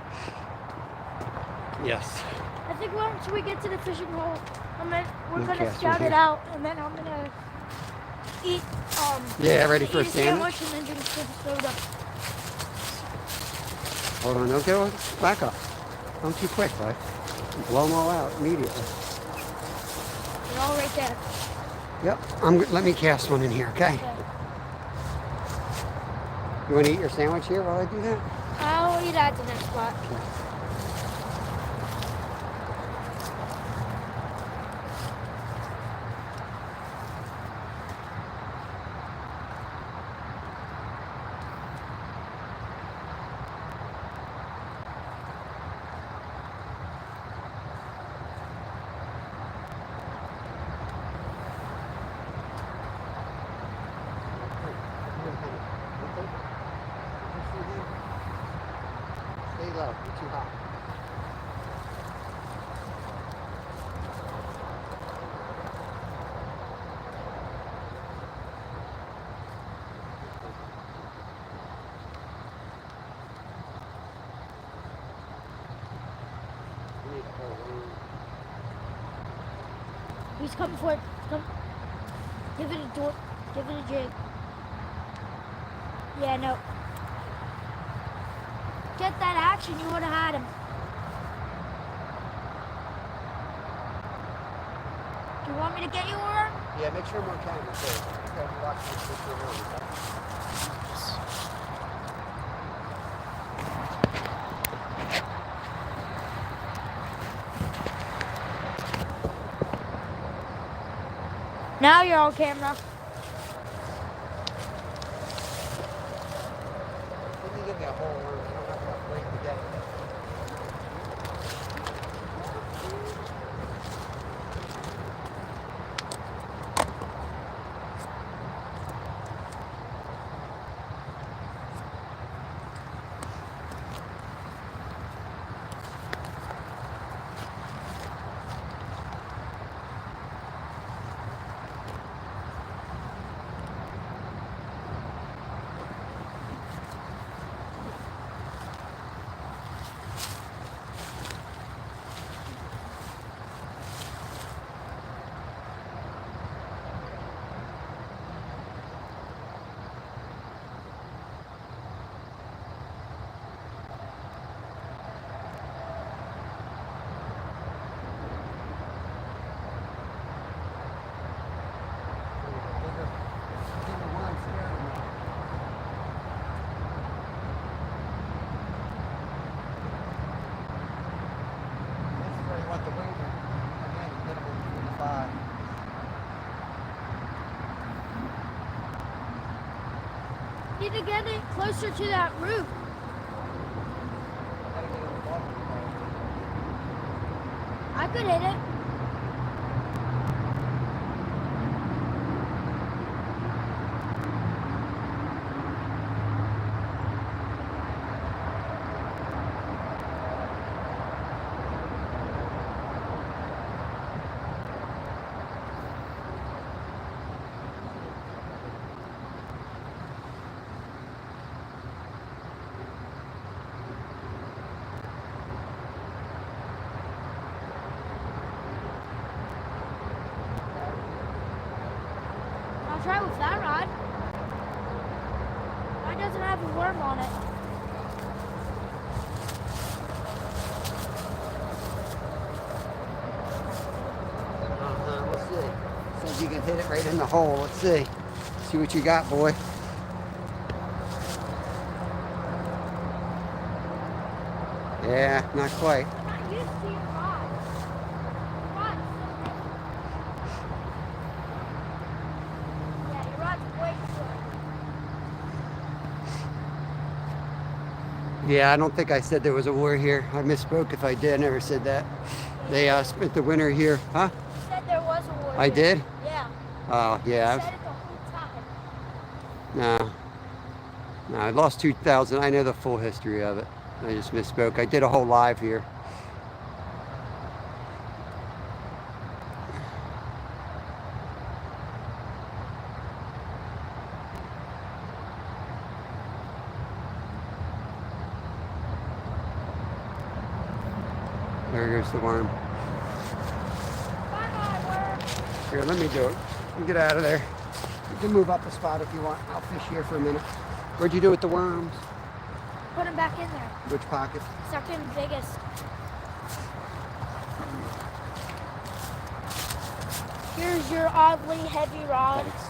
Yes. I think once we get to the fishing hole, we're No gonna cast scout right it here. out, and then I'm gonna eat. Yeah, ready for a eat sandwich? and then drink some soda. Hold on, don't go back up. Don't too quick, bud. Blow them all out immediately. They're all right there. Yep. Let me cast one in here, okay? Okay. You want to eat your sandwich here while I do that? I'll eat at the next spot. Stay low. You're too hot. He's coming for it. Come. Give it a door. Give it a jig. Yeah, no. Get that action. You would have had him. Do you want me to get you one? Yeah, make sure more cameras there. You gotta be watching this picture early. Now you're on camera. Can you give me a whole room? I don't have enough weight to get it. Need to get it closer to that roof. I could hit it. try with that rod. Mine doesn't have a worm on it. We'll see. Says you can hit it right in the hole. Let's see. See what you got, boy. Yeah, not quite. I'm not used to your rod. Your rod's so heavy. Yeah, your rod's way short. Yeah, I don't think I said there was a war here. I misspoke if I did. I never said that. They spent the winter here. Huh? You said there was a war. I here. did? Yeah. Oh, yeah. You said it the whole time. No. No, I lost 2,000. I know the full history of it. I just misspoke. I did a whole live here. There goes the worm. Bye-bye, worm. Here, let me do it. You get out of there. You can move up a spot if you want. I'll fish here for a minute. What'd you do with the worms? Put him back in there. Which pocket? Second biggest. Here's your oddly heavy rod. Thanks.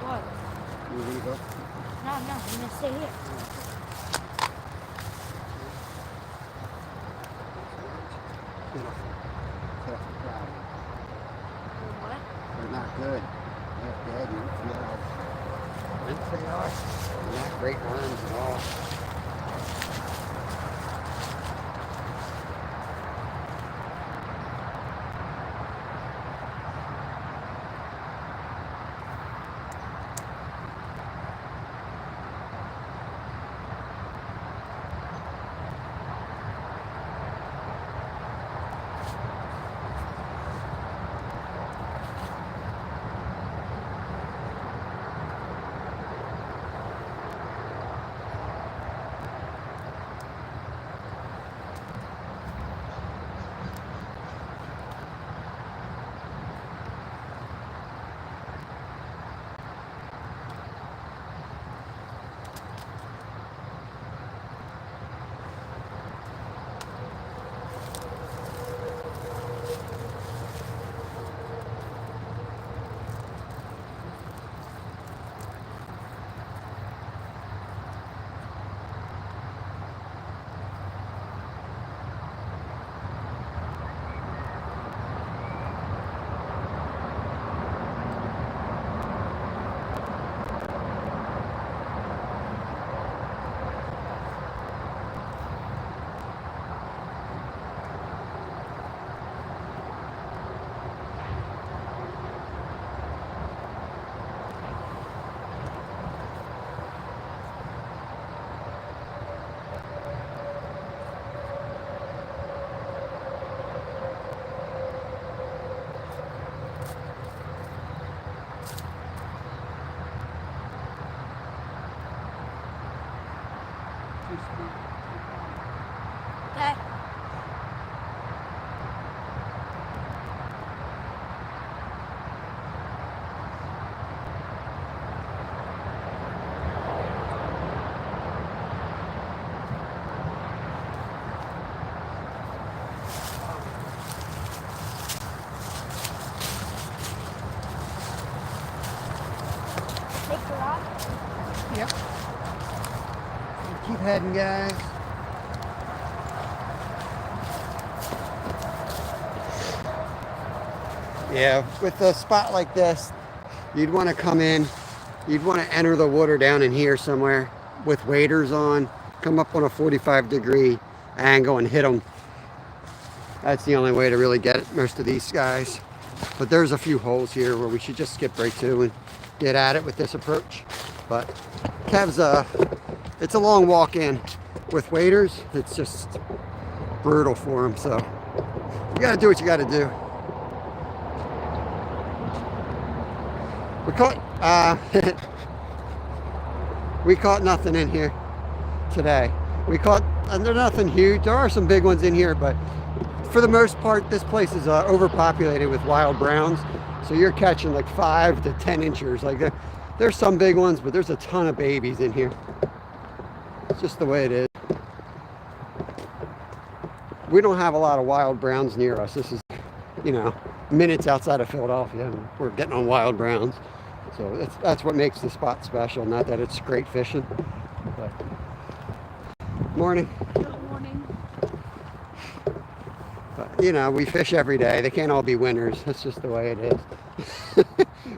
What? You leave up. No, I'm gonna stay here. What? They're not good. They're dead. They are. They're not great worms at all. Okay. Take the rod. Yep. Keep heading, guys. Yeah, with a spot like this, you'd want to come in, you'd want to enter the water down in here somewhere with waders on, come up on a 45-degree angle and hit them. That's the only way to really get it, most of these guys. But there's a few holes here where we should just skip right to and get at it with this approach. But Kev's it's a long walk in. With waders, it's just brutal for him. So you got to do what you got to do. We caught nothing in here today. We caught, and they're nothing huge. There are some big ones in here, but for the most part, this place is overpopulated with wild browns. So you're catching like 5 to 10 inchers. Like there's some big ones, but there's a ton of babies in here. It's just the way it is. We don't have a lot of wild browns near us. This is, you know, minutes outside of Philadelphia, and we're getting on wild browns. So that's what makes the spot special. Not that it's great fishing, but morning. Good morning. But, you know, we fish every day. They can't all be winners. That's just the way it is.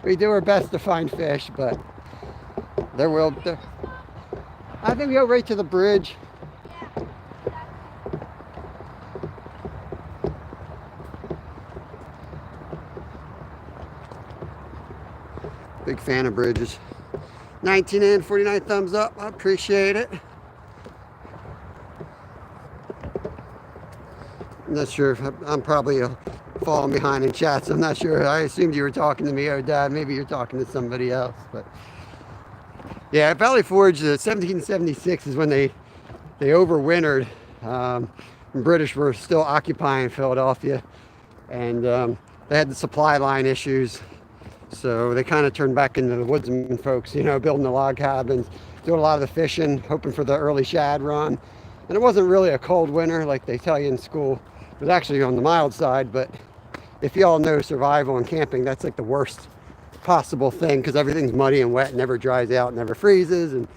We do our best to find fish, but there will. I think we go right to the bridge. Big fan of bridges. 19 and 49 thumbs up. I appreciate it. I'm not sure if I'm probably falling behind in chats. I'm not sure. I assumed you were talking to me or Dad. Maybe you're talking to somebody else. But yeah, at Valley Forge, 1776 is when they overwintered. The British were still occupying Philadelphia, and they had the supply line issues. So they kind of turned back into the woodsman folks, you know, building the log cabins, doing a lot of the fishing, hoping for the early shad run. And it wasn't really a cold winter like they tell you in school. It was actually on the mild side, but if you all know survival and camping, that's like the worst possible thing because everything's muddy and wet, never dries out, never freezes, and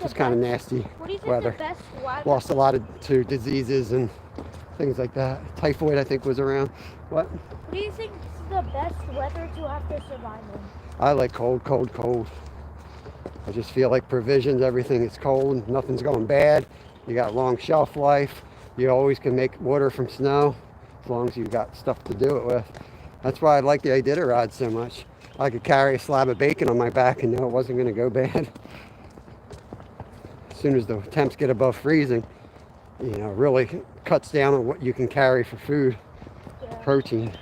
it's kind of nasty weather. Lost a lot to diseases and things like that. Typhoid, I think, was around. What? What do you think is the best weather to have to survive in? I like cold, cold, cold. I just feel like provisions, everything is cold, nothing's going bad. You got long shelf life. You always can make water from snow as long as you've got stuff to do it with. That's why I like the Iditarod so much. I could carry a slab of bacon on my back and know it wasn't going to go bad. As soon as the temps get above freezing, you know, really cuts down on what you can carry for food, protein.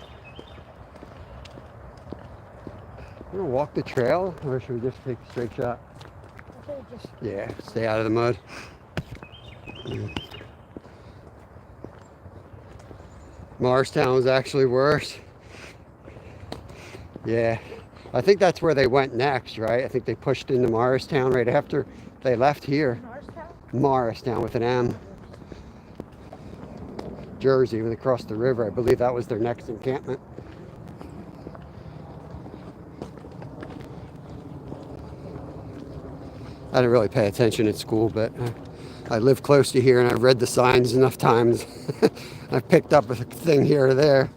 We're gonna walk the trail, or should we just take a straight shot? Yeah, stay out of the mud. Morristown was actually worse. Yeah, I think that's where they went next, right? I think they pushed into Morristown right after they left here. Morristown with an M. Jersey, when they crossed the river, I believe that was their next encampment. I didn't really pay attention at school, but I live close to here and I've read the signs enough times. I've picked up a thing here or there.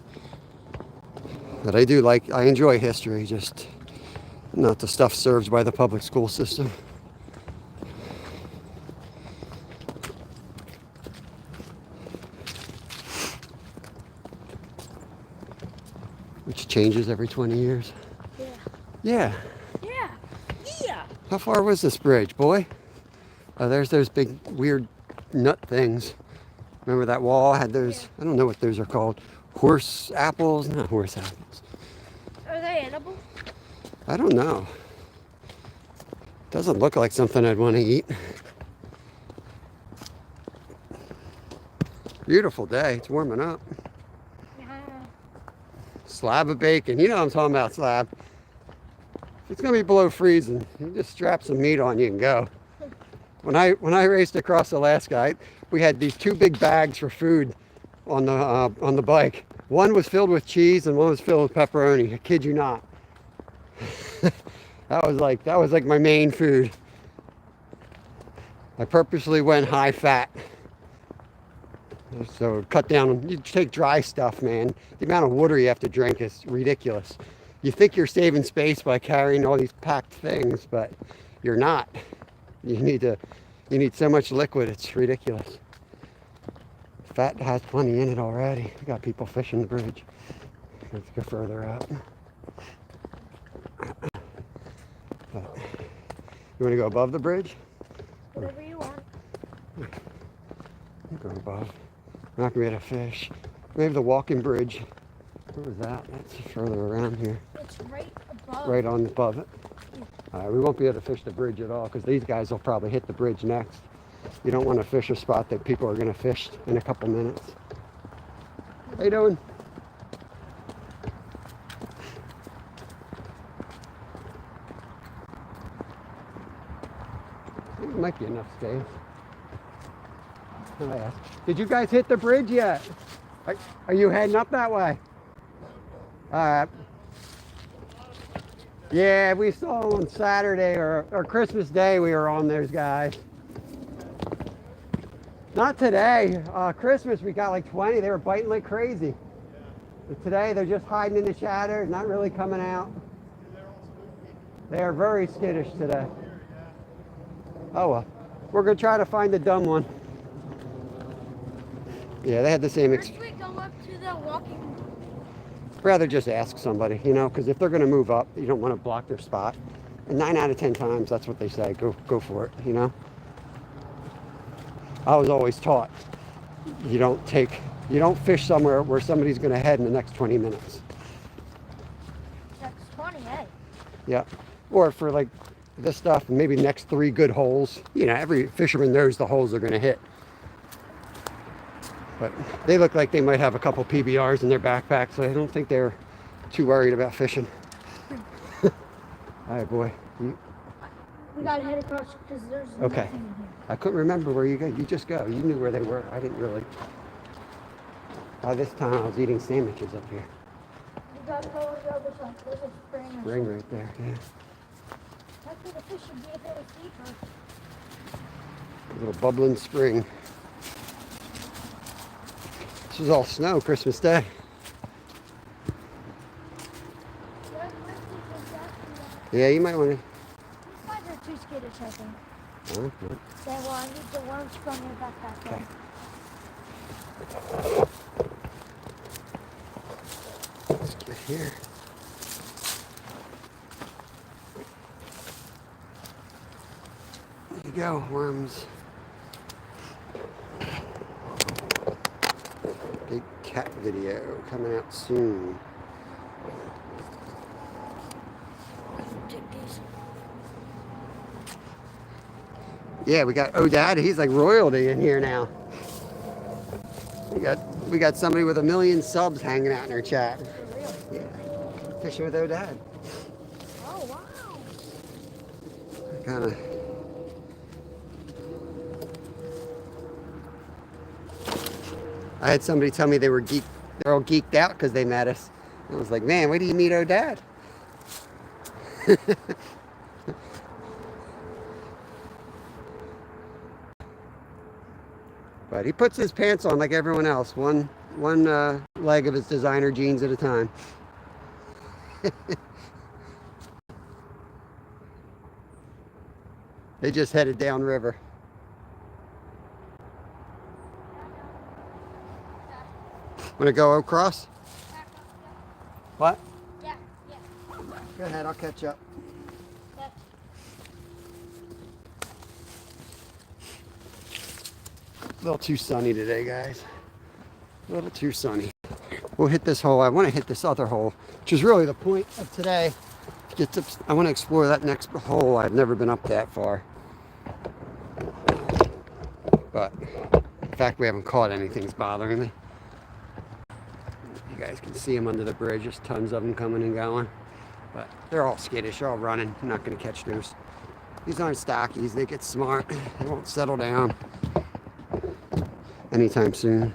But I enjoy history, just not the stuff served by the public school system. Which changes every 20 years. Yeah. How far was this bridge, boy? Oh, there's those big weird nut things. Remember that wall had those, I don't know what those are called. Horse apples? Not horse apples. Are they edible? I don't know. Doesn't look like something I'd want to eat. Beautiful day. It's warming up. Slab of bacon. You know what I'm talking about, slab. It's gonna be below freezing. You just strap some meat on you and go. When I raced across Alaska, we had these 2 big bags for food on the bike. One was filled with cheese and one was filled with pepperoni. I kid you not. that was like my main food. I purposely went high fat. So cut down. You take dry stuff, man. The amount of water you have to drink is ridiculous. You think you're saving space by carrying all these packed things, but you're not. You need so much liquid, it's ridiculous. Fat has plenty in it already. We got people fishing the bridge. Let's go further out. You want to go above the bridge? Whatever you want. Go above. We're not going to be able to fish. Maybe the walking bridge. Where was that? That's further around here. It's right above. Right on above it. We won't be able to fish the bridge at all because these guys will probably hit the bridge next. You don't want to fish a spot that people are going to fish in a couple minutes. How you doing? There might be enough space. Oh, yeah. Did you guys hit the bridge yet? Are you heading up that way? All right. Yeah, we saw on Saturday or Christmas Day we were on those guys. Not today. Christmas we got like 20. They were biting like crazy. But today they're just hiding in the shadows, not really coming out. They are very skittish today. Oh well. We're going to try to find the dumb one. Yeah, they had the same experience. First we go up to the walking. Rather just ask somebody, you know, because if they're going to move up, you don't want to block their spot. And 9 out of 10 times, that's what they say. Go for it, you know. I was always taught you don't fish somewhere where somebody's going to head in the next 20 minutes. That's 20, eh? Yeah, or for like this stuff, maybe next 3 good holes. You know, every fisherman knows the holes they're going to hit. But they look like they might have a couple PBRs in their backpack, so I don't think they're too worried about fishing. All right, boy. We gotta head across because there's Okay. nothing in here. I couldn't remember where you go. You just go. You knew where they were. I didn't really. By this time, I was eating sandwiches up here. We gotta go over the other side. There's a spring. Ring right there. Yeah. That's where the fish should be if it was deeper. A little bubbling spring. This was all snow Christmas Day. Yeah, you might want to. These guys are too skittish, I think. Okay. Say, well, I need the worms from your backpack. Okay. Let's get here. There you go, worms. Big cat video coming out soon. Yeah, we got Odad. He's like royalty in here now. We got somebody with 1 million subs hanging out in our chat. Yeah, fishing with Odad. Oh, wow. Kind of. I had somebody tell me they're all geeked out because they met us. I was like, man, where do you meet Odad? But he puts his pants on like everyone else, one leg of his designer jeans at a time. They just headed downriver. Want to go across? What? Yeah. Go ahead, I'll catch up. A little too sunny today, guys. A little too sunny. We'll hit this hole. I want to hit this other hole, which is really the point of today. I want to explore that next hole. I've never been up that far. But the fact we haven't caught anything's bothering me. You guys can see them under the bridge. There's tons of them coming and going. But they're all skittish, they're all running. I'm not going to catch those. These aren't stockies. They get smart. They won't settle down anytime soon.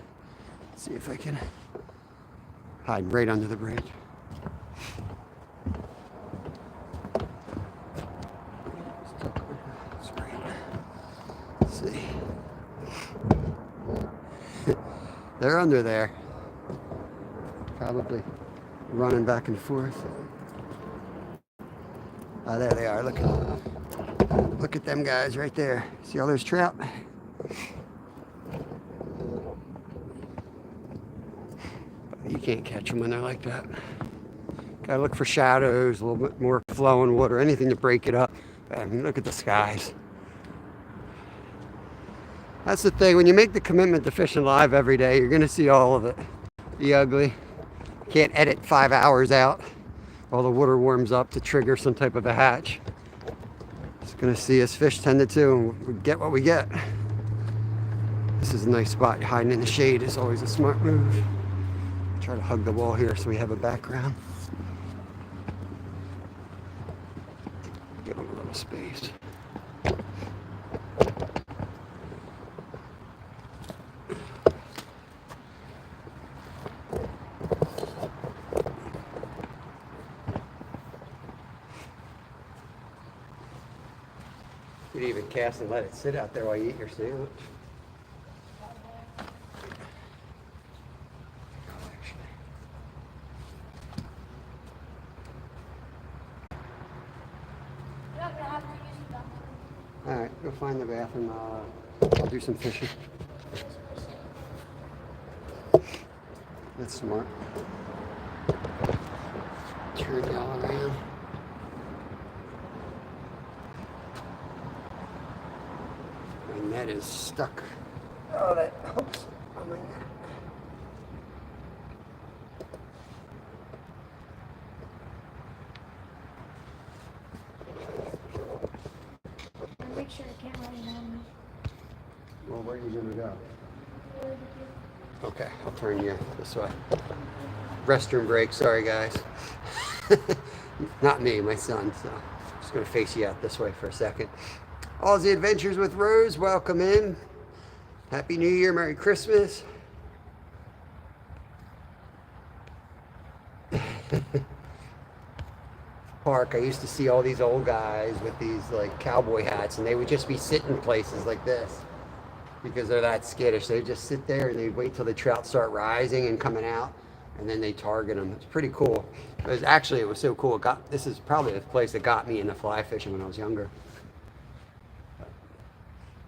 Let's see if I can hide right under the bridge. Let's see. They're under there. Probably running back and forth. Oh, there they are. Look at them guys right there. See all those trout? You can't catch them when they're like that. Gotta look for shadows, a little bit more flowing water, anything to break it up. I mean, look at the skies. That's the thing, when you make the commitment to fishing live every day, you're gonna see all of it. The ugly. Can't edit 5 hours out while the water warms up to trigger some type of a hatch. Just gonna see us fish 10 to 2 and we get what we get. This is a nice spot. Hiding in the shade is always a smart move. Try to hug the wall here so we have a background. Give them a little space. You could even cast and let it sit out there while you eat your sandwich. All right, go find the bathroom. I'll do some fishing. That's smart. Turn y'all around. My net is stuck. Oh, that hooks on my net. Make sure the camera ain't on me. Well, where are you gonna go? Okay, I'll turn you this way. Restroom break, sorry guys. Not me, my son, so I'm just gonna face you out this way for a second. All the Adventures with Rose, welcome in. Happy New Year, Merry Christmas. Park, I used to see all these old guys with these like cowboy hats, and they would just be sitting places like this because they're that skittish. They'd just sit there and they'd wait till the trout start rising and coming out, and then they target them. It's pretty cool. It was so cool. This is probably the place that got me into fly fishing when I was younger.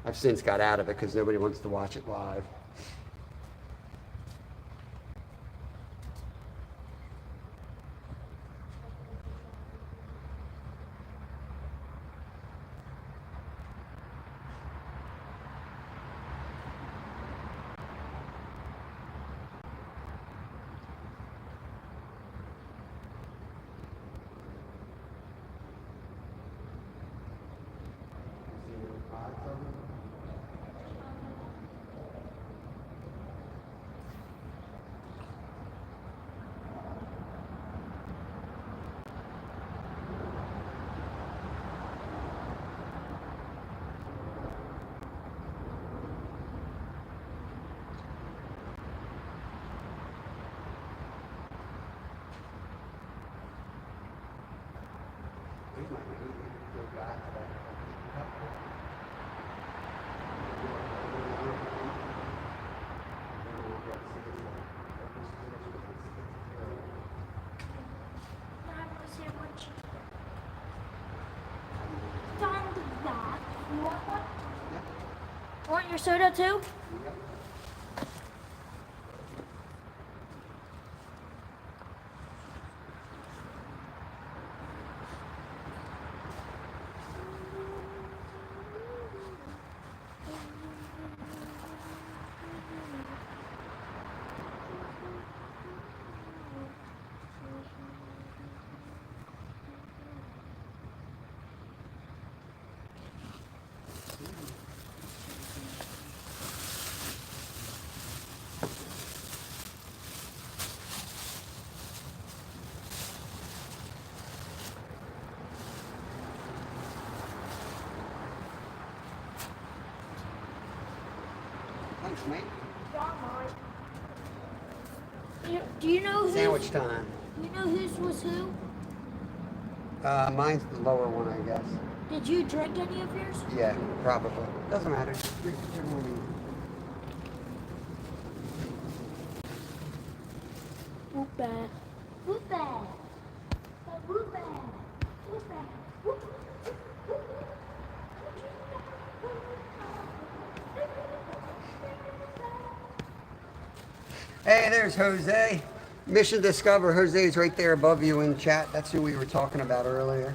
I've since got out of it because nobody wants to watch it live. Want your soda too? Thanks, mate. Do you know who? Sandwich time. You know whose was who? Mine's the lower one, I guess. Did you drink any of yours? Yeah, probably. Doesn't matter. Drink whichever one you want. Whoop bad. Whoop bad. Whoop bad. Whoop bad. Whoop. Hey, there's Jose. Mission Discover. Jose's right there above you in chat. That's who we were talking about earlier.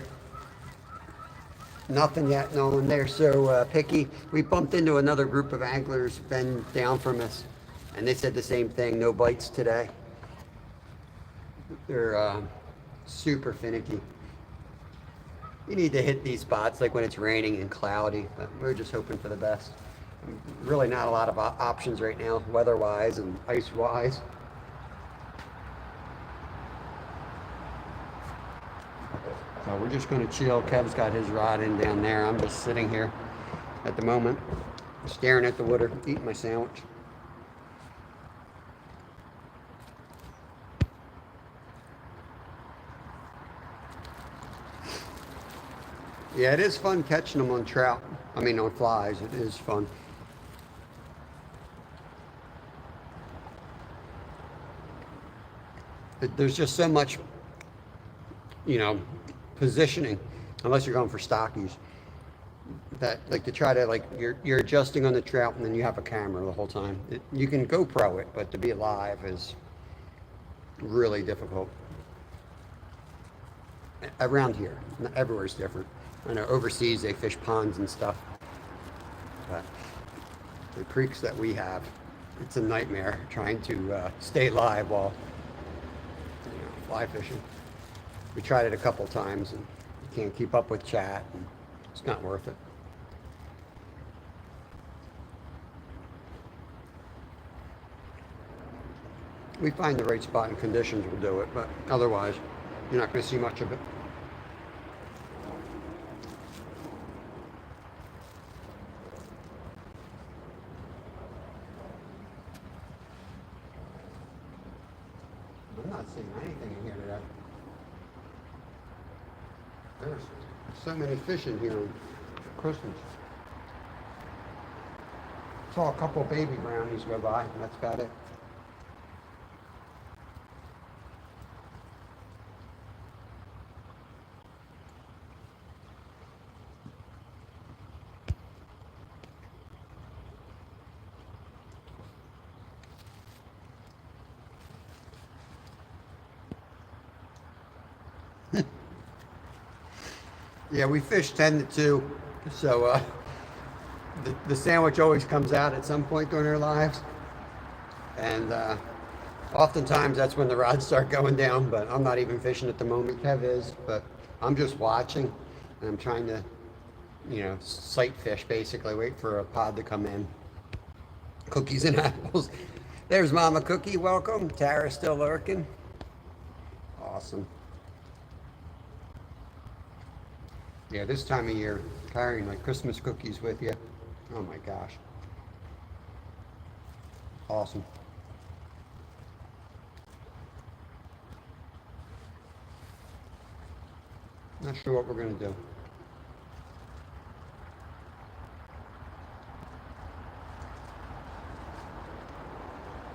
Nothing yet, no one. They're so picky. We bumped into another group of anglers been down from us, and they said the same thing. No bites today. They're super finicky. You need to hit these spots like when it's raining and cloudy, but we're just hoping for the best. Really not a lot of options right now, weather-wise and ice-wise. So we're just going to chill. Kev's got his rod in down there. I'm just sitting here at the moment, staring at the water, eating my sandwich. Yeah, it is fun catching them on trout. I mean, on flies. It is fun. There's just so much, you know, positioning, unless you're going for stockies, that like to try to like you're adjusting on the trout and then you have a camera the whole time. You can GoPro it, but to be live is really difficult. Around here, everywhere's different. I know overseas they fish ponds and stuff, but the creeks that we have, it's a nightmare trying to stay live while fly fishing. We tried it a couple times and you can't keep up with chat and it's not worth it. We find the right spot and conditions will do it, but otherwise you're not going to see much of it. I'm not seeing anything in here today. There's so many fish in here on Christmas. Saw a couple baby brownies go by, and that's about it. Yeah, we fish 10 to 2, so the sandwich always comes out at some point during our lives. And oftentimes that's when the rods start going down, but I'm not even fishing at the moment. Kev is, but I'm just watching and I'm trying to, sight fish basically, wait for a pod to come in. Cookies and apples. There's Mama Cookie, welcome. Tara's still lurking. Awesome. Yeah, this time of year, carrying like Christmas cookies with you. Oh my gosh. Awesome. Not sure what we're going to do.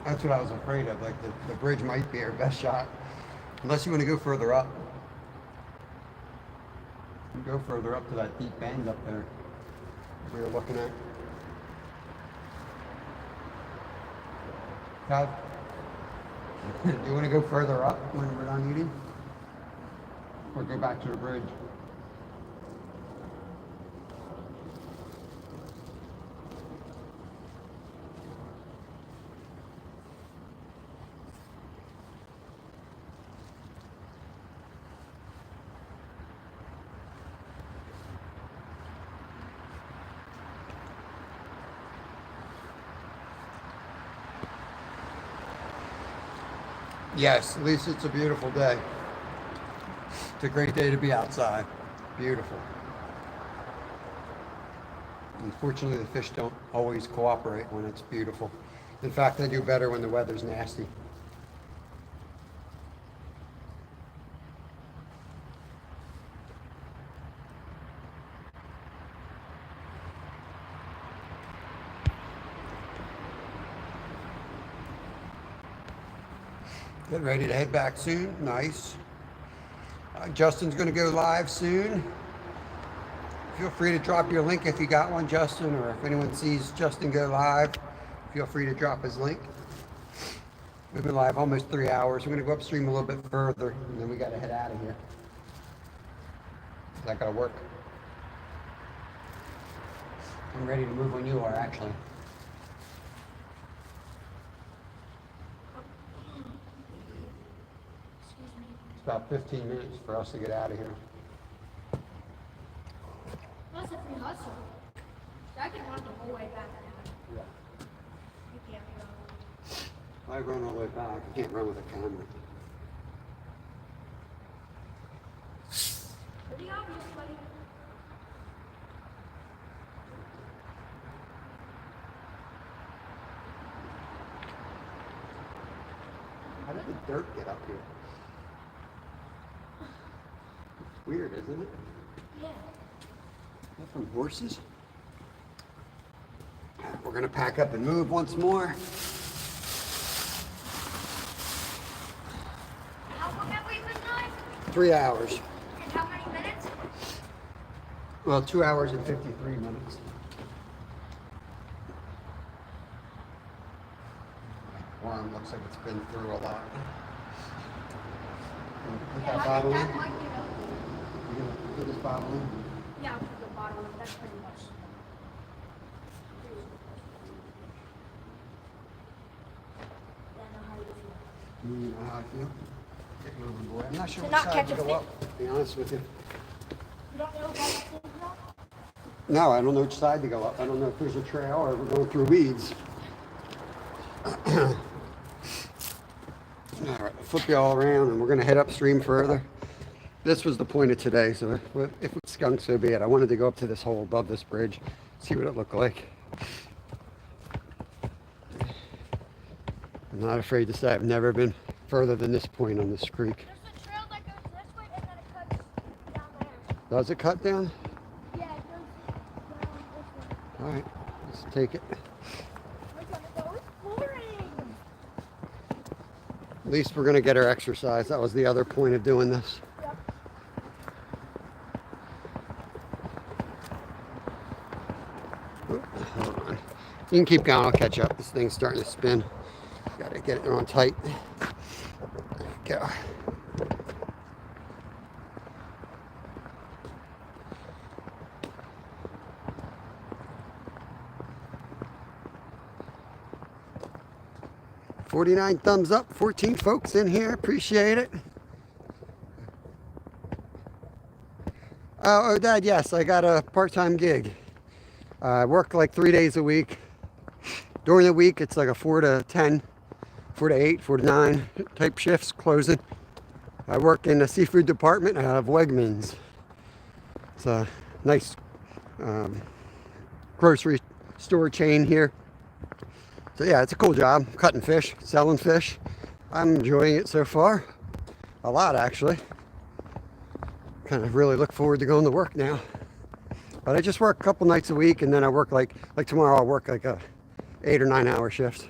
That's what I was afraid of. Like the bridge might be our best shot. Unless you want to go further up. Go further up to that deep bend up there we were looking at. Todd, do you want to go further up when we're done eating? Or go back to the bridge? Yes, at least it's a beautiful day. It's a great day to be outside. Beautiful. Unfortunately, the fish don't always cooperate when it's beautiful. In fact, they do better when the weather's nasty. Getting ready to head back soon. Nice. Justin's going to go live soon. Feel free to drop your link if you got one, Justin, or if anyone sees Justin go live, feel free to drop his link. We've been live almost 3 hours. We're going to go upstream a little bit further, and then we got to head out of here. Is that going to work? I'm ready to move when you are, actually. It's about 15 minutes for us to get out of here. That's a free hustle. That can run the whole way back now. Yeah. You can't run. I run all the way back. I can't run with a camera. Pretty obvious, buddy. How did the dirt get up here? It's weird, isn't it? Yeah. Is that from horses? We're gonna pack up and move once more. How long have we been going? 3 hours. And how many minutes? Well, 2 hours and 53 minutes. Worm looks like it's been through a lot. Put that bottle in. That might get up. You gonna put this bottle in? Yeah, I'll put the bottle in. That's pretty much. You know how I feel? Get moving, boy. I'm not sure To which not side catch to a go fish. up, to be honest with you. You don't know about the thing now? No, I don't know which side to go up. I don't know if there's a trail or we're going through weeds. All right, flip you all around and we're going to head upstream further. This was the point of today, so if it's skunk, so be it. I wanted to go up to this hole above this bridge, see what it looked like. I'm not afraid to say I've never been further than this point on this creek. There's a trail that goes this way and then it cuts down there. Does it cut down? Yeah, it goes down this way. All right, let's take it. We're gonna go exploring. At least we're going to get our exercise. That was the other point of doing this. Yep. Oop, hold on. You can keep going. I'll catch up. This thing's starting to spin. Got to get it on tight. There we go. $49 thumbs up, 14 folks in here, appreciate it. Oh, Dad, yes, I got a part-time gig. I work like 3 days a week. During the week, it's like a 4 to 10, 4 to 8, 4 to 9 type shifts, closing. I work in the seafood department of Wegmans. It's a nice grocery store chain here. So yeah, it's a cool job, cutting fish, selling fish. I'm enjoying it so far. A lot, actually. Kind of really look forward to going to work now. But I just work a couple nights a week, and then I work like tomorrow I'll work like a 8 or 9 hour shift.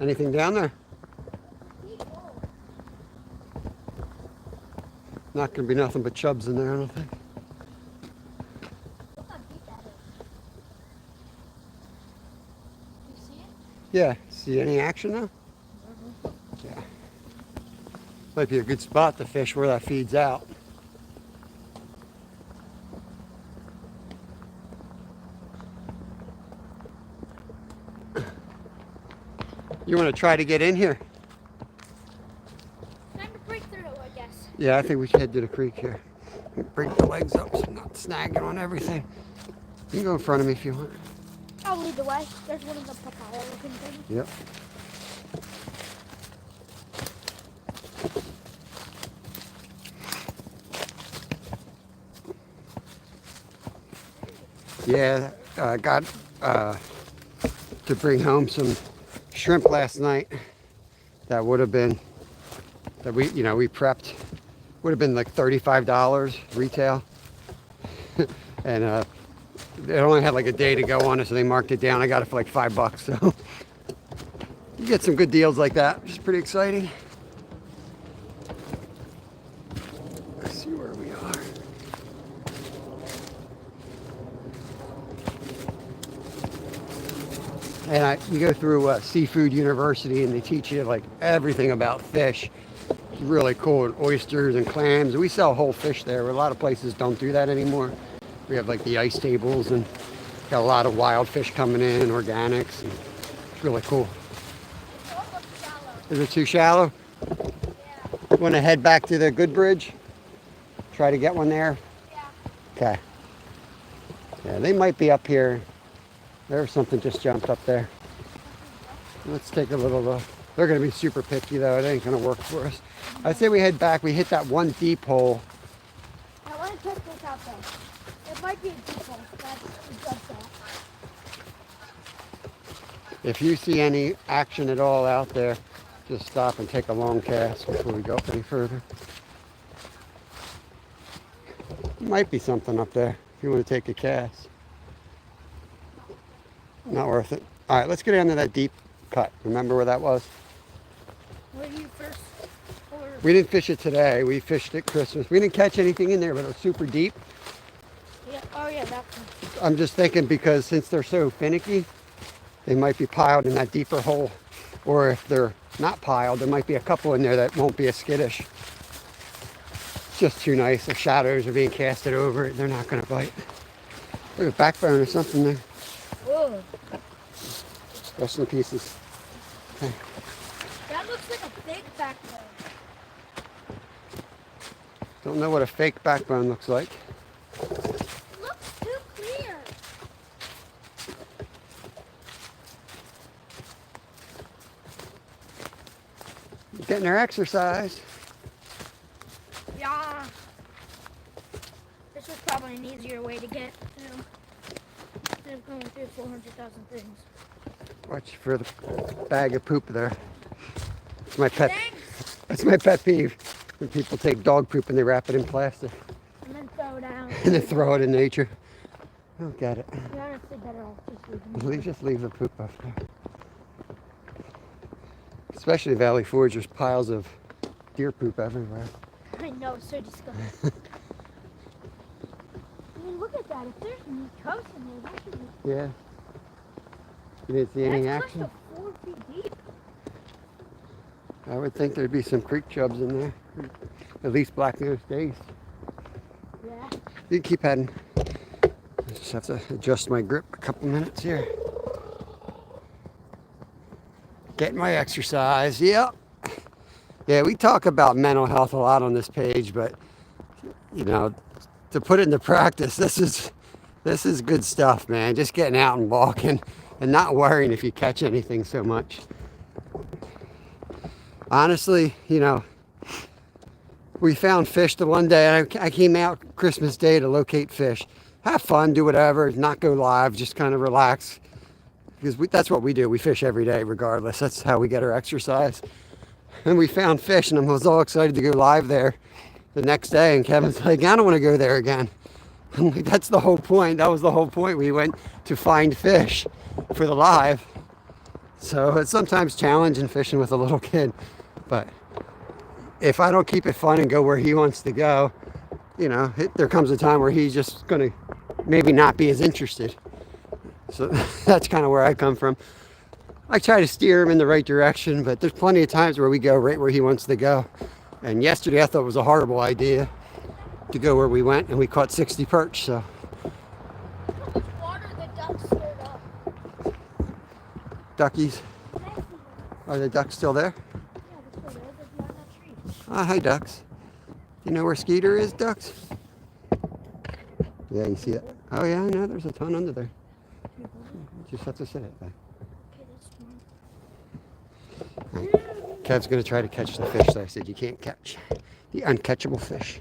Anything down there? Not gonna be nothing but chubs in there, I don't think. Look how deep that is. You see it? Yeah, see any action now? Yeah. Might be a good spot to fish where that feeds out. You want to try to get in here? Time to break through, I guess. Yeah, I think we should head to the creek here. Break the legs up so I'm not snagging on everything. You can go in front of me if you want. I'll lead the way. There's one of the papaya looking things. Yep. Yeah, I got to bring home some shrimp last night. That would have been, that we prepped. Would have been like $35 retail. And it only had like a day to go on it, so they marked it down. I got it for like $5, so you get some good deals like that, which is pretty exciting. Let's see where we are. And you go through Seafood University, and they teach you like everything about fish. It's really cool, and oysters and clams. We sell whole fish there. A lot of places don't do that anymore. We have like the ice tables, and got a lot of wild fish coming in, organics. And it's really cool. It's almost shallow. Is it too shallow? Yeah. Want to head back to the good bridge? Try to get one there? Yeah. Okay. Yeah, they might be up here. There's something just jumped up there. Let's take a little look. They're going to be super picky though. It ain't going to work for us. I'd say we head back. We hit that one deep hole. I want to check this out though. It might be a deep hole. That's just that. If you see any action at all out there, just stop and take a long cast before we go any further. Might be something up there if you want to take a cast. Not worth it. All right, let's get down to that deep cut. Remember where that was? Where you first? Or... We didn't fish it today. We fished it Christmas. We didn't catch anything in there, but it was super deep. Yeah. Oh yeah, that one. I'm just thinking because since they're so finicky, they might be piled in that deeper hole. Or if they're not piled, there might be a couple in there that won't be as skittish. It's just too nice. The shadows are being casted over it. They're not going to bite. There's a backbone or something there. Whoa. Rest in pieces. Okay. That looks like a big backbone. Don't know what a fake backbone looks like. It looks too clear. Getting their exercise. Yeah. This is probably an easier way to get through. Instead of going through 400,000 things. Watch for the bag of poop there. It's my pet. Thanks. That's my pet peeve. When people take dog poop and they wrap it in plastic And then throw it out. and then throw it in nature. I don't get it. You're honestly better off just leaving it. Just leave the poop up there. Especially Valley Forge, there's piles of deer poop everywhere. I know, it's so disgusting. I mean, look at that. If there's toast in there, that should be... Yeah. You didn't see any That's action? close to 4 feet deep. I would think there'd be some creek chubs in there. At least black-nosed dace. Yeah. You can keep heading. I just have to adjust my grip a couple minutes here. Getting my exercise, yep. Yeah, we talk about mental health a lot on this page, but you know, to put it into practice, this is good stuff, man. Just getting out and walking and not worrying if you catch anything so much. Honestly, you know, we found fish the one day. I came out Christmas Day to locate fish. Have fun, do whatever, not go live, just kind of relax. Because that's what we do. We fish every day regardless. That's how we get our exercise. And we found fish and I was all excited to go live there the next day. And Kevin's like, I don't want to go there again. I'm like, that's the whole point. That was the whole point. We went to find fish for the live. So it's sometimes challenging fishing with a little kid. But if I don't keep it fun and go where he wants to go, you know, there comes a time where he's just going to maybe not be as interested. So that's kind of where I come from. I try to steer him in the right direction, but there's plenty of times where we go right where he wants to go. And yesterday I thought it was a horrible idea to go where we went, and we caught 60 perch. So How much water the ducks stirred up? duckies. Are the ducks still there? Yeah, they're still there. They're behind that tree. Ah, hi ducks. You know where Skeeter is, ducks? Yeah, you see it. Oh yeah, I know. There's a ton under there. Just have to sit it back. Okay, that's fine. Right. Kev's gonna try to catch the fish that I said you can't catch. The uncatchable fish.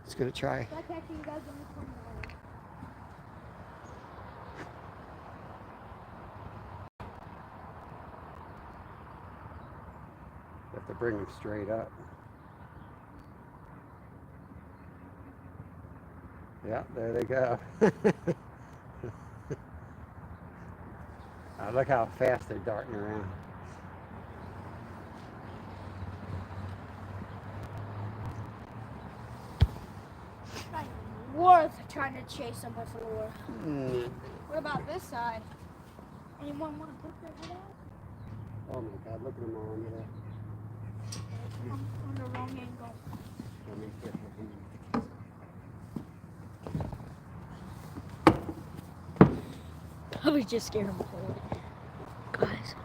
He's gonna try. If I catch you guys in the corner. You have to bring him straight up. Yeah, there they go. Look how fast they're darting around. Like, worth trying to chase them with a lure. Mm. What about this side? Anyone want to put their head out? Oh my God, look at them all under there. I'm on the wrong angle. Let me get Probably just scared them forward. Guys.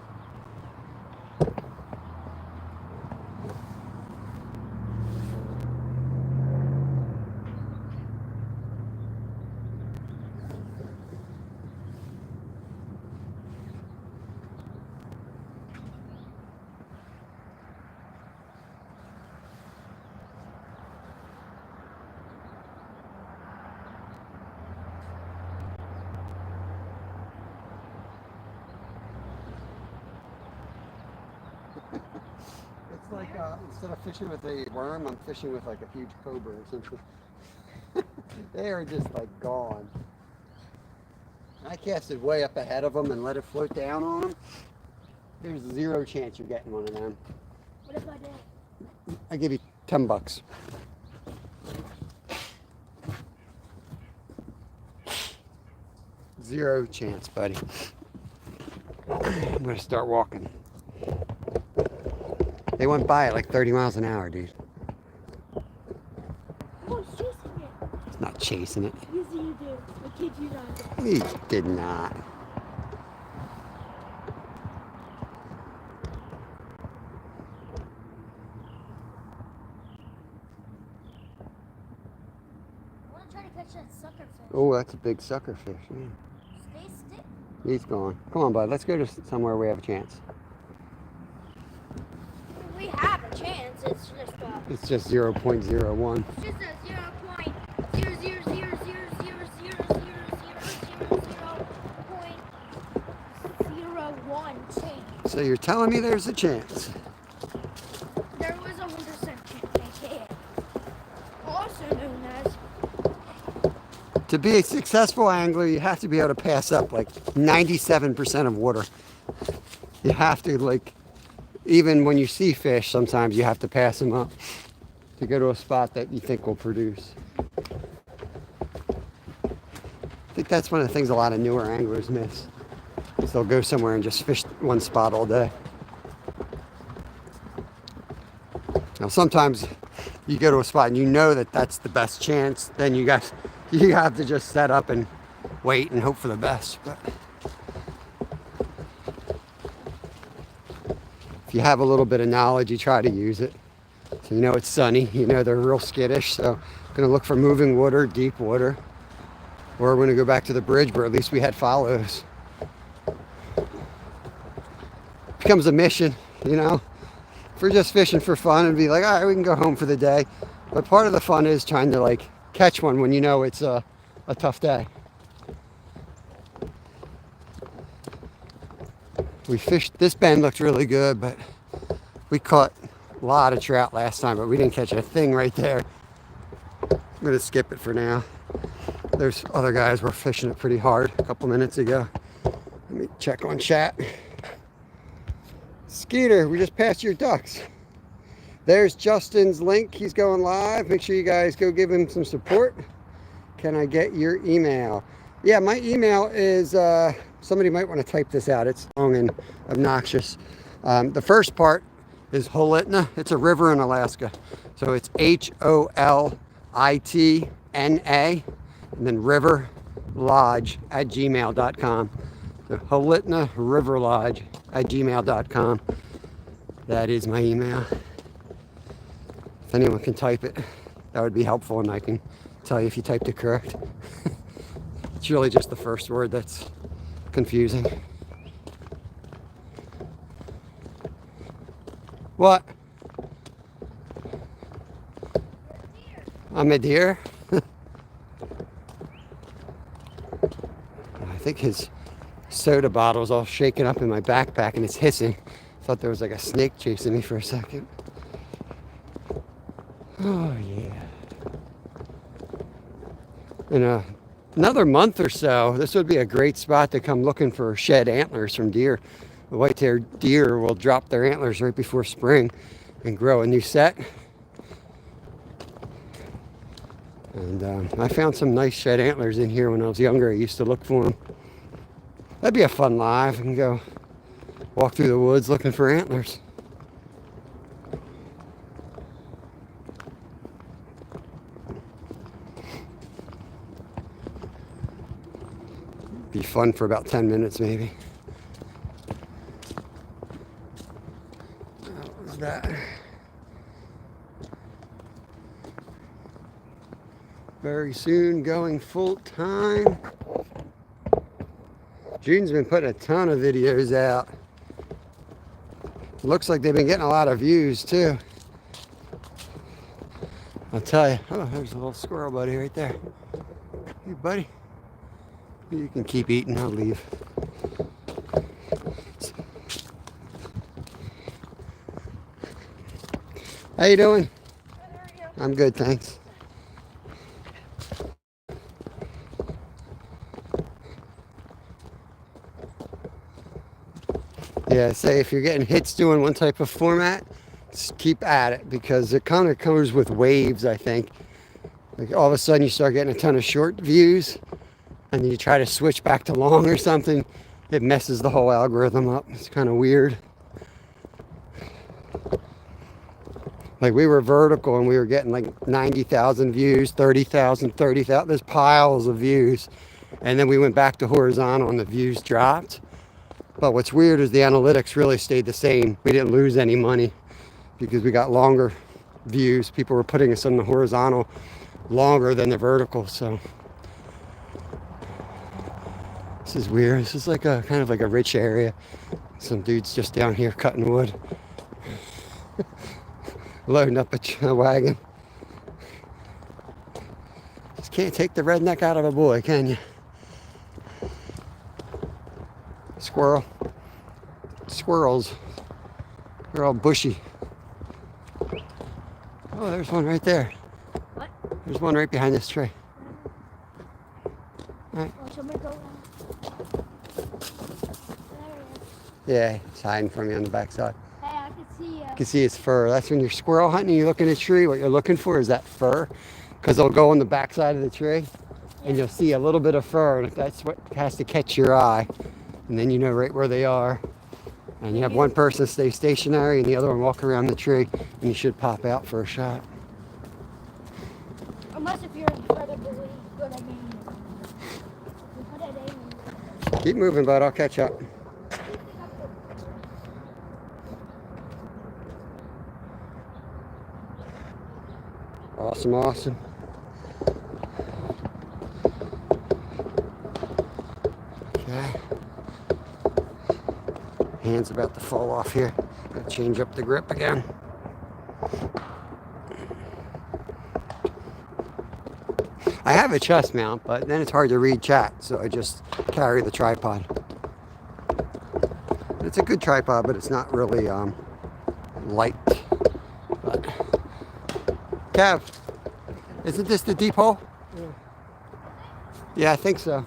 It's like instead of fishing with a worm, I'm fishing with like a huge cobra or something. They are just like gone. I casted way up ahead of them and let it float down on them. There's zero chance you're getting one of them. What if I did? I give you $10. Zero chance, buddy. I'm gonna start walking. They went by at like 30 miles an hour, dude. Oh, it's chasing it. It's not chasing it. Yes, you do. I kid you not. He did not. I want to try to catch that sucker fish. Oh, that's a big sucker fish. Yeah. Stay still. He's gone. Come on, bud. Let's go to somewhere we have a chance. We have a chance. It's just 0.01. It's just a 0.0000000.01 chance. So you're telling me there's a chance? There was a 100% chance I hit. Also known as To be a successful angler, you have to be able to pass up like 97% of water. You have to, like, even when you see fish, sometimes you have to pass them up to go to a spot that you think will produce. I think that's one of the things a lot of newer anglers miss. Is they'll go somewhere and just fish one spot all day. Now sometimes you go to a spot and you know that that's the best chance, then you have to just set up and wait and hope for the best. But if you have a little bit of knowledge, you try to use it. So you know it's sunny, you know they're real skittish, so I'm gonna look for moving water, deep water, or we're gonna go back to the bridge where at least we had follows. Becomes a mission, you know. If we're just fishing for fun and be like, all right, we can go home for the day. But part of the fun is trying to like catch one when you know it's a tough day. We fished, this bend looked really good, but we caught a lot of trout last time, but we didn't catch a thing right there. I'm gonna skip it for now. There's other guys were fishing it pretty hard a couple minutes ago. Let me check on chat. Skeeter, we just passed your ducks. There's Justin's link. He's going live. Make sure you guys go give him some support. Can I get your email? Yeah, my email is, somebody might want to type this out. It's long and obnoxious. The first part is Holitna. It's a river in Alaska. So it's HOLITNA and then riverlodge@gmail.com. So Holitna River Lodge @gmail.com. That is my email. If anyone can type it, that would be helpful, and I can tell you if you typed it correct. It's really just the first word that's confusing. What? I'm a deer? I think his soda bottle's all shaken up in my backpack and it's hissing. Thought there was like a snake chasing me for a second. Oh yeah. In another month or so, this would be a great spot to come looking for shed antlers from deer. The white-tailed deer will drop their antlers right before spring and grow a new set. And I found some nice shed antlers in here when I was younger. I used to look for them. That'd be a fun live. I can go walk through the woods looking for antlers. Be fun for about 10 minutes maybe. What was that? Very soon going full time. June's been putting a ton of videos out. Looks like they've been getting a lot of views too. I'll tell you. Oh, there's a little squirrel buddy right there. Hey buddy. You can keep eating, I'll leave. How you doing? I'm good, thanks. Yeah, say if you're getting hits doing one type of format, just keep at it because it kind of comes with waves, I think. Like all of a sudden you start getting a ton of short views and then you try to switch back to long or something, it messes the whole algorithm up. It's kind of weird. Like we were vertical and we were getting like 90,000 views, 30,000, 30,000, there's piles of views. And then we went back to horizontal and the views dropped. But what's weird is the analytics really stayed the same. We didn't lose any money because we got longer views. People were putting us on the horizontal longer than the vertical. So this is weird. This is like a kind of like a rich area. Some dude's just down here cutting wood. Loading up a wagon. Just can't take the redneck out of a boy, can you? Squirrel. Squirrels. They're all bushy. Oh, there's one right there. What? There's one right behind this tree. All right. Oh, somebody go around. Yeah, it's hiding from you on the backside. Hey, I can see you. You can see it's fur. That's when you're squirrel hunting and you look in a tree. What you're looking for is that fur, because they'll go on the backside of the tree, and you'll see a little bit of fur, and that's what has to catch your eye, and then you know right where they are. And you have one person stay stationary and the other one walk around the tree, and you should pop out for a shot. Unless if you're incredibly good at aiming. You're good at aiming. Keep moving, bud. I'll catch up. Awesome, awesome. Okay. Hand's about to fall off here. Gotta change up the grip again. I have a chest mount, but then it's hard to read chat, so I just carry the tripod. It's a good tripod, but it's not really light. But Kev, isn't this the deep hole? Yeah. Yeah, I think so.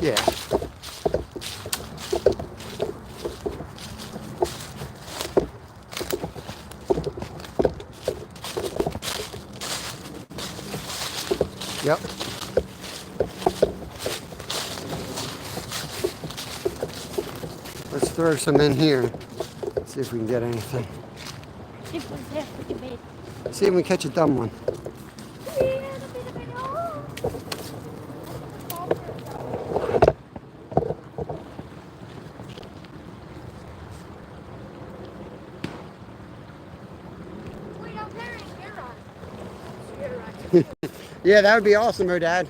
Yeah. Yep. Let's throw some in here. See if we can get anything. See if we're there for debate. See if we catch a dumb one. Yeah, that would be awesome, oh Dad.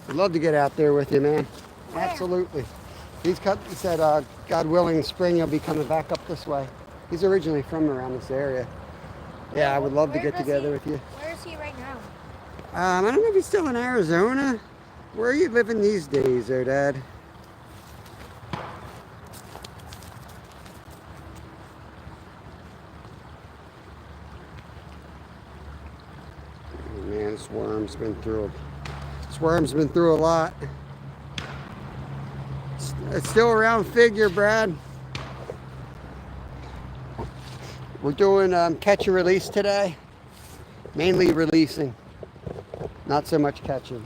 I'd love to get out there with you, man. Where? Absolutely. He said, God willing, spring he'll be coming back up this way. He's originally from around this area. Yeah, I would love to get together with you. Where is he right now? I don't know if he's still in Arizona. Where are you living these days, oh Dad? Oh, man, this worm's been through a lot. It's still a round figure, Brad. We're doing catch and release today. Mainly releasing, not so much catching.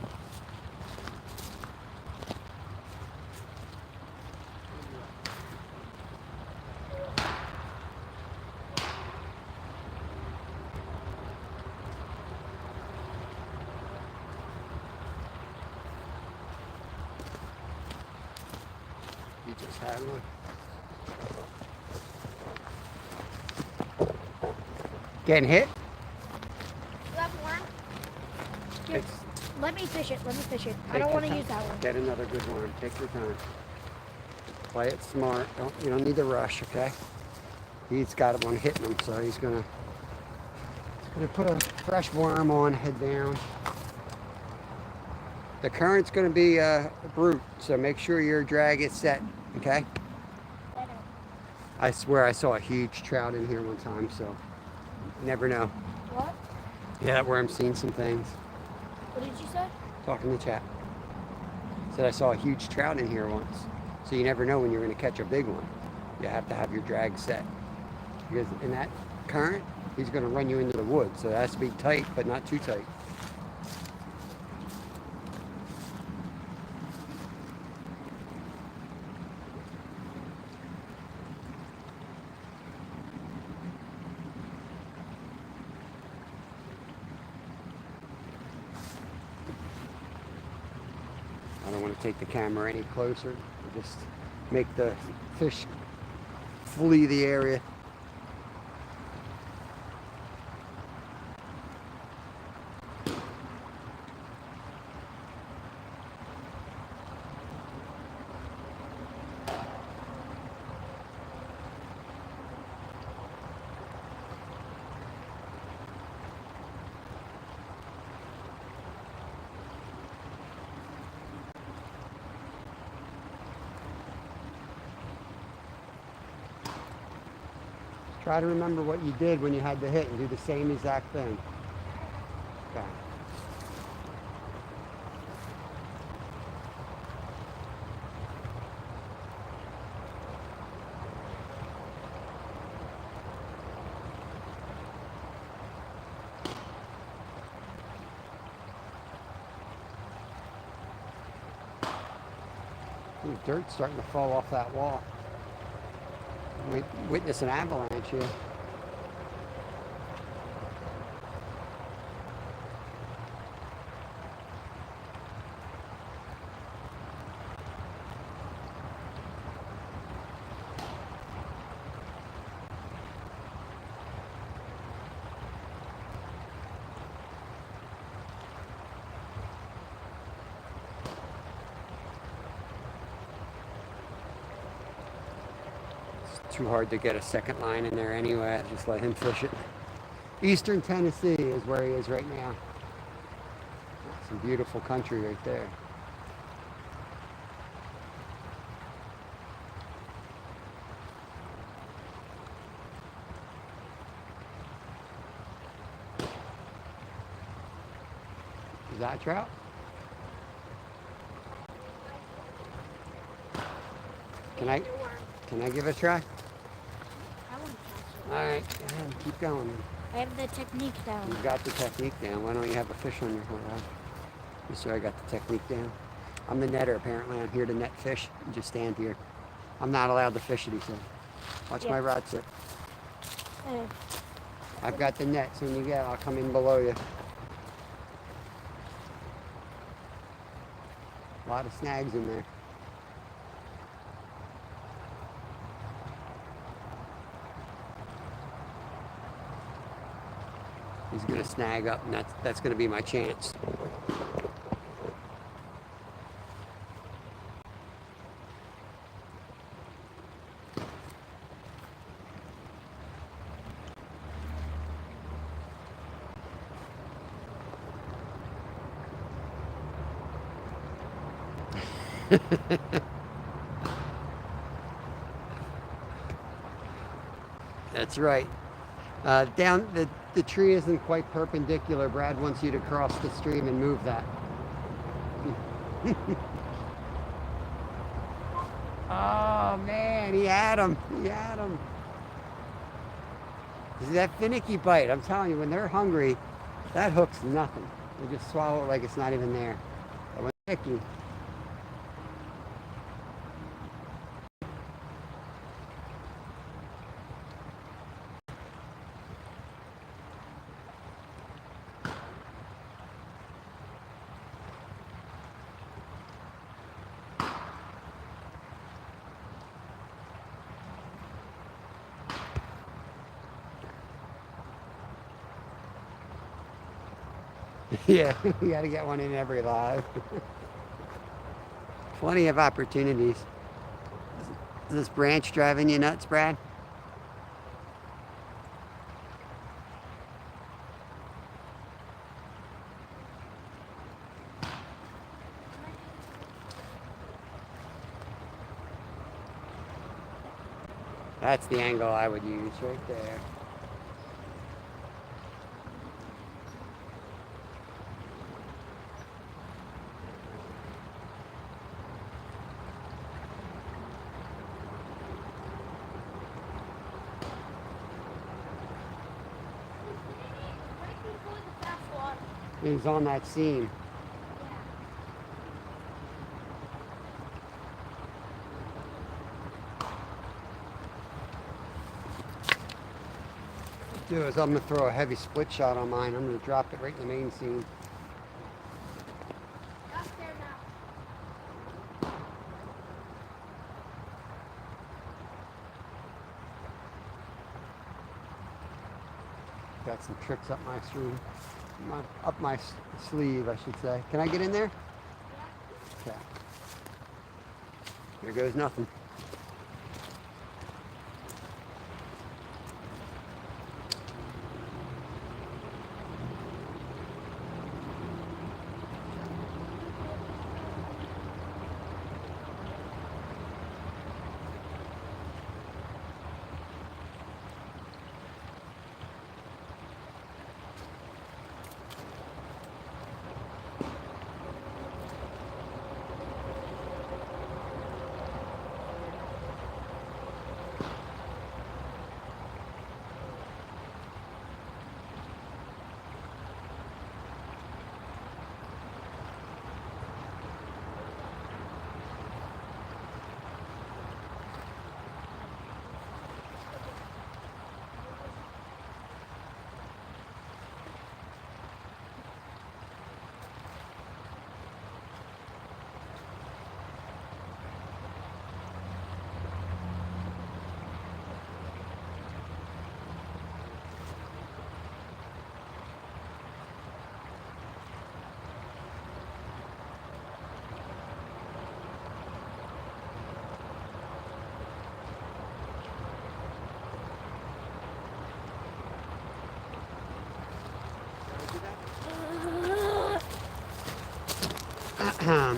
You just had one. Getting hit? You have one? Here, It's- let me fish it. Let me fish it. I Take don't your want to time. use that one. Get another good one. Take your time. Play it smart. You don't need to rush, okay? He's got one hitting him, so he's gonna put a fresh worm on, head down. The current's going to be brute, so make sure your drag is set, okay? I swear I saw a huge trout in here one time, so you never know. What? Yeah, where I'm seeing some things. What did you say? Talking to chat. Said I saw a huge trout in here once. So you never know when you're going to catch a big one. You have to have your drag set. Because in that current, he's going to run you into the woods. So it has to be tight, but not too tight. I don't want to take the camera any closer. Just make the fish flee the area. Try to remember what you did when you had the hit and do the same exact thing. Okay. Ooh, dirt's starting to fall off that wall. Witness an avalanche here. Too hard to get a second line in there anyway. I just let him fish it. Eastern Tennessee is where he is right now. Some beautiful country right there. Is that a trout? Can I give it a try? I want to catch All right, go ahead, keep going. it. I have the technique down. You've got the technique down. Why don't you have a fish on your rod? Just so I got the technique down. I'm the netter, apparently. I'm here to net fish. You just stand here. I'm not allowed to fish it, he said. Watch my rod sit. I've got the net. Soon you get, I'll come in below you. A lot of snags in there. He's going to snag up, and that's going to be my chance. That's right. Down the tree isn't quite perpendicular. Brad wants you to cross the stream and move that. Oh man, he had him. He had him. See that finicky bite? I'm telling you, when they're hungry, that hook's nothing. They just swallow it like it's not even there. But when they're picky, yeah, you got to get one in every live. Plenty of opportunities. Is this branch driving you nuts, Brad? That's the angle I would use right there. He's on that seam. Do is I'm gonna throw a heavy split shot on mine. I'm gonna drop it right in the main seam. Got some tricks up my sleeve, up my sleeve, I should say. Can I get in there? Okay. There goes nothing.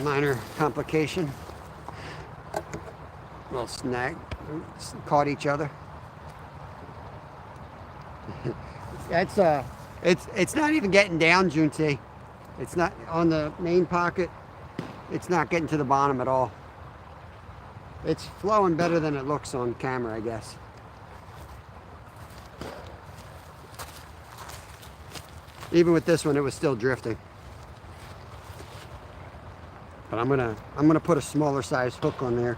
Minor complication. Little snag. Caught each other. That's it's not even getting down, Junti. It's not on the main pocket. It's not getting to the bottom at all. It's flowing better than it looks on camera, I guess. Even with this one, it was still drifting. But I'm gonna put a smaller size hook on there.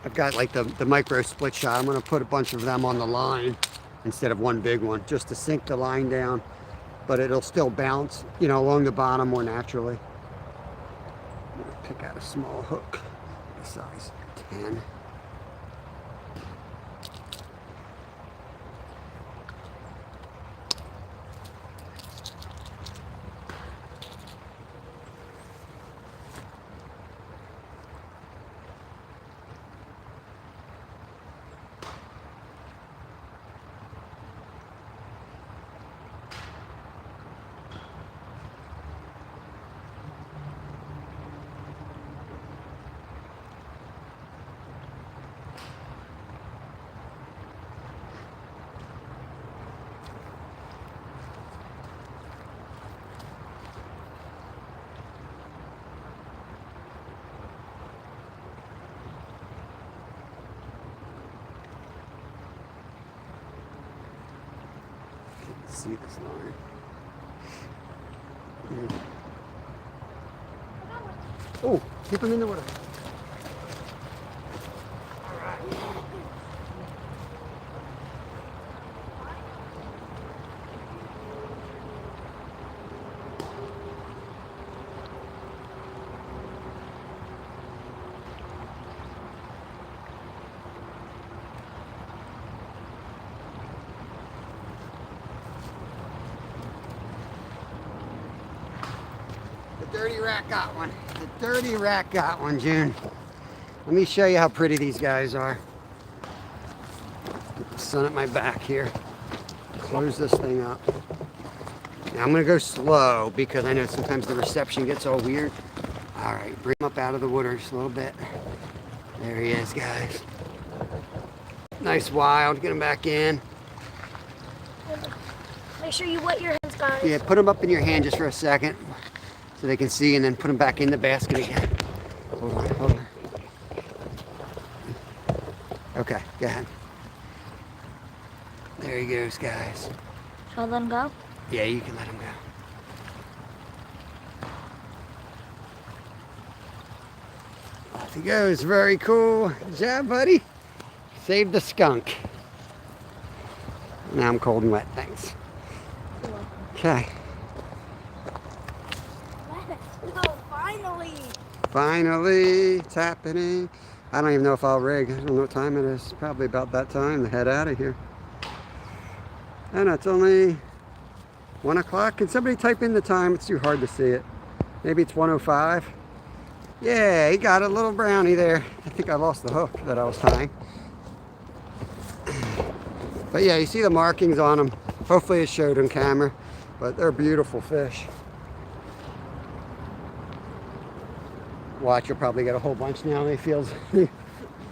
I've got like the micro split shot. I'm gonna put a bunch of them on the line instead of one big one, just to sink the line down, but it'll still bounce, you know, along the bottom more naturally. I'm gonna pick out a small hook, size 10. See this line. Oh, keep them in the water. dirty rat got one. The dirty rat got one, June. Let me show you how pretty these guys are. Put the sun at my back here. Close this thing up. Now I'm gonna go slow because I know sometimes the reception gets all weird. All right, bring him up out of the water just a little bit. There he is, guys. Nice wild, get him back in. Make sure you wet your hands, guys. Yeah, put them up in your hand just for a second so they can see, and then put them back in the basket again. Hold on, hold on. Okay, go ahead. There he goes, guys. Shall I let him go? Yeah, you can let him go. Off he goes. Very cool. Good job, buddy. Saved the skunk. Now I'm cold and wet. Thanks. Okay. Let's go, finally. Finally, it's happening. I don't even know if I'll rig. I don't know what time it is. Probably about that time to head out of here. And it's only 1 o'clock. Can somebody type in the time? It's too hard to see it. Maybe it's 1:05. Yeah, he got a little brownie there. I think I lost the hook that I was tying. But yeah, you see the markings on them. Hopefully it showed on camera. But they're beautiful fish. Watch, you'll probably get a whole bunch now. He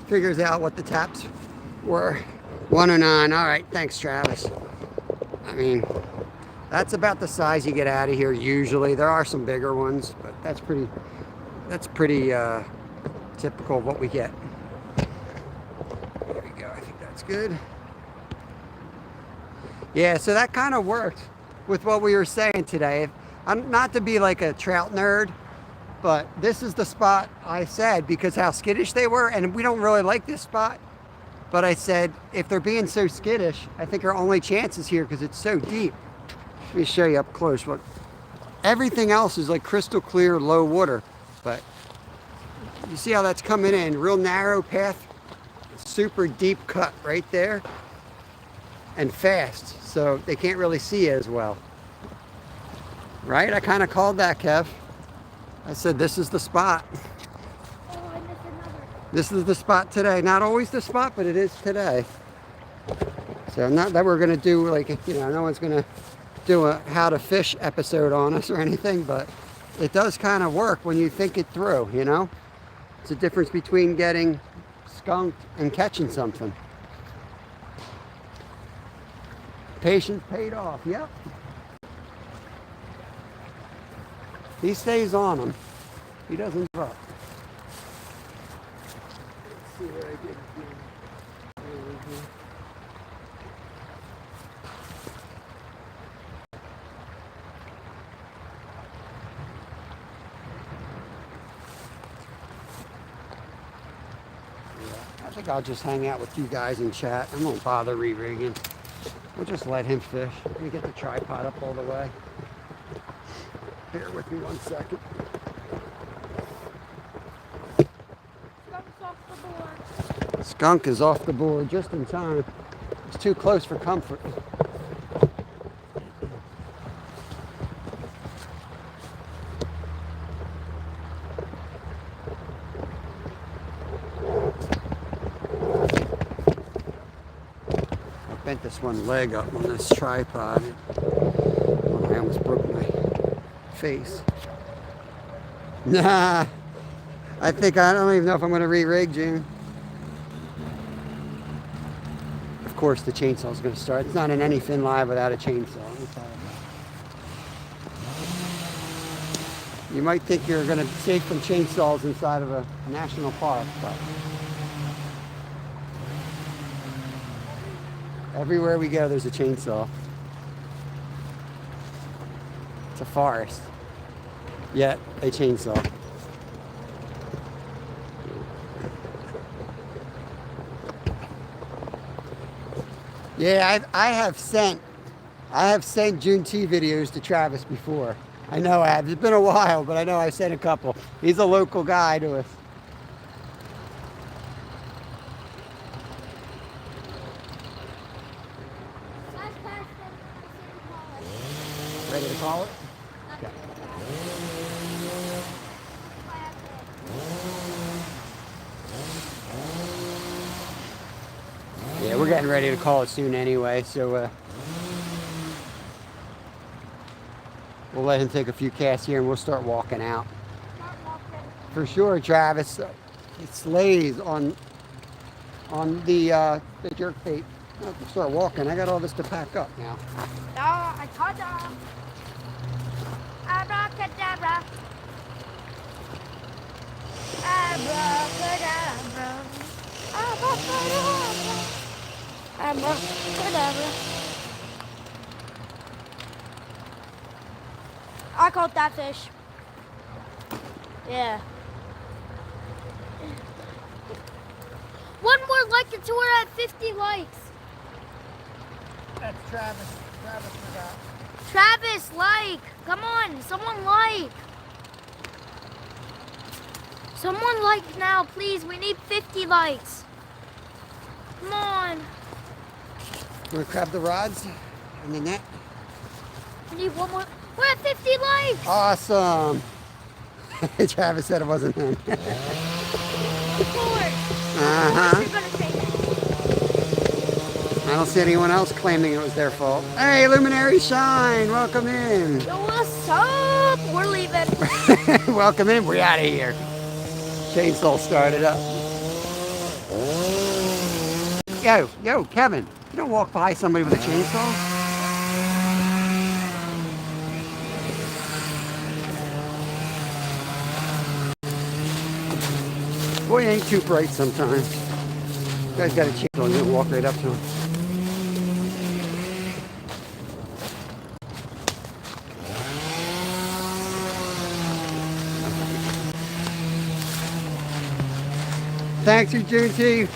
figures out what the taps were. 109. All right, thanks, Travis. I mean, that's about the size you get out of here usually. There are some bigger ones, but that's pretty typical of what we get. There we go. I think that's good. Yeah, so that kind of worked with what we were saying today. I'm not to be like a trout nerd, but this is the spot I said because how skittish they were, and we don't really like this spot. But I said, if they're being so skittish, I think our only chance is here because it's so deep. Let me show you up close. Look, everything else is like crystal clear, low water. But you see how that's coming in? Real narrow path, super deep cut right there, and fast. So they can't really see as well. Right? I kind of called that, Kev. I said, this is the spot. This is the spot today. Not always the spot, but it is today. So not that we're going to do like, you know, no one's going to do a how to fish episode on us or anything, but it does kind of work when you think it through, you know? It's a difference between getting skunked and catching something. Patience paid off, yep. He stays on them. He doesn't give up. See what I did here. I think I'll just hang out with you guys and chat. I won't bother re-rigging. We'll just let him fish. Let me get the tripod up all the way. Bear with me 1 second. Skunk is off the board just in time. It's too close for comfort. I bent this one leg up on this tripod. I almost broke my face. Nah, I don't even know if I'm going to re-rig, June. Of course, the chainsaw is going to start. It's not in anything live without a chainsaw. You might think you're going to be safe from chainsaws inside of a national park, but everywhere we go, there's a chainsaw. It's a forest, yet a chainsaw. Yeah, I have sent June T videos to Travis before. I know I have. It's been a while, but I know I sent a couple. He's a local guy to us. Ready to call it? Okay. getting ready to call it soon anyway, so we'll let him take a few casts here and we'll start walking out. For sure, Travis. It slays on the jerk bait. I'll have to start walking. I got all this to pack up now. I caught ya. Abracadabra. Abracadabra. Abracadabra. Abracadabra. I caught that fish. Yeah. One more like until we're at 50 likes. That's Travis. Travis forgot. Travis, like. Come on, someone like. Someone like now, please. We need 50 likes. Come on. We're gonna grab the rods and the net. We need one more. We're at 50 likes. Awesome. Travis said it wasn't him. Of course. Uh-huh. You're gonna say that. I don't see anyone else claiming it was their fault. Hey, Luminary Shine, welcome in. Yo, what's up? We're leaving. Welcome in, we're out of here. Chainsaw started up. Yo, Kevin, you don't walk by somebody with a chainsaw? Boy, he ain't too bright sometimes. You guys got a chainsaw, you don't walk right up to him. Thanks, Juneteenth.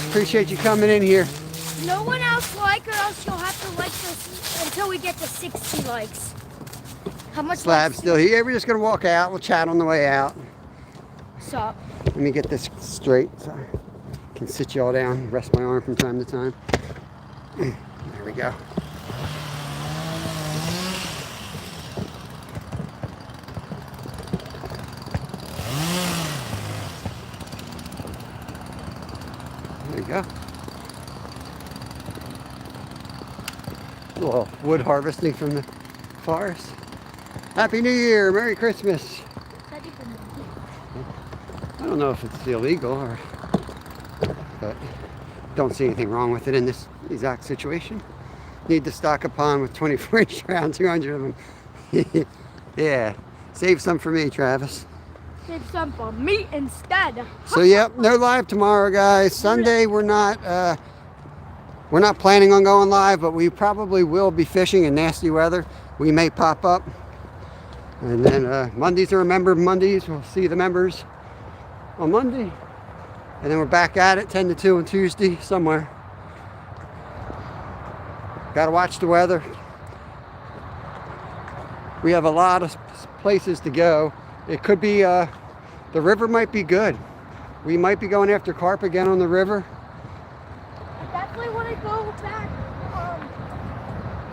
Appreciate you coming in here. No one else like, or else you'll have to like this until we get to 60 likes. How much Slab's likes? still here. We're just gonna walk out. We'll chat on the way out. Stop. Let me get this straight so I can sit you all down, rest my arm from time to time. There we go. There you go. A little wood harvesting from the forest. Happy New Year, Merry Christmas. I don't know if it's illegal or, but don't see anything wrong with it in this exact situation. Need to stock a pond with 24-inch trout, 200 of them. Yeah, save some for me, Travis. Save some for me instead. So yep, no live tomorrow, guys. Sunday we're not planning on going live, but we probably will be fishing in nasty weather. We may pop up, and then Mondays are member Mondays. We'll see the members on Monday, and then we're back at it 10 to 2 on Tuesday somewhere. Gotta watch the weather. We have a lot of places to go. It could be the river might be good. We might be going after carp again on the river. I definitely want to go back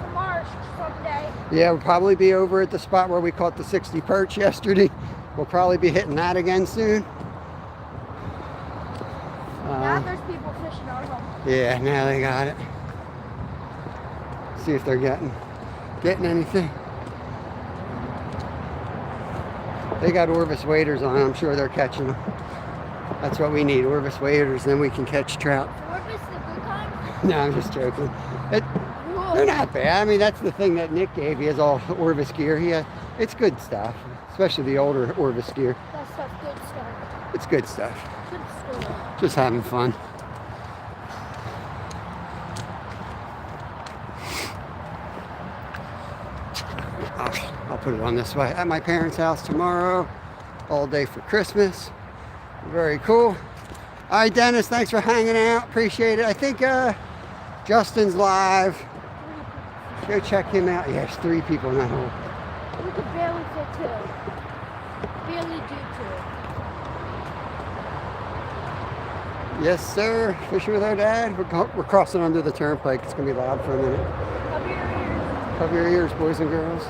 to Marsh someday. Yeah, we'll probably be over at the spot where we caught the 60 perch yesterday. We'll probably be hitting that again soon. Now there's people fishing on them. Yeah, now they got it. See if they're getting anything. They got Orvis waders on. I'm sure they're catching them. That's what we need, Orvis waders. Then we can catch trout. Orvis the good kind? No, I'm just joking. They're not bad. I mean, that's the thing that Nick gave. He has all Orvis gear. It's good stuff, especially the older Orvis gear. That stuff, good stuff. It's good stuff. Good stuff. Just having fun. I'll put it on this way. At my parents' house tomorrow, all day for Christmas. Very cool. All right, Dennis, thanks for hanging out. Appreciate it. I think Justin's live. Go check him out. Yeah, there's 3 people in that hole. We could barely fit 2. Barely do 2. Yes, sir. Fishing with our dad. We're crossing under the turnpike. It's going to be loud for a minute. Cover your ears. Cover your ears, boys and girls.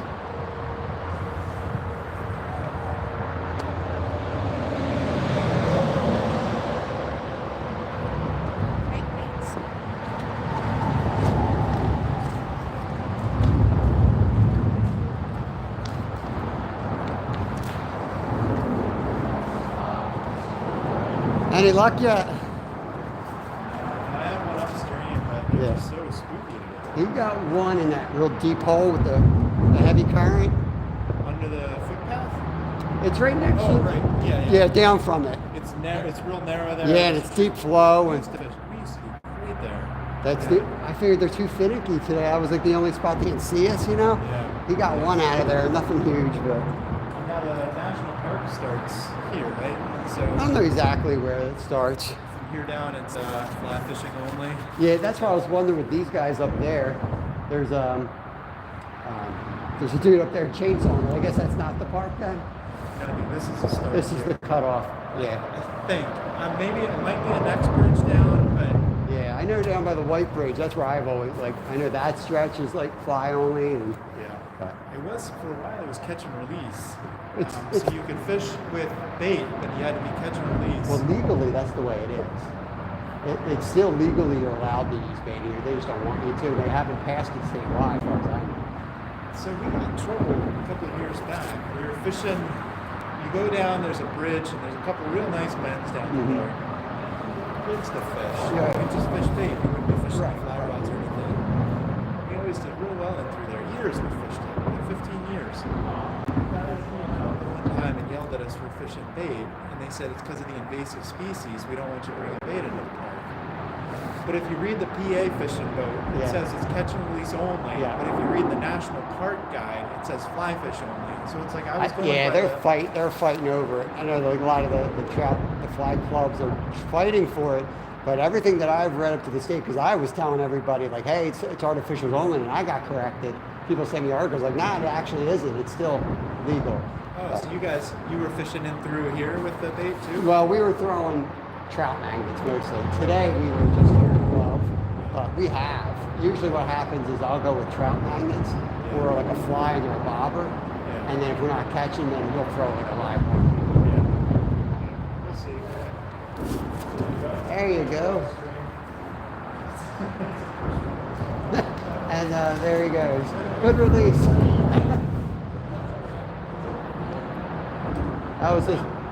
Any luck yet? I have one upstream, but they're Yeah. just so spooky today. You got one in that real deep hole with the heavy current. Under the footpath? It's right next Oh, to right. Yeah, Yeah, down from it. It's narrow. It's real narrow there. Yeah, and it's deep flow. And Most of it. We used to be right there. that's the. I figured they're too finicky today. I was like the only spot they can see us, you know? Yeah. He got one out of there, nothing huge, but Now the national park starts here, right? So I don't know exactly where it starts. from here down, it's fly fishing only. Yeah, that's why I was wondering with these guys up there. There's a dude up there chainsawing. I guess that's not the park then. I mean, this is the start. This is here. the cutoff. Yeah. I think. Maybe it might be the next bridge down, but Yeah, I know down by the White Bridge. That's where I've always like. I know that stretch is like fly only, and yeah. but It was, for a while, it was catch and release. It's- So you could fish with bait, but you had to be catch and release. well, legally that's the way it is. It's still legally you're allowed to use bait here. They just don't want you to. They haven't passed it statewide, as far as I know. So we got in trouble a couple of years back. We were fishing, you go down, there's a bridge, and there's a couple of real nice bends down Mhm. there. Kids to fish. Yeah. We just fish bait. We wouldn't be fishing Right. fly rods or anything. We always did real well in through there. Years we fished it, like 15 years. Guys came out one time and yelled at us for fishing bait, and they said it's because of the invasive species. We don't want you bringing bait into the park. But if you read the PA fishing boat, it Yeah. says it's catch and release only. Yeah. But if you read the National Park Guide, it says fly fish only. So it's like I was going Yeah, by they're fighting over it. I know like a lot of the trout, the fly clubs are fighting for it. But everything that I've read up to the state, because I was telling everybody like, hey, it's artificial only, and I got corrected. People send me articles like, nah, it actually isn't. It's still legal. Oh, so you were fishing in through here with the bait too? Well, we were throwing trout magnets mostly. Today we were just here above. We have. Usually what happens is I'll go with trout magnets or like a fly or a bobber. Yeah. And then if we're not catching, then we'll throw like a live one. We'll see. There you go. And there he goes. Good release.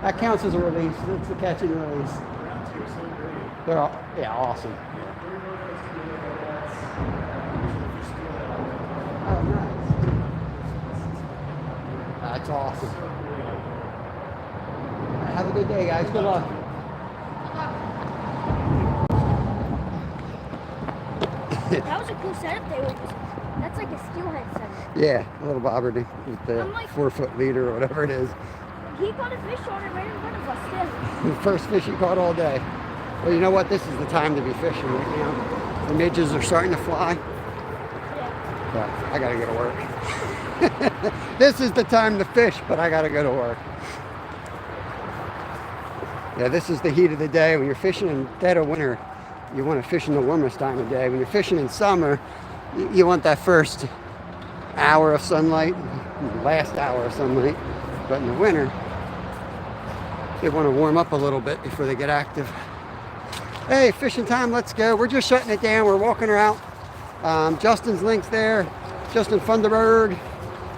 That counts as a release. It's a catch and release. Round two, so great. They're all, yeah, awesome. Oh, nice. That's awesome. Have a good day, guys. Good luck. That was a cool setup they were. That's like a steelhead setup. Yeah, a little bobber with the I'm like- 4-foot leader or whatever it is. He caught a fish on it right in front of us. Still. The first fish you caught all day. Well, you know what? This is the time to be fishing right now. The midges are starting to fly. Yeah. But I gotta go to work. This is the time to fish, but I gotta go to work. Yeah, this is the heat of the day. When you're fishing in dead of winter, you want to fish in the warmest time of day. When you're fishing in summer, you want that first hour of sunlight, last hour of sunlight. But in the winter, they want to warm up a little bit before they get active. Hey, fishing time, let's go. We're just shutting it down. We're walking her out. Justin's link's there. Justin Funderburg,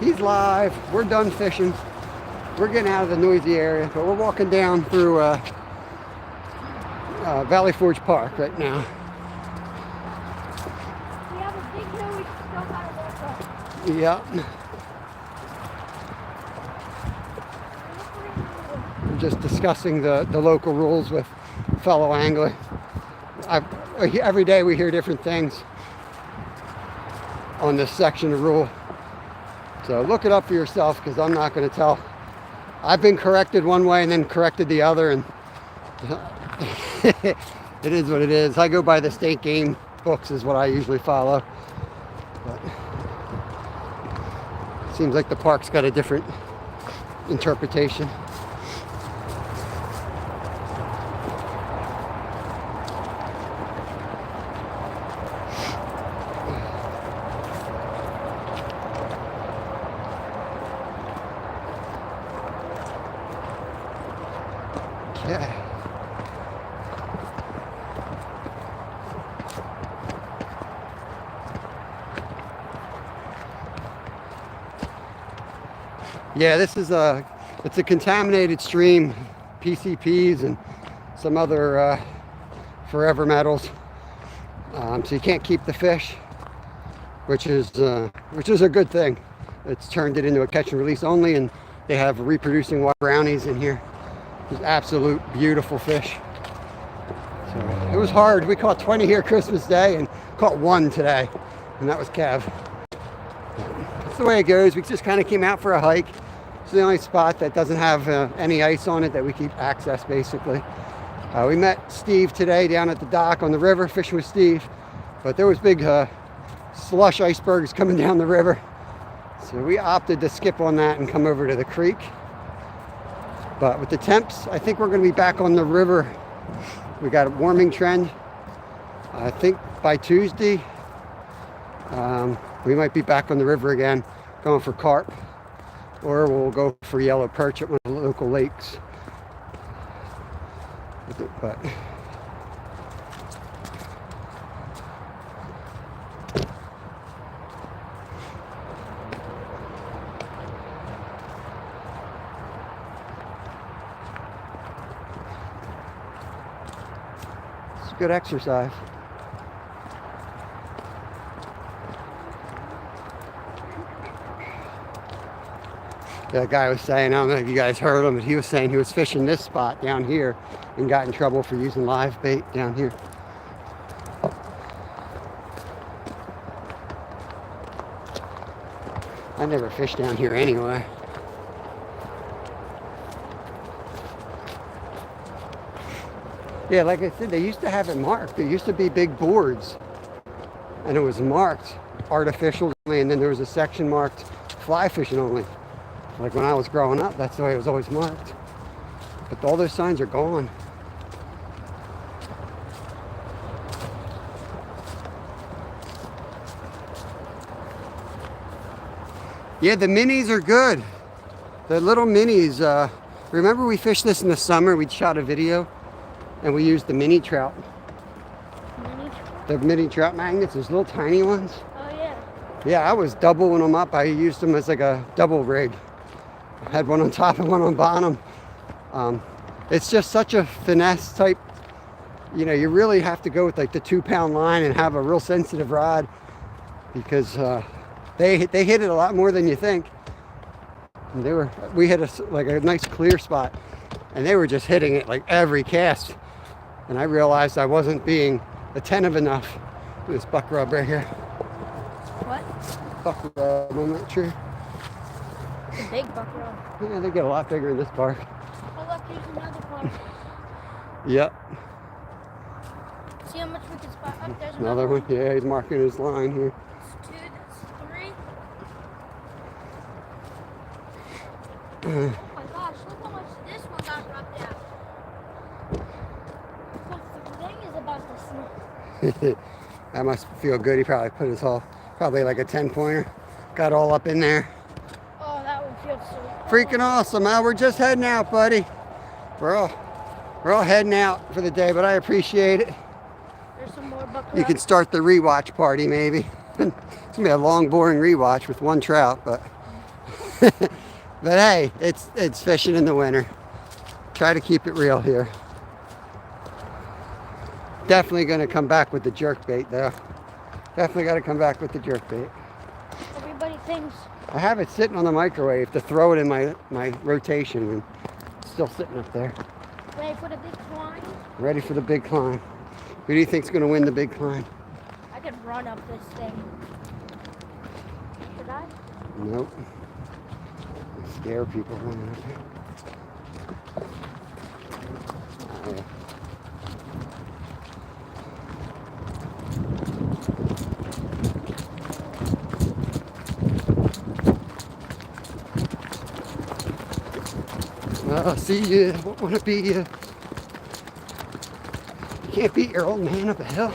he's live. We're done fishing. We're getting out of the noisy area, but we're walking down through Valley Forge Park right now. We have a big hill we still gotta walk up. Yep. We're just discussing the local rules with fellow angler. Every day we hear different things on this section of rule. So look it up for yourself, because I'm not going to tell. I've been corrected one way and then corrected the other, and it is what it is. I go by the state game books is what I usually follow. But seems like the park's got a different interpretation. Okay. Yeah, this is it's a contaminated stream, PCPs and some other forever metals. So you can't keep the fish, which is a good thing. It's turned it into a catch and release only, and they have reproducing white brownies in here. Just absolute beautiful fish. So it was hard. We caught 20 here Christmas Day and caught 1 today, and that was Cav. That's the way it goes. We just kind of came out for a hike. It's the only spot that doesn't have any ice on it that we keep access, basically. We met Steve today down at the dock on the river, fishing with Steve, but there was big slush icebergs coming down the river. So we opted to skip on that and come over to the creek. But with the temps, I think we're going to be back on the river. We got a warming trend. I think by Tuesday, we might be back on the river again, going for carp, or we'll go for yellow perch at one of the local lakes. But it's good exercise. That guy was saying, I don't know if you guys heard him, but he was saying he was fishing this spot down here and got in trouble for using live bait down here. I never fished down here anyway. Yeah, like I said, they used to have it marked. There used to be big boards, and it was marked artificial only, and then there was a section marked fly fishing only. Like when I was growing up, that's the way it was always marked. But all those signs are gone. Yeah, the minis are good. The little minis, remember we fished this in the summer? We shot a video and we used the mini trout. Mini trout? The mini trout magnets, those little tiny ones. Oh yeah. Yeah, I was doubling them up. I used them as like a double rig. I had one on top and one on bottom. It's just such a finesse type. You know, you really have to go with like the 2-pound line and have a real sensitive rod, because they hit it a lot more than you think. And we hit a nice clear spot, and they were just hitting it like every cast. And I realized I wasn't being attentive enough. This buck rub right here. What? Buck rub on that tree. It's a big buck rod. Yeah, they get a lot bigger in this park. Oh look, here's another park. Yep. See how much we can spot? Up there's Another one. Yeah, he's marking his line here. That's 2, that's 3. Oh my gosh, look how much this one got rubbed out. The thing is about to snap. That must feel good. He probably put his whole, probably like a 10-pointer. Got all up in there. Oh, that one feels so Freaking awesome, Al. We're just heading out, buddy. We're all heading out for the day, but I appreciate it. There's some more buck You can start the rewatch party, maybe. It's gonna be a long, boring rewatch with one trout, but but hey, it's fishing in the winter. Try to keep it real here. Definitely gonna come back with the jerk bait, though. Definitely got to come back with the jerk bait. Everybody thinks. I have it sitting on the microwave to throw it in my rotation, and it's still sitting up there. Ready for the big climb? Ready for the big climb. Who do you think's gonna win the big climb? I could run up this thing. Should I? Nope. I scare people running up here. Oh, yeah. See, you won't want to be, you can't beat your old man up a hill.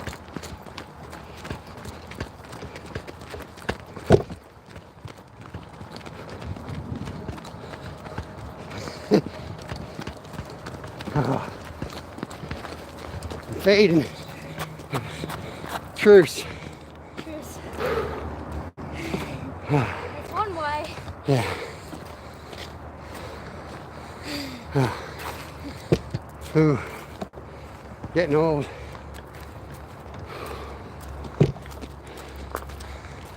Oh, I'm fading. Truce. Cheers. It's one way. Yeah. Ooh. Getting old.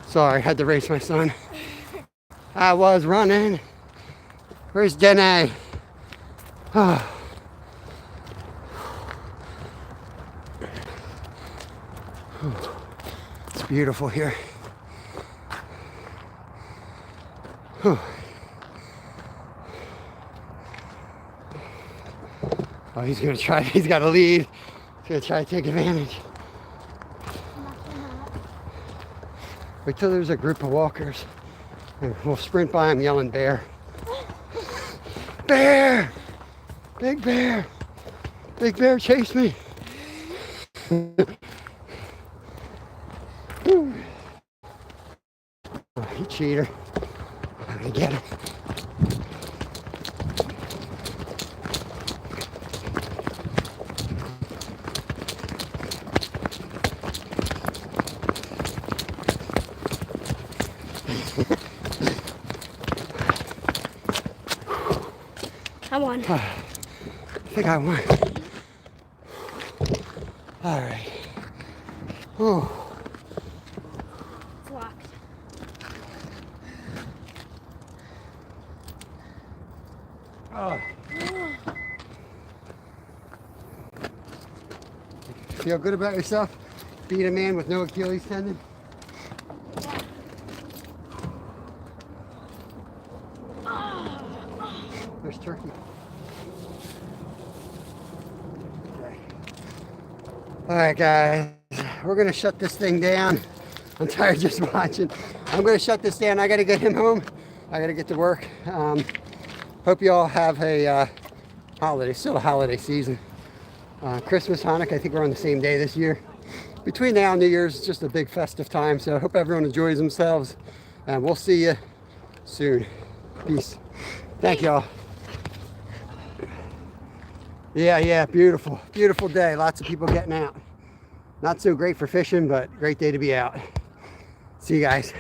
Sorry, had to race my son. I was running. Where's Dene? Oh. It's beautiful here. Oh, he's gonna try. He's got a lead. He's gonna try to take advantage. Wait till there's a group of walkers, and we'll sprint by him yelling "Bear! Bear! Big bear! Big bear, chase me!" Oh, you cheater! I'm gonna get him. Come on. I think I won. All right. Oh. It's locked. Oh. Feel good about yourself? Beat a man with no Achilles tendon? There's turkey. Okay. All right, guys. We're going to shut this thing down. I'm tired just watching. I'm going to shut this down. I got to get him home. I got to get to work. Hope you all have a holiday. Still a holiday season. Christmas, Hanukkah, I think we're on the same day this year. Between now and New Year's, it's just a big festive time. So I hope everyone enjoys themselves. And we'll see you soon. Peace. Thank y'all. Yeah, beautiful. Beautiful day. Lots of people getting out. Not so great for fishing, but great day to be out. See you guys.